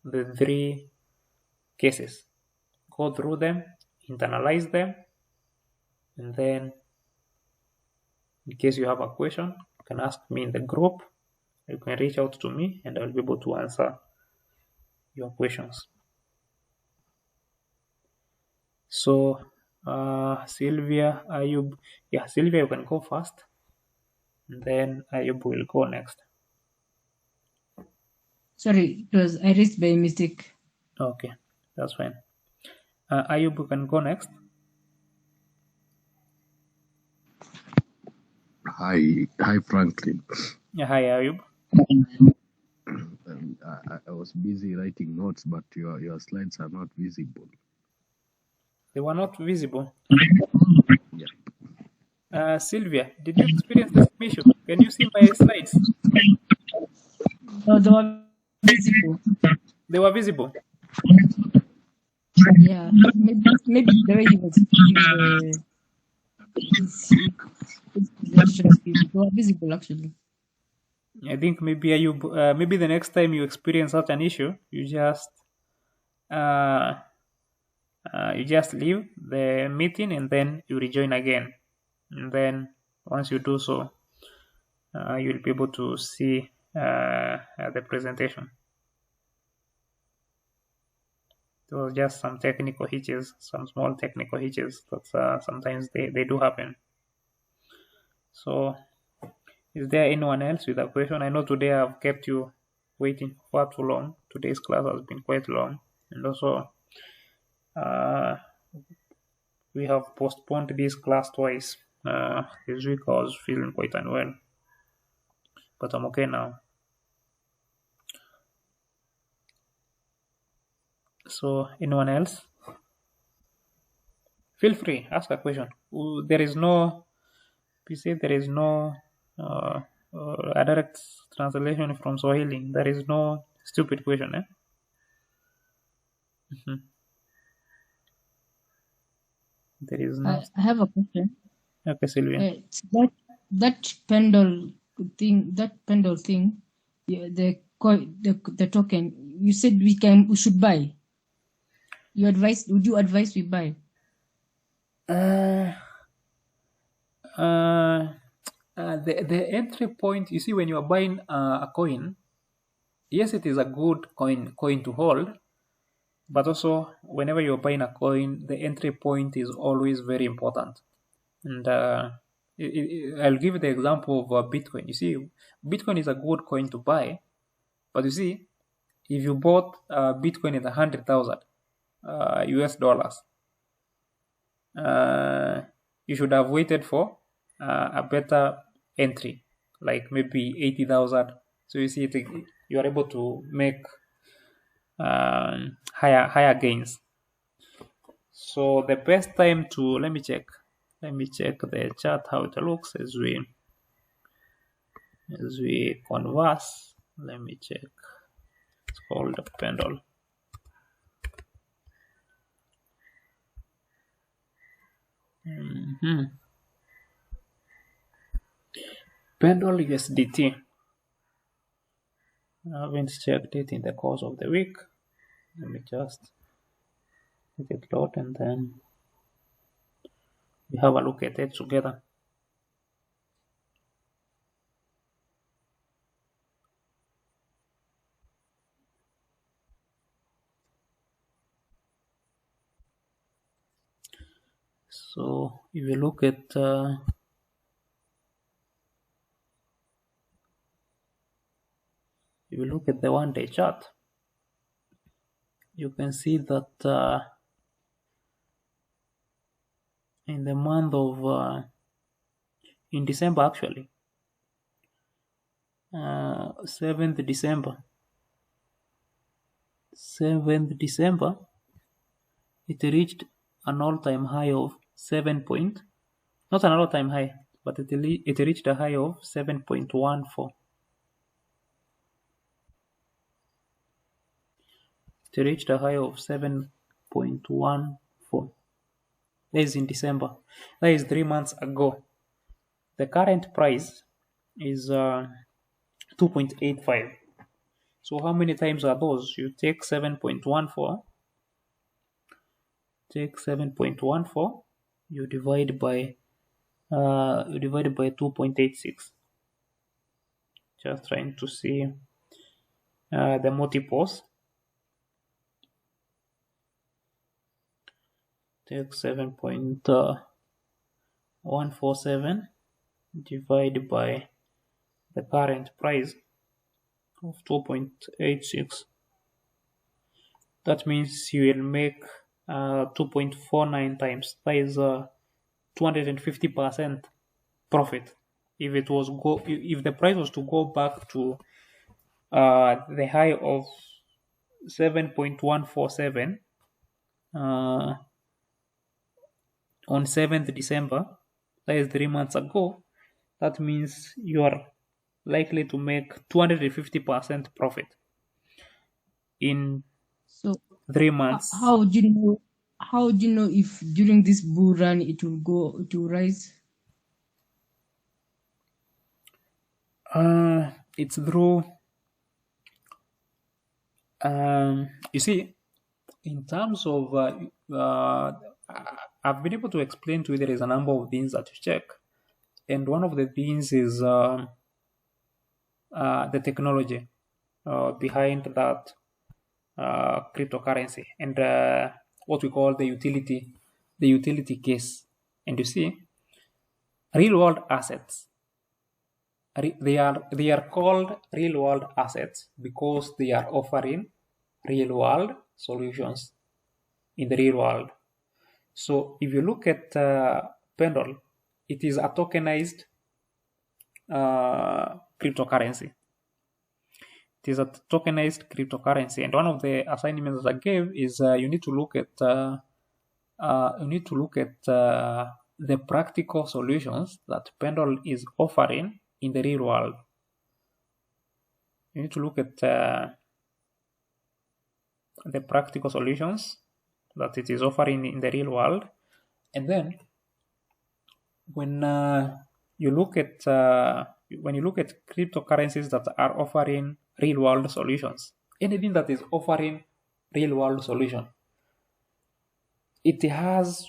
The 3 cases. Go through them, internalize them, and then in case you have a question, you can ask me in the group. You can reach out to me and I'll be able to answer your questions. So Sylvia, Ayub, Sylvia, you can go first, and then Ayub will go next. Sorry, I raised by mistake. Okay, that's fine. Ayub, you can go next. Hi, Franklin. Yeah, hi, Ayub. I was busy writing notes, but your slides are not visible. They were not visible. Yeah. Sylvia, did you experience the same issue? Can you see my slides? No, they were visible. They were visible. Yeah, maybe the way he was speaking, they were visible actually. I think maybe Ayub, maybe the next time you experience such an issue, you just leave the meeting and then you rejoin again. And then once you do so, you'll be able to see the presentation. There was just some technical hitches, some small technical hitches that sometimes they do happen. So is there anyone else with a question? I know today I've kept you waiting far too long. Today's class has been quite long, and also we have postponed this class twice. This week I was feeling quite unwell, but I'm okay now. So anyone else? Feel free, ask a question. There is no You see, there is no a direct translation from Swahili. There is no stupid question. Mhm. There is no. I have a question. Okay, Sylvia. It's that pendle thing, yeah, the token. You said we should buy. Would you advise we buy? The entry point, you see, when you are buying a coin, yes, it is a good coin to hold, but also whenever you're buying a coin, the entry point is always very important. And I'll give you the example of Bitcoin. You see, Bitcoin is a good coin to buy, but you see, if you bought Bitcoin at 100,000 US dollars, you should have waited for a better entry, like maybe 80,000. So you see, you are able to make higher gains. So the best time to let me check the chart how it looks as we converse. Let me check. It's called the pendulum. Pendulum USDT. I haven't checked it in the course of the week. Let me just take it load and then we have a look at it together. So if you look at the 1-day chart, you can see that in the month of in December, actually 7th December, it reached an all-time high of not an all-time high, but it reached a high of 7.14. It reached a high of 7.14. That is in December. That is 3 months ago. The current price is 2.85. So how many times are those? You take 7.14. You divide by 2.86. Just trying to see the multiples. Take 7.147 divided by the current price of 2.86. That means you will make 2.49 times. That is 250% profit. If the price was to go back to the high of 7.147 on 7th December, that is 3 months ago, that means you are likely to make 250% profit in So 3 months. how would you know? How would you know if during this bull run it will rise? It's through. You see, in terms of, I've been able to explain to you there is a number of things that you check, and one of the things is the technology behind that cryptocurrency and what we call the utility case. And you see, real world assets. They are called real world assets because they are offering real world solutions in the real world. So if you look at Pendle, it is a tokenized cryptocurrency. It is a tokenized cryptocurrency, and one of the assignments I gave is you need to look at the practical solutions that Pendle is offering in the real world. You need to look at the practical solutions that it is offering in the real world, and then when you look at cryptocurrencies that are offering real world solutions, anything that is offering real world solution, it has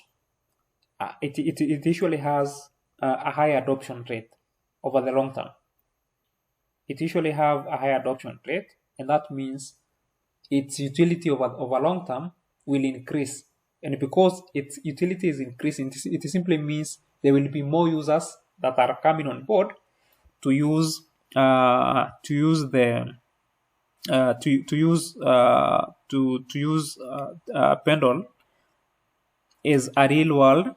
it usually has a high adoption rate over the long term. It usually have a high adoption rate, and that means its utility over long term will increase. And because its utility is increasing, it simply means there will be more users that are coming on board to use Pendle is a real world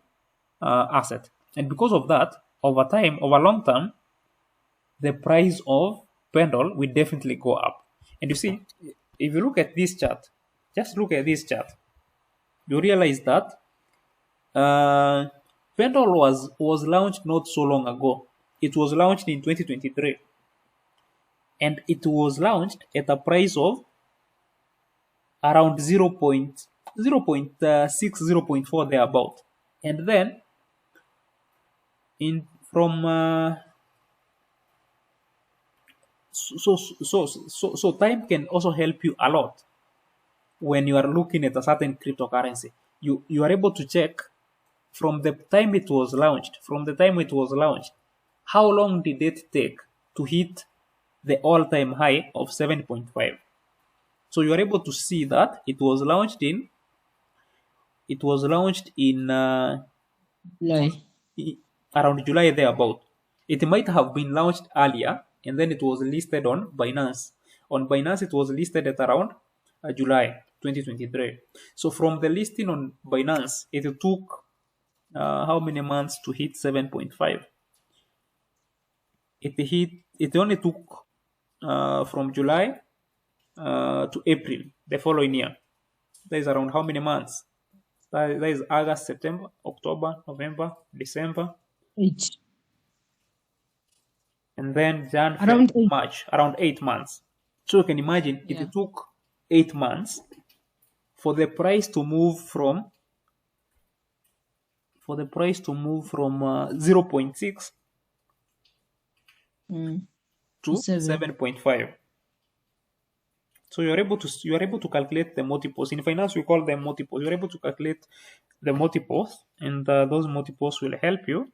asset. And because of that, over long term, the price of Pendle will definitely go up. And you see, if you look at this chart, just look at this chart, you realize that Pendle was launched not so long ago. It was launched in 2023. And it was launched at a price of around 0.6, 0.4 thereabout. And then so time can also help you a lot when you are looking at a certain cryptocurrency. You are able to check from the time it was launched, how long did it take to hit the all-time high of 7.5. So you are able to see that it was launched in around July thereabout. It might have been launched earlier, and then it was listed on Binance. On Binance, it was listed at around July 2023. So from the listing on Binance, it took how many months to hit 7.5? It only took from July to April the following year. That is around how many months? That is August, September, October, November, December. 8. And then Jan, Around 8. March, around 8 months. So you can imagine Yeah. it took 8 months for the price to move from 0.6 to 7.5. So you are able to calculate the multiples. In finance, we call them multiples. You are able to calculate the multiples, and those multiples will help you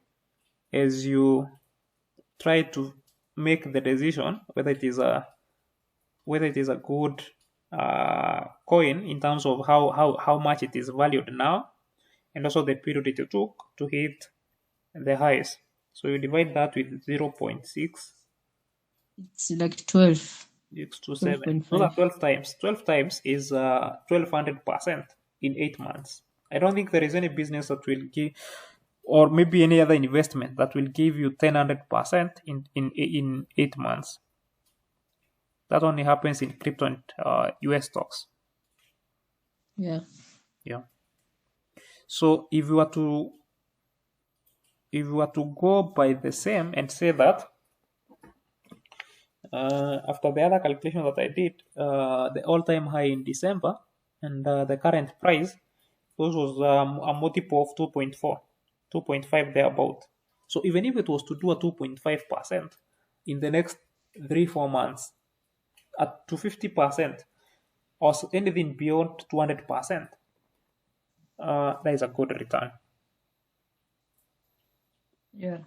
as you try to make the decision whether it is a good coin in terms of how much it is valued now, and also the period it took to hit the highs. So you divide that with 0.6. It's like 12. 6 to 7. 12.5. Those are 12 times. 12 times is 1200% in 8 months. I don't think there is any business that will give, or maybe any other investment that will give you 1,000% in 8 months. That only happens in crypto and US stocks. Yeah. Yeah. So if you were to go by the same and say that after the other calculation that I did, the all-time high in December and the current price, those was a multiple of 2.5 thereabout. So even if it was to do a 2.5% in the next 3-4 months, at 250% or anything beyond 200%, that is a good return Yeah.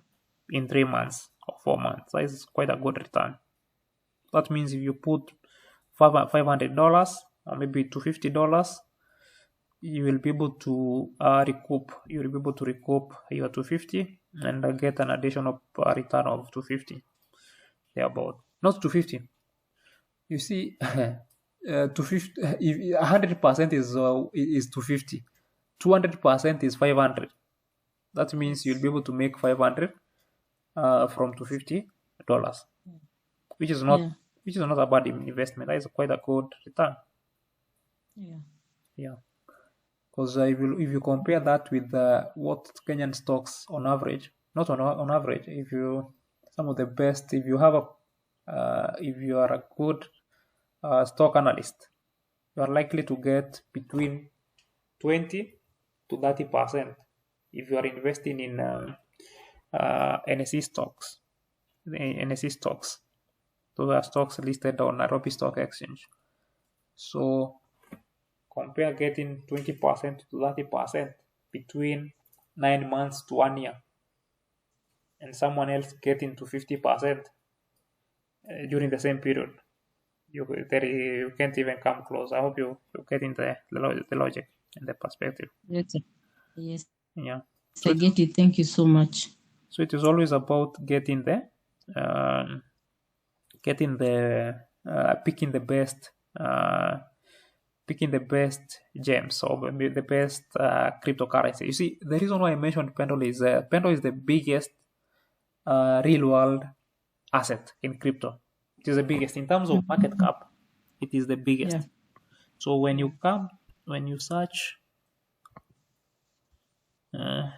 in 3 months or 4 months. That is quite a good return. That means if you put $500 or maybe $250, you will be able to recoup. You will be able to recoup your 250 and get an additional return of 250. Thereabout, not 250. You see, 250. If 100% is 250, 200% is 500. That means you'll be able to make 500 from $250, which is not a bad investment. That is quite a good return. Yeah. Yeah. Because if you compare that with what Kenyan stocks on average, not on average, if you some of the best, if you have if you are a good stock analyst, you are likely to get between 20 to 30% if you are investing in NSE stocks. NSE stocks, those are stocks listed on Nairobi Stock Exchange. So compare getting 20% to 30% between 9 months to 1 year, and someone else getting to 50% during the same period. You can't even come close. I hope you getting the logic and the perspective. Yes, sir. Yes, Yeah. I get it. Thank you so much. So it is always about getting picking the best gems or maybe the best cryptocurrency. You see, the reason why I mentioned Pendle is the biggest real world asset in crypto. It is the biggest in terms of market cap. It is the biggest. Yeah. So when you search,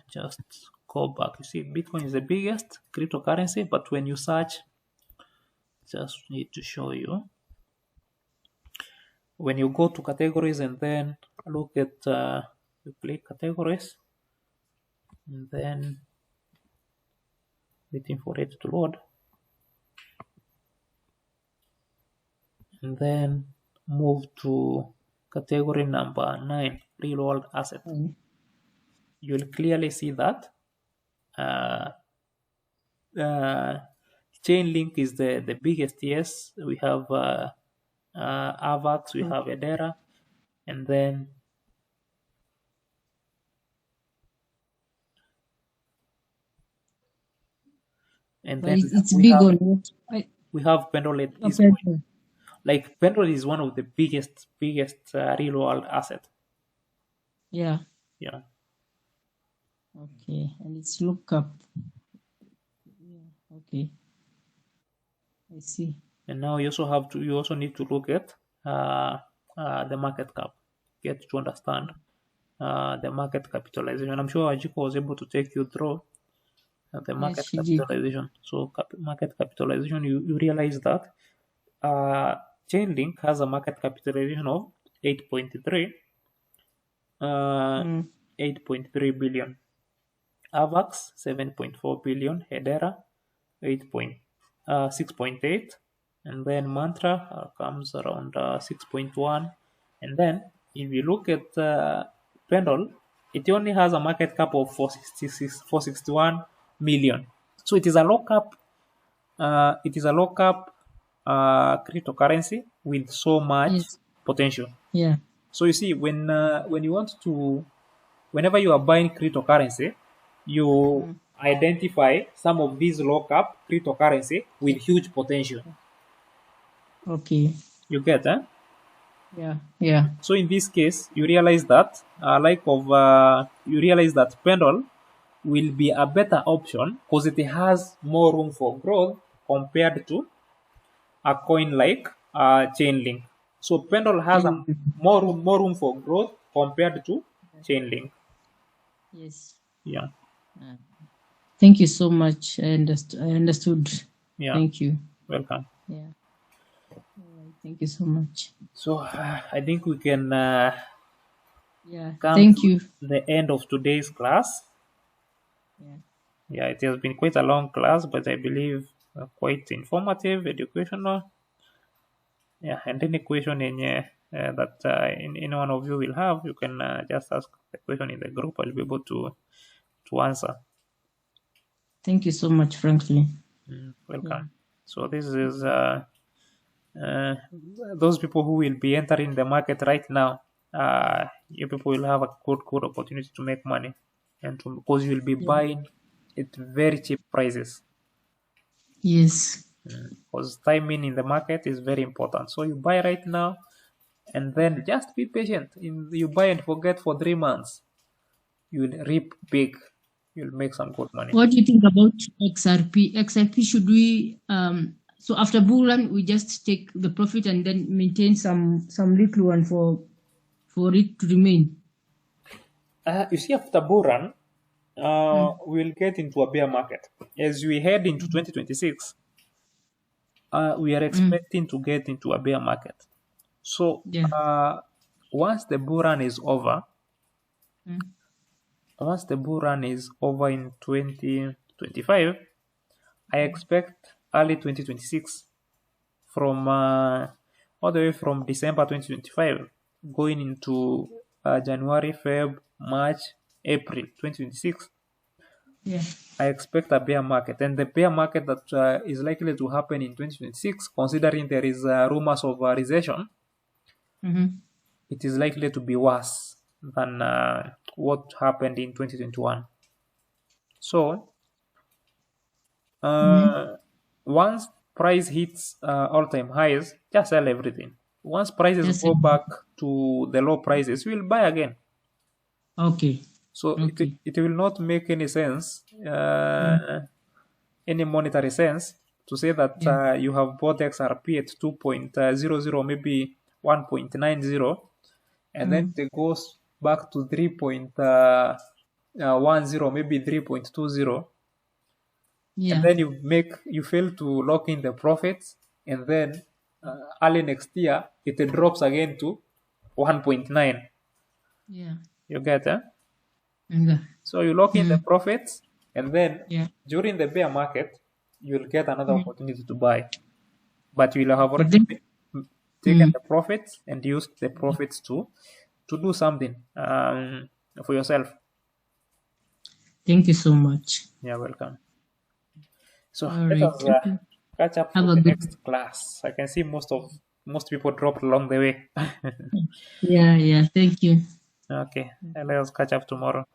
just go back. You see, Bitcoin is the biggest cryptocurrency, but when you search, just need to show you. When you go to categories and then look at, you click categories, and then waiting for it to load, and then move to category number 9, real world asset. You'll clearly see that Chainlink is the biggest. Yes, we have Avax, we have Hedera, and then But it's big on what? we have Pendle at this Okay. point. Like Pendle is one of the biggest real world asset. Yeah. Yeah. Okay. And it's lookup. Yeah. Okay. I see. And now you also need to look at the market cap, get to understand the market capitalization. I'm sure Ajiko was able to take you through the market she did. capitalization. So market capitalization, you realize that Chainlink has a market capitalization of 8.3 billion. Avax 7.4 billion. Hedera 6.8, and then Mantra comes around 6.1, and then if you look at Pendle, it only has a market cap of 461 million. So it is a low cap. Cryptocurrency with so much potential. Yeah. So you see, whenever you are buying cryptocurrency, you identify some of these low cap cryptocurrency with huge potential. Okay. You get that? Yeah. Yeah. So in this case, you realize that Pendle will be a better option because it has more room for growth compared to a coin like Chainlink. So Pendle has more room for growth compared to Chainlink. Yes. Yeah. Thank you so much. I understood. Yeah. Thank you. Welcome. Yeah. Thank you so much. So I think we can come Thank to you. the end of today's class. Yeah, it has been quite a long class, but I believe quite informative, educational. Yeah, and any question that any one of you will have, you can just ask the question in the group. I'll be able to answer. Thank you so much, Franklin. Welcome. Yeah. So this is those people who will be entering the market right now. You people will have a good opportunity to make money, and because you will be buying at very cheap prices. Yes. Because timing in the market is very important. So you buy right now, and then just be patient. You buy and forget for 3 months. You will reap big. You'll make some good money. What do you think about XRP? XRP, should we so after bull run we just take the profit and then maintain some little one for it to remain? You see, after bull run, we'll get into a bear market. As we head into 2026, we are expecting to get into a bear market. So Yeah. once the bull run is over, Mm. once the bull run is over in 2025, I expect early 2026 from all the way from December 2025 going into January, Feb, March, April 2026. Yeah. I expect a bear market, and the bear market that is likely to happen in 2026, considering there is rumors of recession, Mm-hmm. it is likely to be worse than what happened in 2021. So, once price hits all-time highs, just sell everything. Once prices Just go back to the low prices, we'll buy again. okay. So Okay. it will not make any sense, any monetary sense, to say that Yeah. you have bought XRP at 2.00, maybe 1.90, and then it goes back to 3.10, maybe 3.20, Yeah. and then you fail to lock in the profits, and then early next year it drops again to 1.9. Yeah. You get it? Yeah. So you lock in the profits, and then Yeah. during the bear market, you'll get another opportunity to buy. But you'll have already Then, taken the profits and used the profits to do something for yourself. thank you so much. You're welcome. So All let right. us Okay. catch up Have for a the good. next class. I can see most people dropped along the way. Yeah. Yeah. Thank you. Okay, let us catch up tomorrow.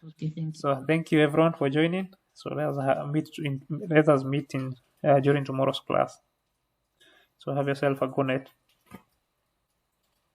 Okay. Thank you. So thank you everyone for joining. So let us meet in during tomorrow's class. So have yourself a good night.